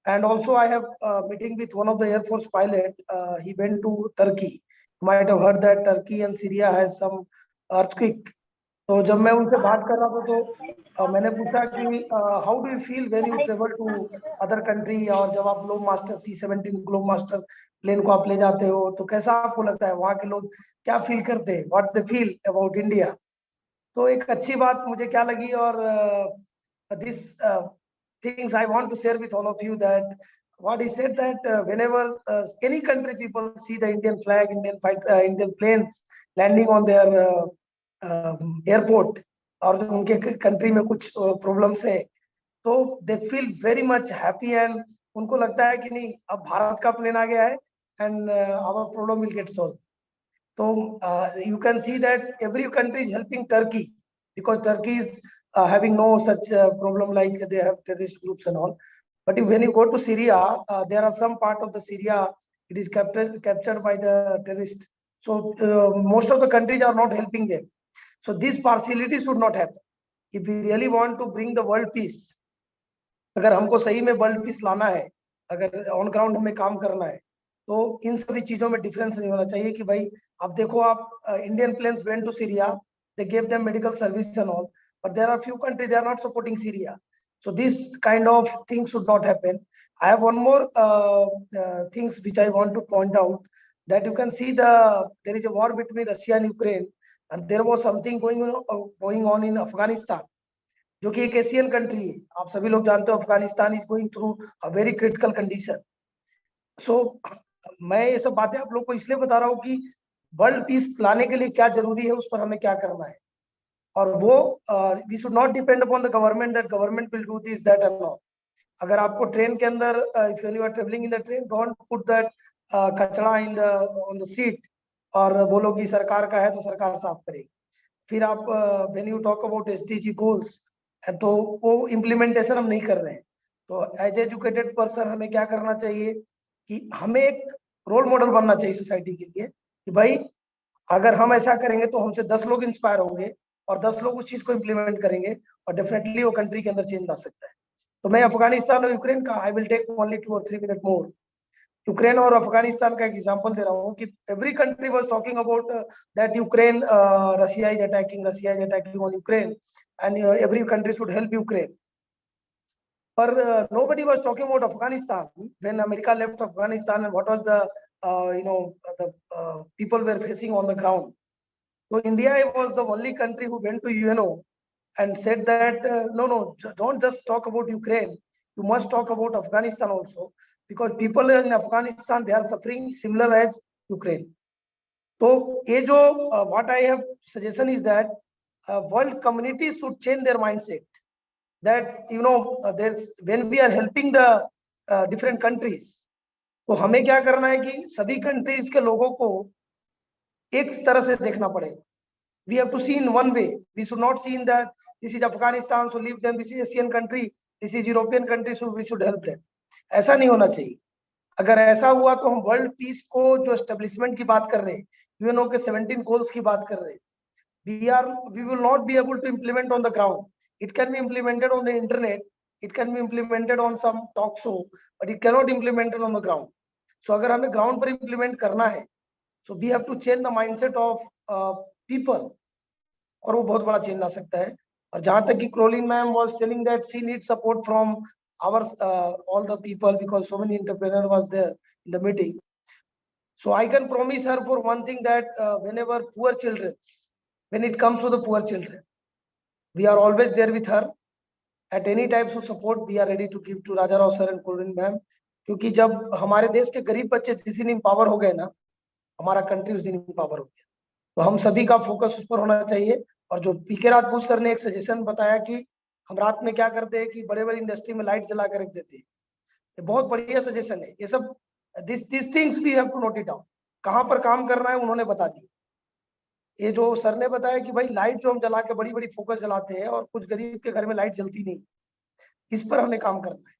And also I have a meeting with one of the Air Force pilot. He went to Turkey. You might have heard that Turkey and Syria has some earthquake. तो जब मैं उनसे बात कर रहा था, तो मैंने पूछा कि how do you feel when you travel to other country, और जब आप Globemaster C-17 Globemaster plane को आप ले जाते हो, तो कैसा आपको लगता है, वहाँ के लोग क्या फील करते हैं, what they feel about India. तो एक अच्छी बात मुझे क्या लगी, और this things I want to share with all of you, that what he said, that whenever any country people see the Indian flag, Indian planes landing on their airport, और उनके कंट्री में कुछ प्रॉब्लम्स है, तो they feel very much happy, and उनको लगता है कि नहीं, अब भारत का प्लेन आ गया है, and our problem will get solved. So you can see that every country is helping Turkey because Turkey is having no such problem like they have terrorist groups and all. But when you go to Syria, there are some part of the Syria, it is captured by the terrorists. So most of the countries are not helping them. So this partiality should not happen. If we really want to bring the world peace, अगर हमको सही में world peace लाना है, अगर on ground हमें काम करना है, तो इन सभी चीजों में डिफरेंस नहीं होना चाहिए कि भाई अब देखो आप Indian planes went to Syria, they gave them medical service and all, but there are few countries they are not supporting Syria. So this kind of thing should not happen. I have one more things which I want to point out, that you can see there is a war between Russia and Ukraine, and there was something going on in Afghanistan, जो कि एक Asian country है. आप सभी लोग जानते हो Afghanistan is going through a very critical condition. So मैं ये सब बातें आप लोग को इसलिए बता रहा हूँ कि वर्ल्ड पीस लाने के लिए क्या जरूरी है, उस पर हमें क्या करना है. और वो we should not depend upon the government that government will do this that and all. अगर आपको ट्रेन के अंदर if you are travelling in the train, don't put that कचरा in the on the seat और बोलो कि सरकार का है तो सरकार साफ करेगी. फिर आप when you talk about SDG goals, तो वो इम्प्लीमेंटेशन हम नहीं कर रहे हैं. तो एज एजुकेटेड पर्सन हमें क्या करना चाहिए कि हमें एक रोल मॉडल बनना चाहिए सोसाइटी के लिए कि भाई अगर हम ऐसा करेंगे तो हमसे 10 लोग इंस्पायर होंगे और 10 लोग उस चीज को इम्प्लीमेंट करेंगे और डेफिनेटली वो कंट्री के अंदर चेंज ला सकता है. तो मैं अफगानिस्तान और यूक्रेन का I will take only 2 or 3 minutes मोर. यूक्रेन और अफगानिस्तान का एक एग्जांपल दे रहा हूँ कि every country was talking about that Ukraine, Russia is attacking on Ukraine and every country should help Ukraine. But nobody was talking about Afghanistan when America left Afghanistan and what was the people were facing on the ground. So India was the only country who went to UNO and said that no, don't just talk about Ukraine. You must talk about Afghanistan also, because people in Afghanistan, they are suffering similar as Ukraine. So ये जो what I have suggestion is that world communities should change their mindset, that there's when we are helping the different countries, तो हमें क्या करना है कि सभी countries के लोगों को एक तरह से देखना पड़ेगा. We have to see in one way. We should not see in that this is Afghanistan, so leave them. This is Asian country, this is European country, so we should help them. ऐसा नहीं होना चाहिए. अगर ऐसा हुआ तो हम world peace को जो एस्टेब्लिशमेंट की बात कर रहे हैं, यूएनओ के 17 गोल्स की बात कर रहे हैं, we will not be able to implement on the ground. It can be implemented on the internet, it can be implemented on some talk show, but it cannot be implemented on the ground. So अगर हमें ground पर implement करना है, so we have to change the mindset of people, और वो बहुत बड़ा change ला सकता है. और जहां तक कि क्रोलिन ma'am was telling that she needs support from our all the people because so many entrepreneurs was there in the meeting. So I can promise her for one thing that whenever poor children, when it comes to the poor children, we are always there with her. At any types of support we are ready to give to Raja Rao sir and Corin ma'am, क्योंकि जब हमारे देश के गरीब बच्चे जिस दिन empower हो गए ना, हमारा कंट्री उस दिन empower हो गया. तो हम सभी का फोकस उस पर होना चाहिए. और जो पीके राजपूत सर ने एक सजेशन बताया कि हम रात में क्या करते हैं कि बड़े बड़े इंडस्ट्री में लाइट जला कर रख देते हैं, ये बहुत बढ़िया सजेशन है. ये सब this things we have to note it down. कहाँ पर काम करना है उन्होंने बता दिया. ये जो सर ने बताया कि भाई लाइट जो हम जला के बड़ी बड़ी फोकस जलाते हैं और कुछ गरीब के घर में लाइट जलती नहीं, इस पर हमें काम करना है.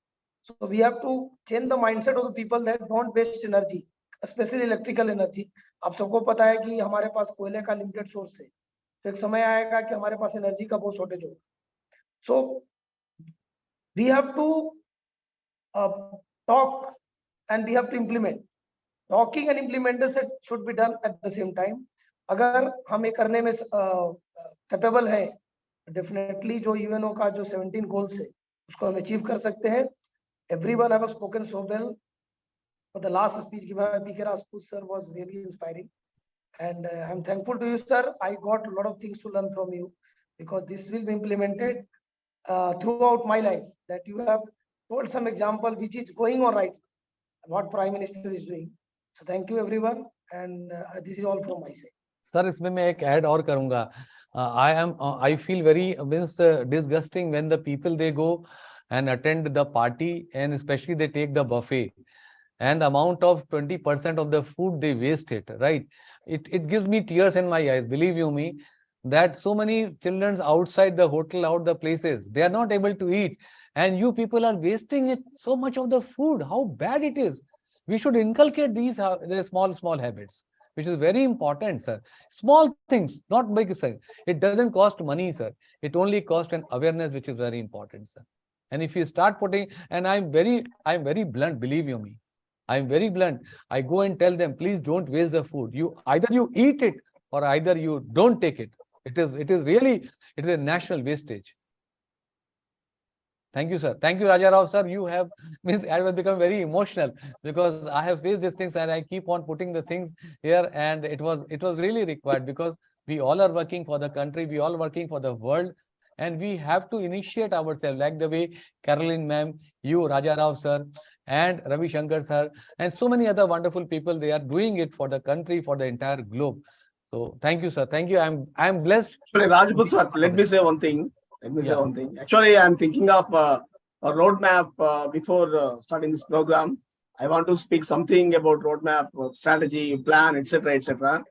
So we have to change the mindset of the people that don't waste energy, specially electrical energy. आप सबको पता है कि हमारे पास कोयले का लिमिटेड सोर्स है, तो एक समय आएगा कि हमारे पास एनर्जी का बहुत शॉर्टेज होगा. So we have to talk and we have to implement. Talking and implementation should be done at the same time. अगर हम ये करने में कैपेबल है, डेफिनेटली जो यूएनओ का जो 17 गोल्स है उसको हम अचीव कर सकते हैं. Everyone have spoken so well, but the last speech given by P.K. Rajput sir was really inspiring, and I'm thankful to you, sir. I got a lot of things to learn from you because this will be implemented throughout my life. That you have told some example which is going on right now, what Prime Minister is doing. So thank you everyone, and this is all from my side. Sir इसमें मैं एक add और करूंगा. I feel very disgusting when the people they go and attend the party and especially they take the buffet and the amount of 20% of the food they wasted, right? It gives me tears in my eyes, believe you me, that so many children outside the hotel, out the places, they are not able to eat. And you people are wasting it, so much of the food. How bad it is. We should inculcate these small habits, which is very important, sir. Small things, not big, sir. It doesn't cost money, sir. It only costs an awareness, which is very important, sir. And if you start putting, and I'm very blunt, believe you me. I'm very blunt. I go and tell them, please don't waste the food. Either you eat it or either you don't take it. It is a national wastage. Thank you, sir. Thank you, Raja Rao, sir. You have, I have become very emotional because I have faced these things and I keep on putting the things here, and it was really required because we all are working for the country, we all working for the world, and we have to initiate ourselves like the way Caroline ma'am, you, Raja Rao, sir, and Ravi Shankar, sir, and so many other wonderful people, they are doing it for the country, for the entire globe. So thank you, sir. Thank you. I'm blessed. Actually, Rajput sir, let me say one thing. Actually, I'm thinking of a roadmap before starting this program. I want to speak something about roadmap, strategy, plan, etc., etc.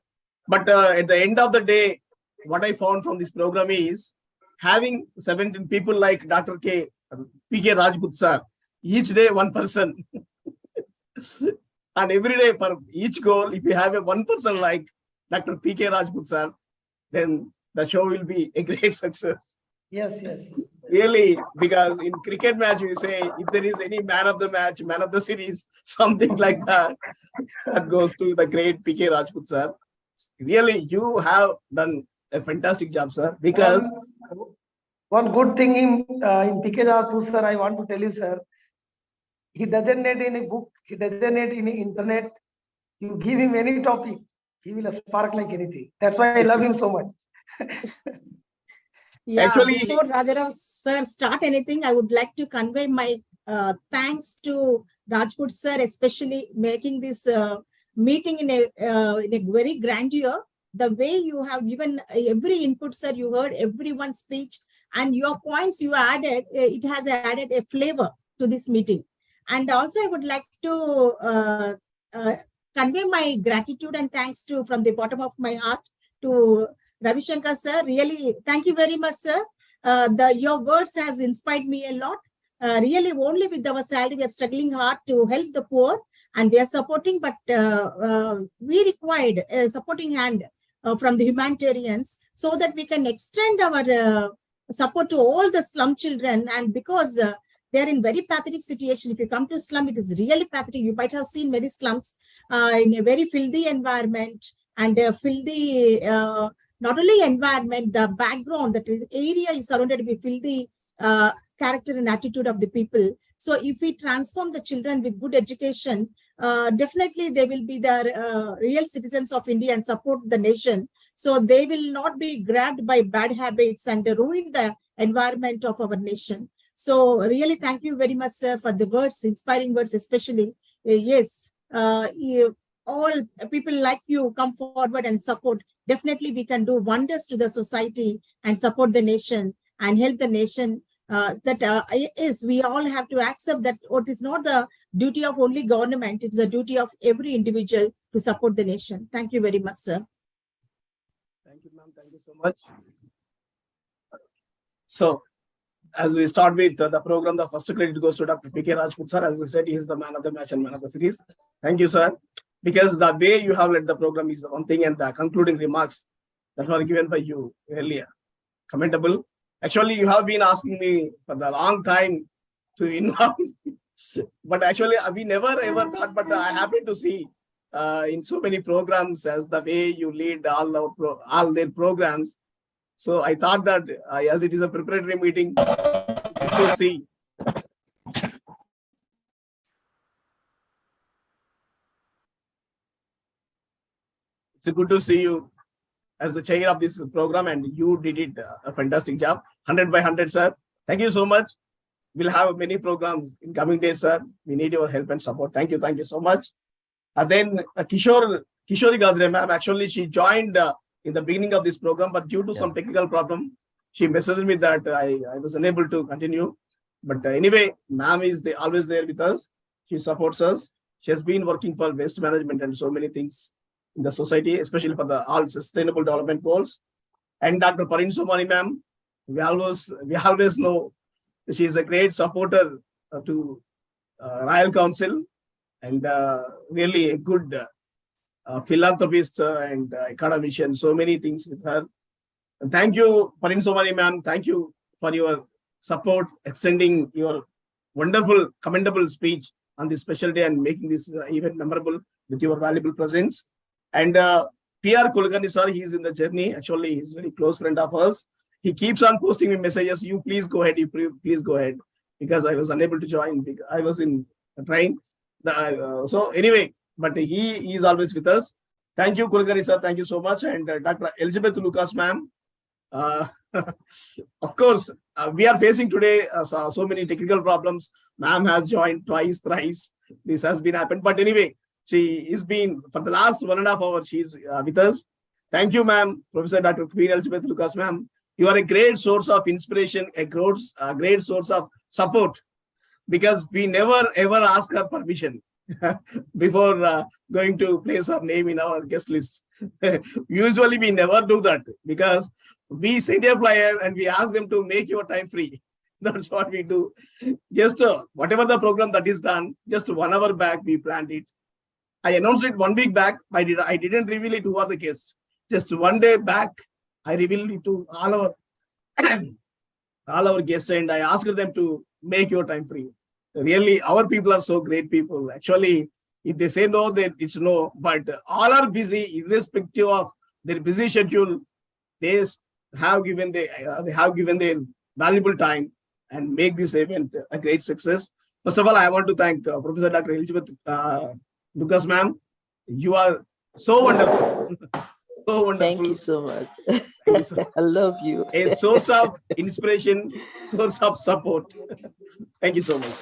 But at the end of the day, what I found from this program is having 17 people like Dr. P.K. Rajput sir, each day one person. And every day for each goal, if you have a one person like Dr. P.K. Rajput sir, then the show will be a great success. Yes. Really, because in cricket match, we say if there is any man of the match, man of the series, something like that, that goes to the great P.K. Rajput sir. Really, you have done a fantastic job, sir. Because one good thing in P.K. Rajput sir, I want to tell you, sir, he doesn't need any book, he doesn't need any internet. You give him any topic, he will spark like anything. That's why I love him so much. Yeah, actually, before Rajarao sir start anything, I would like to convey my thanks to Rajput sir, especially making this meeting in a very grandeur. The way you have given every input, sir, you heard everyone's speech, and your points you added, it has added a flavor to this meeting. And also, I would like to convey my gratitude and thanks to from the bottom of my heart to Ravi Shankar sir. Really, thank you very much, sir. Your words has inspired me a lot. Really, only with our salary, we are struggling hard to help the poor, and we are supporting, but we required a supporting hand from the humanitarians so that we can extend our support to all the slum children. And because they are in very pathetic situation. If you come to slum, it is really pathetic. You might have seen many slums in a very filthy environment, and filthy, not only environment, the background, that is area is surrounded with filthy character and attitude of the people. So if we transform the children with good education, definitely they will be the real citizens of India and support the nation. So they will not be grabbed by bad habits and ruin the environment of our nation. So really, thank you very much, sir, for the words, inspiring words, especially. Yes, all people like you come forward and support. Definitely, we can do wonders to the society and support the nation and help the nation. We all have to accept that it is not the duty of only government, it's the duty of every individual to support the nation. Thank you very much, sir. Thank you, ma'am. Thank you so much. So, as we start with the program, the first credit goes to Dr. P.K. Rajput sir. As we said, he is the man of the match and man of the series. Thank you, sir. Because the way you have led the program is the one thing, and the concluding remarks that were given by you earlier, commendable. Actually, you have been asking me for the long time to involve, but actually we never ever thought. But I'm happy to see in so many programs as the way you lead all their programs. So I thought that as it is a preparatory meeting, to see. It's good to see you as the chair of this program, and you did it a fantastic job. 100 by 100, sir. Thank you so much. We'll have many programs in coming days, sir. We need your help and support. Thank you so much. And then Kishori Gadre, ma'am, actually she joined in the beginning of this program, but due to some technical problem, she messaged me that I was unable to continue. But anyway, ma'am is always there with us. She supports us. She has been working for waste management and so many things in the society, especially for the all sustainable development goals. And Dr. Parin Somani ma'am, we always know she is a great supporter to Royal Council and really a good philanthropist and academician, so many things with her. And thank you, Parin Somani ma'am. Thank you for your support, extending your wonderful, commendable speech on this special day and making this event memorable with your valuable presence. And PR Kulkarni sir, he is in the journey. Actually, he's a very close friend of ours. He keeps on posting me messages. You please go ahead. You please go ahead, because I was unable to join. I was in a train. So anyway, but he is always with us. Thank you, Kulkarni sir. Thank you so much. And Dr. Elizabeth Lucas ma'am. Of course, we are facing today so many technical problems. Ma'am has joined twice, thrice. This has been happened. But anyway, she is been for the last 1.5 hours. She is with us. Thank you, ma'am, Professor Dr. Queen Elizabeth Lucas, ma'am. You are a great source of inspiration, a great source of support, because we never ever ask her permission before going to place her name in our guest list. Usually we never do that, because we send a flyer and we ask them to make your time free. That's what we do. Just whatever the program that is done, just 1 hour back we planned it. I announced it 1 week back. I didn't reveal it to all the guests. Just 1 day back, I revealed it to all our guests, and I asked them to make your time free. Really, our people are so great people. Actually, if they say no, then it's no. But all are busy, irrespective of their busy schedule. They have given their valuable time and make this event a great success. First of all, I want to thank Professor Dr. Elizabeth Lucas, ma'am. You are so wonderful. So wonderful. Thank you so much. You so I love you. a source of inspiration, source of support. Thank you so much.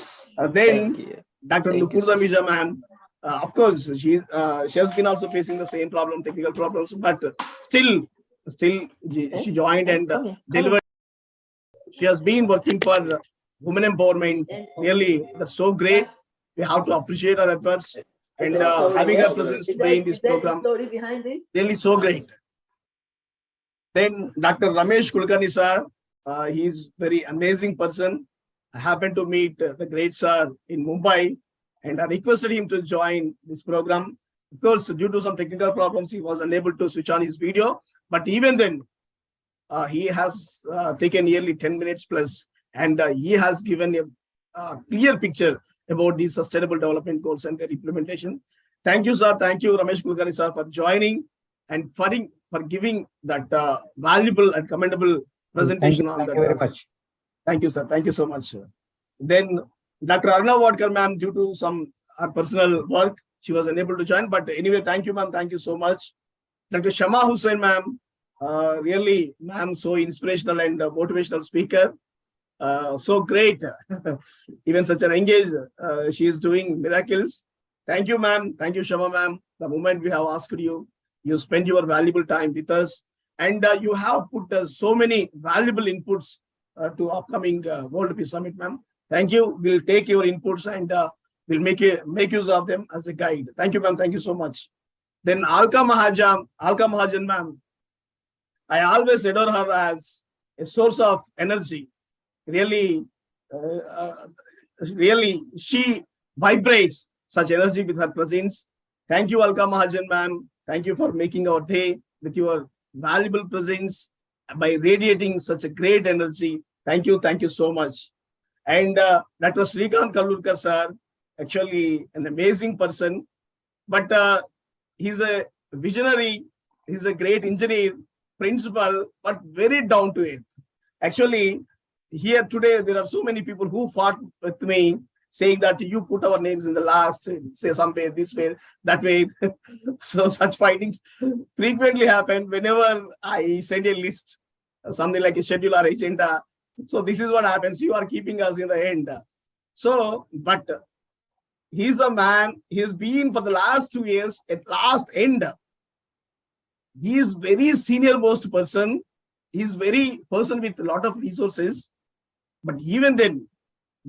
Then Dr. Nupurza Mija, ma'am. Of course, she has been also facing the same problem, technical problems, but still she joined and delivered. She has been working for women empowerment. Really, that's so great. We have to appreciate her efforts, and having her presence today in this program, really so great. Then Dr. Ramesh Kulkarni sir, he is very amazing person. I happened to meet the great sir in Mumbai, and I requested him to join this program. Of course, due to some technical problems, he was unable to switch on his video. But even then, he has taken nearly 10 minutes plus, and he has given a clear picture about these sustainable development goals and their implementation. Thank you, sir. Thank you, Ramesh Kulkarni sir, for joining and for giving that valuable and commendable presentation on that. Thank you very much. Thank you, sir. Thank you so much. Then Dr. Arna Wadkar, ma'am, due to some personal work, she was unable to join. But anyway, thank you, ma'am. Thank you so much. Dr. Shama Hussain, ma'am, really, ma'am, so inspirational and motivational speaker. So great. Even such an engaged, she is doing miracles. Thank you, ma'am. Thank you, Shama, ma'am. The moment we have asked you, you spend your valuable time with us, and you have put so many valuable inputs to upcoming World Peace Summit, ma'am. Thank you. We'll take your inputs and we'll make use of them as a guide. Thank you, ma'am. Thank you so much. Then Alka Mahajan, ma'am. I always adore her as a source of energy. Really, really, she vibrates such energy with her presence. Thank you, Alka Mahajan, ma'am. Thank you for making our day with your valuable presence by radiating such a great energy. Thank you so much. And Dr. Srikanth Kallurkar, sir, actually an amazing person, but he's a visionary, he's a great engineer, principal, but very down to earth. Actually, here today, there are so many people who fought with me, saying that you put our names in the last, say somewhere, this way, that way. So such fightings frequently happen whenever I send a list, something like a schedule or agenda. So this is what happens. You are keeping us in the end. So, but he's a man, he's been for the last 2 years at last end. He is very senior most person. He's very person with a lot of resources. But even then,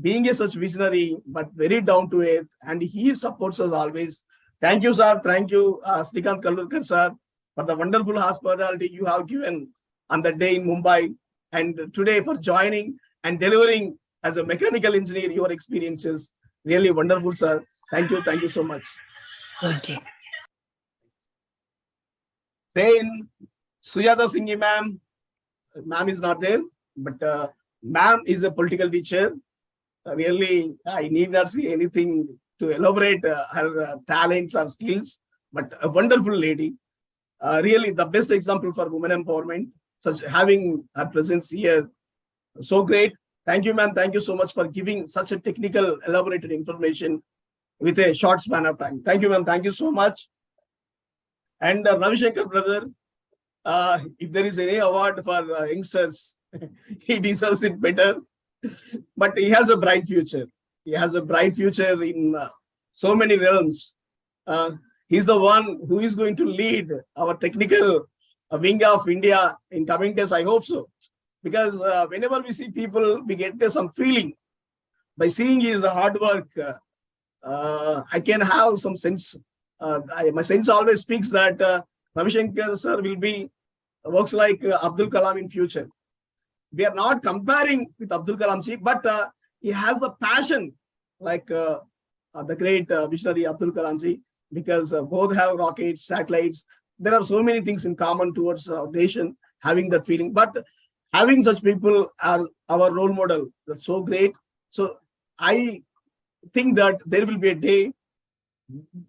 being a such visionary, but very down to earth, and he supports us always. Thank you, sir. Thank you, Srikant Kalurkar, sir, for the wonderful hospitality you have given on that day in Mumbai, and today for joining and delivering as a mechanical engineer your experiences. Really wonderful, sir. Thank you. Thank you so much. Thank you. Then Sujata Singhi ma'am. Ma'am is not there, but ma'am is a political teacher. Really, I need not say anything to elaborate her talents or skills, but a wonderful lady. Really, the best example for women empowerment. Such having her presence here, so great. Thank you, ma'am. Thank you so much for giving such a technical, elaborated information with a short span of time. Thank you, ma'am. Thank you so much. And Ravi Shankar brother, if there is any award for youngsters, he deserves it better. But he has a bright future. He has a bright future in so many realms. He's the one who is going to lead our technical wing of India in coming days. I hope so. Because whenever we see people, we get some feeling. By seeing his hard work, I can have some sense. My sense always speaks that Ravi Shankar sir will be works like Abdul Kalam in future. We are not comparing with Abdul Kalam ji, but he has the passion like the great visionary Abdul Kalam ji, because both have rockets, satellites. There are so many things in common towards our nation, having that feeling. But having such people are our role model. That's so great. So I think that there will be a day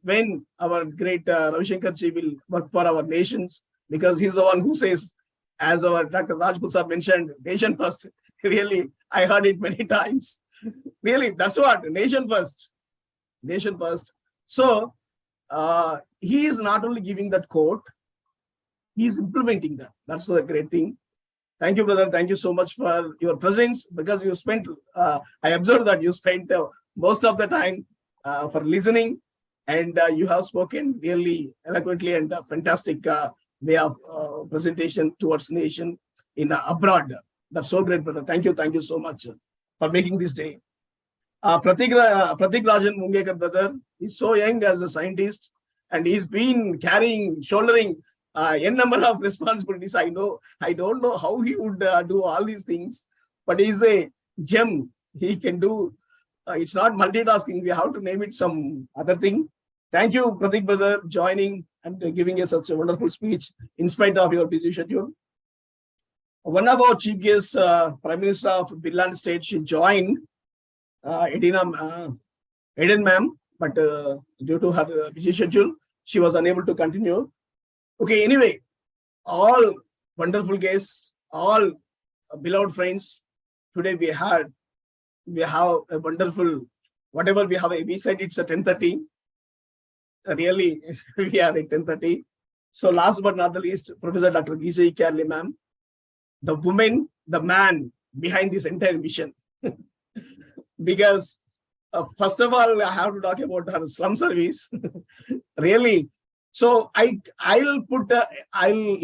when our great Ravi Shankar ji will work for our nations, because he's the one who says, as our Dr. Rajput sir mentioned, nation first. Really, I heard it many times. Really, that's what, nation first. Nation first. So he is not only giving that quote, he is implementing that. That's a great thing. Thank you, brother. Thank you so much for your presence, because you spent, I observed that you spent most of the time for listening, and you have spoken really eloquently and fantastic way of presentation towards nation in abroad. That's so great, brother. Thank you. Thank you so much for making this day. Pratik Rajan Mungekar, brother, is so young as a scientist, and he's been shouldering n number of responsibilities. I don't know how he would do all these things, but he's a gem. He can do. It's not multitasking. We have to name it some other thing. Thank you, Pratik brother, joining and giving us such a wonderful speech in spite of your busy schedule. One of our chief guests, Prime Minister of Finland State, she joined Eden ma'am, but due to her busy schedule, she was unable to continue. Okay, anyway, all wonderful guests, all beloved friends. Today we have a wonderful, whatever we have. We said it's a 10:30. Really, we are at 10:30. So last but not the least, Professor Dr. Vijay Kerli ma'am, the woman, the man behind this entire mission. Because first of all, I have to talk about her slum service. Really. So I'll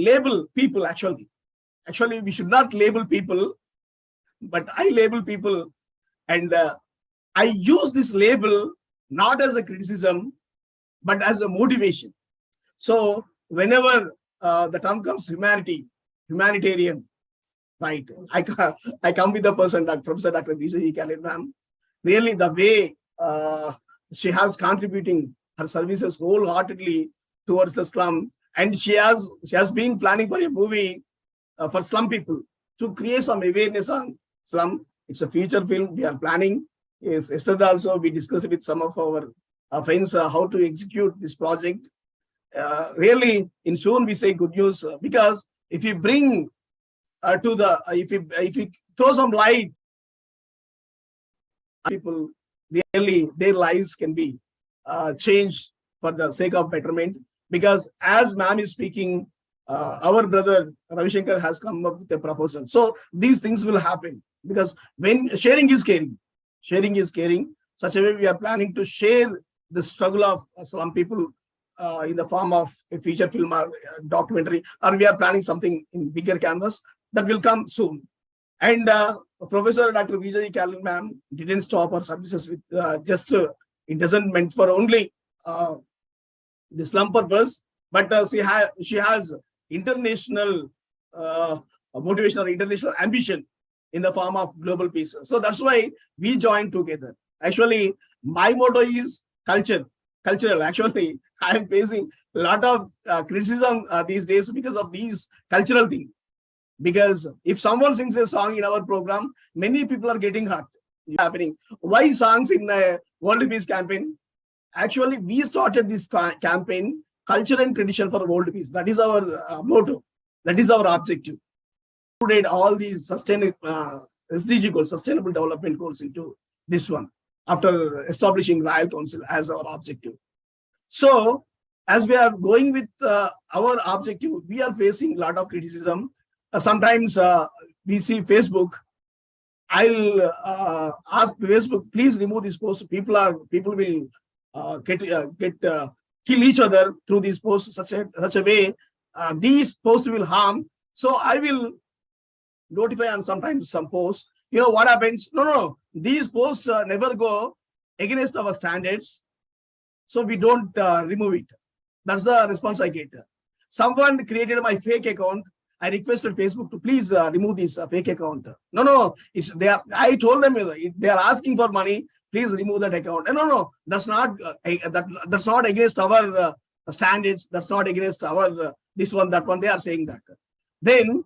label people actually. Actually, we should not label people, but I label people, and I use this label not as a criticism, but as a motivation. So whenever the term comes humanitarian, right? I come with the person, Professor Dr. Vijay Kerli ma'am. Really, the way she has contributing her services wholeheartedly towards the slum, and she has been planning for a movie for slum people to create some awareness on slum. It's a feature film we are planning. Yes, yesterday also we discussed with some of our friends how to execute this project. Really, in soon we say good news, because if you bring if you throw some light, people, really their lives can be changed for the sake of betterment. Because as ma'am is speaking, our brother Ravi Shankar has come up with a proposal. So these things will happen, because when sharing is caring, such a way we are planning to share the struggle of some people in the form of a feature film or documentary, or we are planning something in bigger canvas that will come soon. And Professor Dr. Vijay Kalin ma'am didn't stop her services with it doesn't meant for only the slum purpose, but she has international motivation or international ambition in the form of global peace. So that's why we joined together. Actually, my motto is cultural. Actually, I am facing a lot of criticism these days because of these cultural things. Because if someone sings a song in our program, many people are getting hurt. Happening. Why songs in the World Peace campaign? Actually, we started this campaign, culture and tradition for world peace. That is our motto. That is our objective. We included all these sustainable SDG goals, sustainable development goals into this one after establishing Royal Council as our objective. So, as we are going with our objective, we are facing a lot of criticism. Sometimes we see Facebook. I'll ask Facebook, please remove this post. People will kill each other through these posts such a way. These posts will harm. So I will notify on sometimes some posts. You know what happens? No. These posts never go against our standards. So we don't remove it. That's the response I get. Someone created my fake account. I requested Facebook to please remove this fake account. No, it's there. I told them they are asking for money. Please remove that account. And no, that's not that's not against our standards. That's not against our this one, that one. They are saying that. Then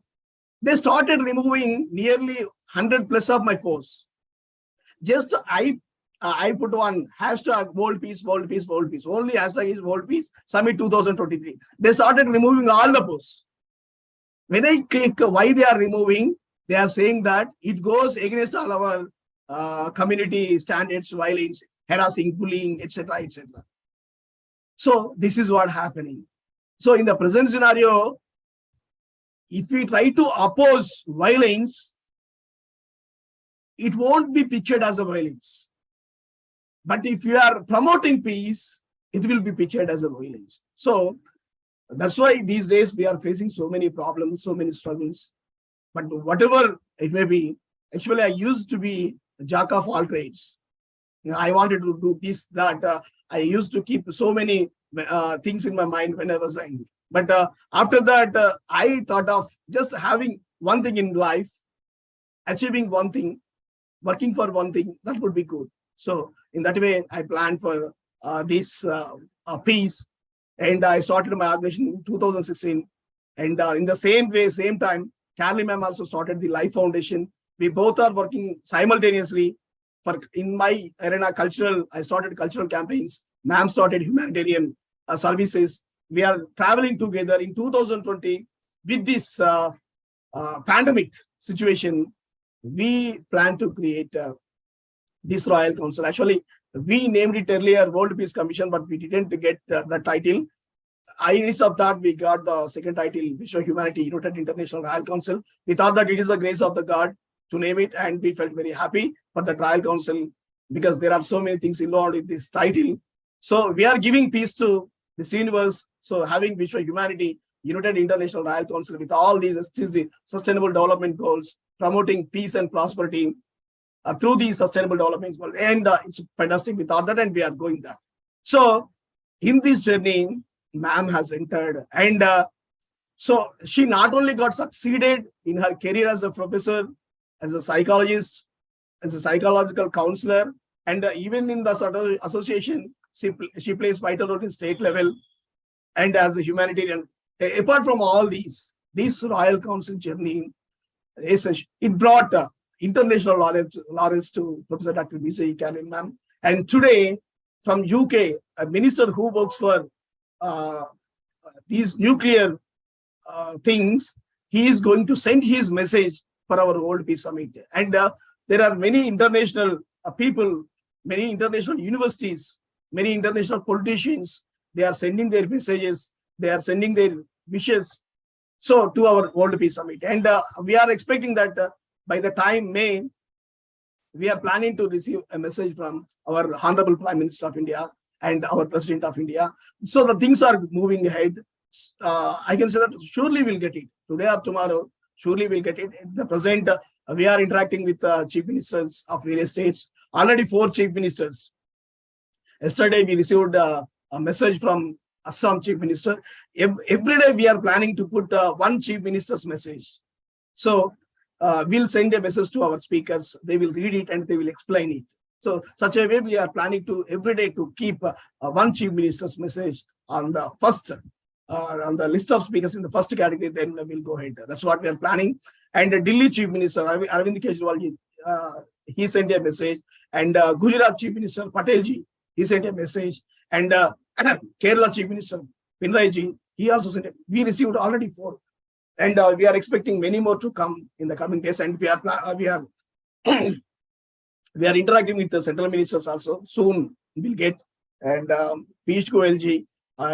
they started removing nearly 100+ of my posts. Just I put one hashtag world peace. Only hashtag is world peace summit 2023. They started removing all the posts. When I click why they are removing, they are saying that it goes against all our community standards, violence, harassing, bullying, etc., etc. So this is what happening. So in the present scenario, if we try to oppose violence, it won't be pictured as a violence. But if you are promoting peace, it will be pictured as a violence. So that's why these days we are facing so many problems, so many struggles. But whatever it may be, actually I used to be a jack of all trades. I wanted to do this, that. I used to keep so many things in my mind when I was young. But after that, I thought of just having one thing in life, achieving one thing, working for one thing, that would be good. So in that way, I planned for this peace. And I started my organization in 2016. And in the same way, same time, Carly ma'am also started the Life Foundation. We both are working simultaneously. In my arena, cultural, I started cultural campaigns. Ma'am started humanitarian services. We are traveling together in 2020 with this pandemic situation. We plan to create this Royal Council. Actually, we named it earlier World Peace Commission, but we didn't get the title. Instead of that, we got the second title, Vishwa Humanity United International Royal Council. We thought that it is the grace of the God to name it, and we felt very happy for the Royal Council because there are so many things involved in this title. So we are giving peace to this universe. So having Vishwa Humanity United International Royal Council with all these SDG, Sustainable Development Goals, promoting peace and prosperity through these sustainable development goals. And it's fantastic without that, and we are going there. So in this journey, ma'am has entered. And so she not only got succeeded in her career as a professor, as a psychologist, as a psychological counselor, and even in the association, she plays vital role in state level and as a humanitarian. Apart from all these, this Royal Council journey, it brought international laurels to Professor Dr. Vijay Kalin ma'am. And today, from UK, a minister who works for these nuclear things, he is going to send his message for our World Peace Summit. And there are many international people, many international universities, many international politicians. They are sending their messages. They are sending their wishes. So to our World Peace Summit. And we are expecting that by the time May, we are planning to receive a message from our Honorable Prime Minister of India and our President of India. So the things are moving ahead. I can say that surely we'll get it. Today or tomorrow, surely we'll get it. At the present, We are interacting with chief ministers of various states. Already 4 chief ministers. Yesterday, we received a message from Assam chief minister. Every day, we are planning to put one chief minister's message. So we'll send a message to our speakers. They will read it and they will explain it. So such a way we are planning to every day to keep one chief minister's message on the first, on the list of speakers in the first category. Then we'll go ahead. That's what we are planning. And the Delhi chief minister, Arvind Kejriwal, he sent a message. And Gujarat chief minister, Patelji, he sent a message. And Kerala chief minister, Pinarayi, he also sent it. We received already 4. And we are expecting many more to come in the coming days. And we are we are interacting with the central ministers also. Soon we'll get. And Piyush Goyalji,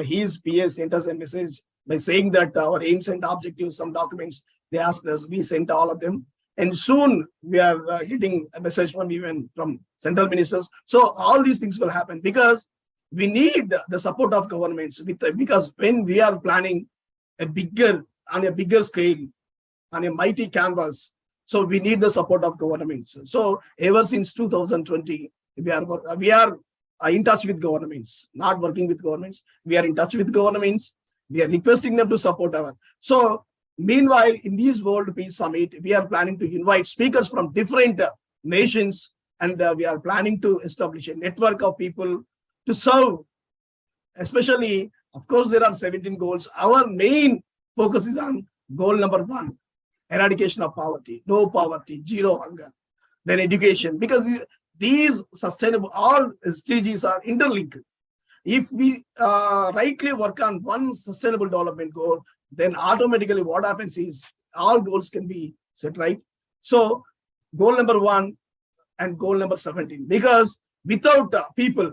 his PS sent us a message by saying that our aims and objectives, some documents they asked us, we sent all of them. And soon we are getting a message from even from central ministers. So all these things will happen because we need the support of governments. Because when we are planning on a bigger scale, on a mighty canvas, so we need the support of governments. So ever since 2020, we are in touch with governments, not working with governments. We are in touch with governments. We are requesting them to support our. So meanwhile, in this World Peace Summit, we are planning to invite speakers from different nations, and we are planning to establish a network of people to serve. Especially, of course, there are 17 goals. Our main focus is on goal number 1. Eradication of poverty, no poverty, zero hunger, then education, because these sustainable, all SDGs are interlinked. If we rightly work on one sustainable development goal, then automatically what happens is all goals can be set right. So goal number 1 and goal number 17, because without people,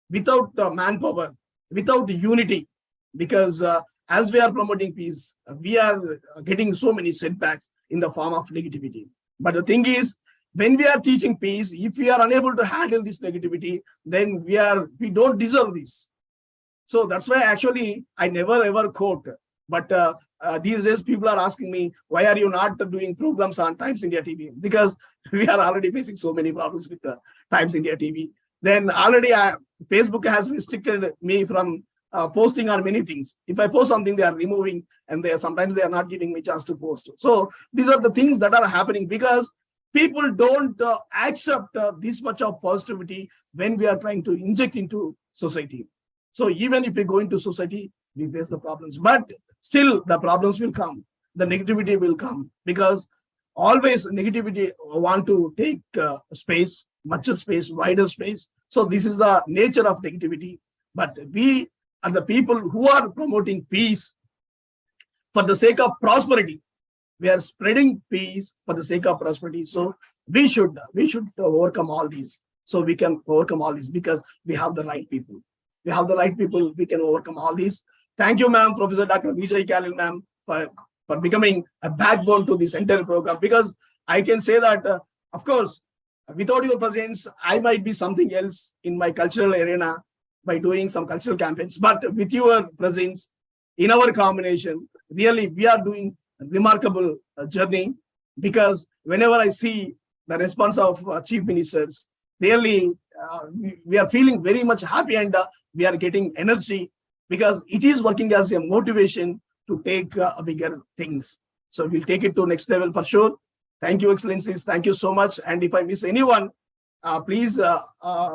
without manpower, without unity, because as we are promoting peace, we are getting so many setbacks in the form of negativity. But the thing is, when we are teaching peace, if we are unable to handle this negativity, then we don't deserve this. So that's why actually I never ever quote. But these days people are asking me, why are you not doing programs on Times India TV? Because we are already facing so many problems with the Times India TV. Then already Facebook has restricted me from posting on many things. If I post something, they are removing, and sometimes they are not giving me a chance to post. So these are the things that are happening because people don't accept this much of positivity when we are trying to inject into society. So even if we go into society, we face the problems, but still the problems will come. The negativity will come because always negativity want to take space, much space, wider space. So this is the nature of negativity. But we are the people who are promoting peace for the sake of prosperity. We are spreading peace for the sake of prosperity. So we should overcome all these. So we can overcome all these because we have the right people. We have the right people. We can overcome all these. Thank you, ma'am, Professor Dr. Vijay Kalil, ma'am, for becoming a backbone to this entire program. Because I can say that, of course, without your presence, I might be something else in my cultural arena by doing some cultural campaigns. But with your presence in our combination, really, we are doing a remarkable journey because whenever I see the response of chief ministers, really, we are feeling very much happy and we are getting energy because it is working as a motivation to take bigger things. So we'll take it to next level for sure. Thank you, Excellencies. Thank you so much. And if I miss anyone, please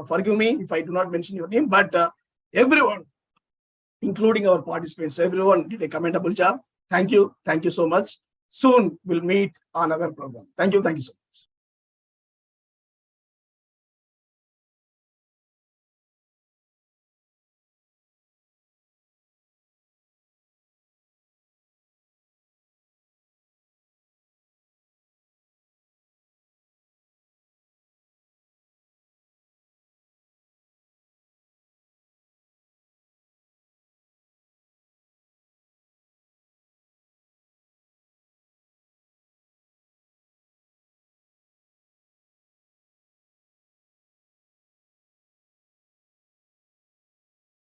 forgive me if I do not mention your name, but everyone, including our participants, everyone did a commendable job. Thank you. Thank you so much. Soon we'll meet on another program. Thank you. Thank you so much.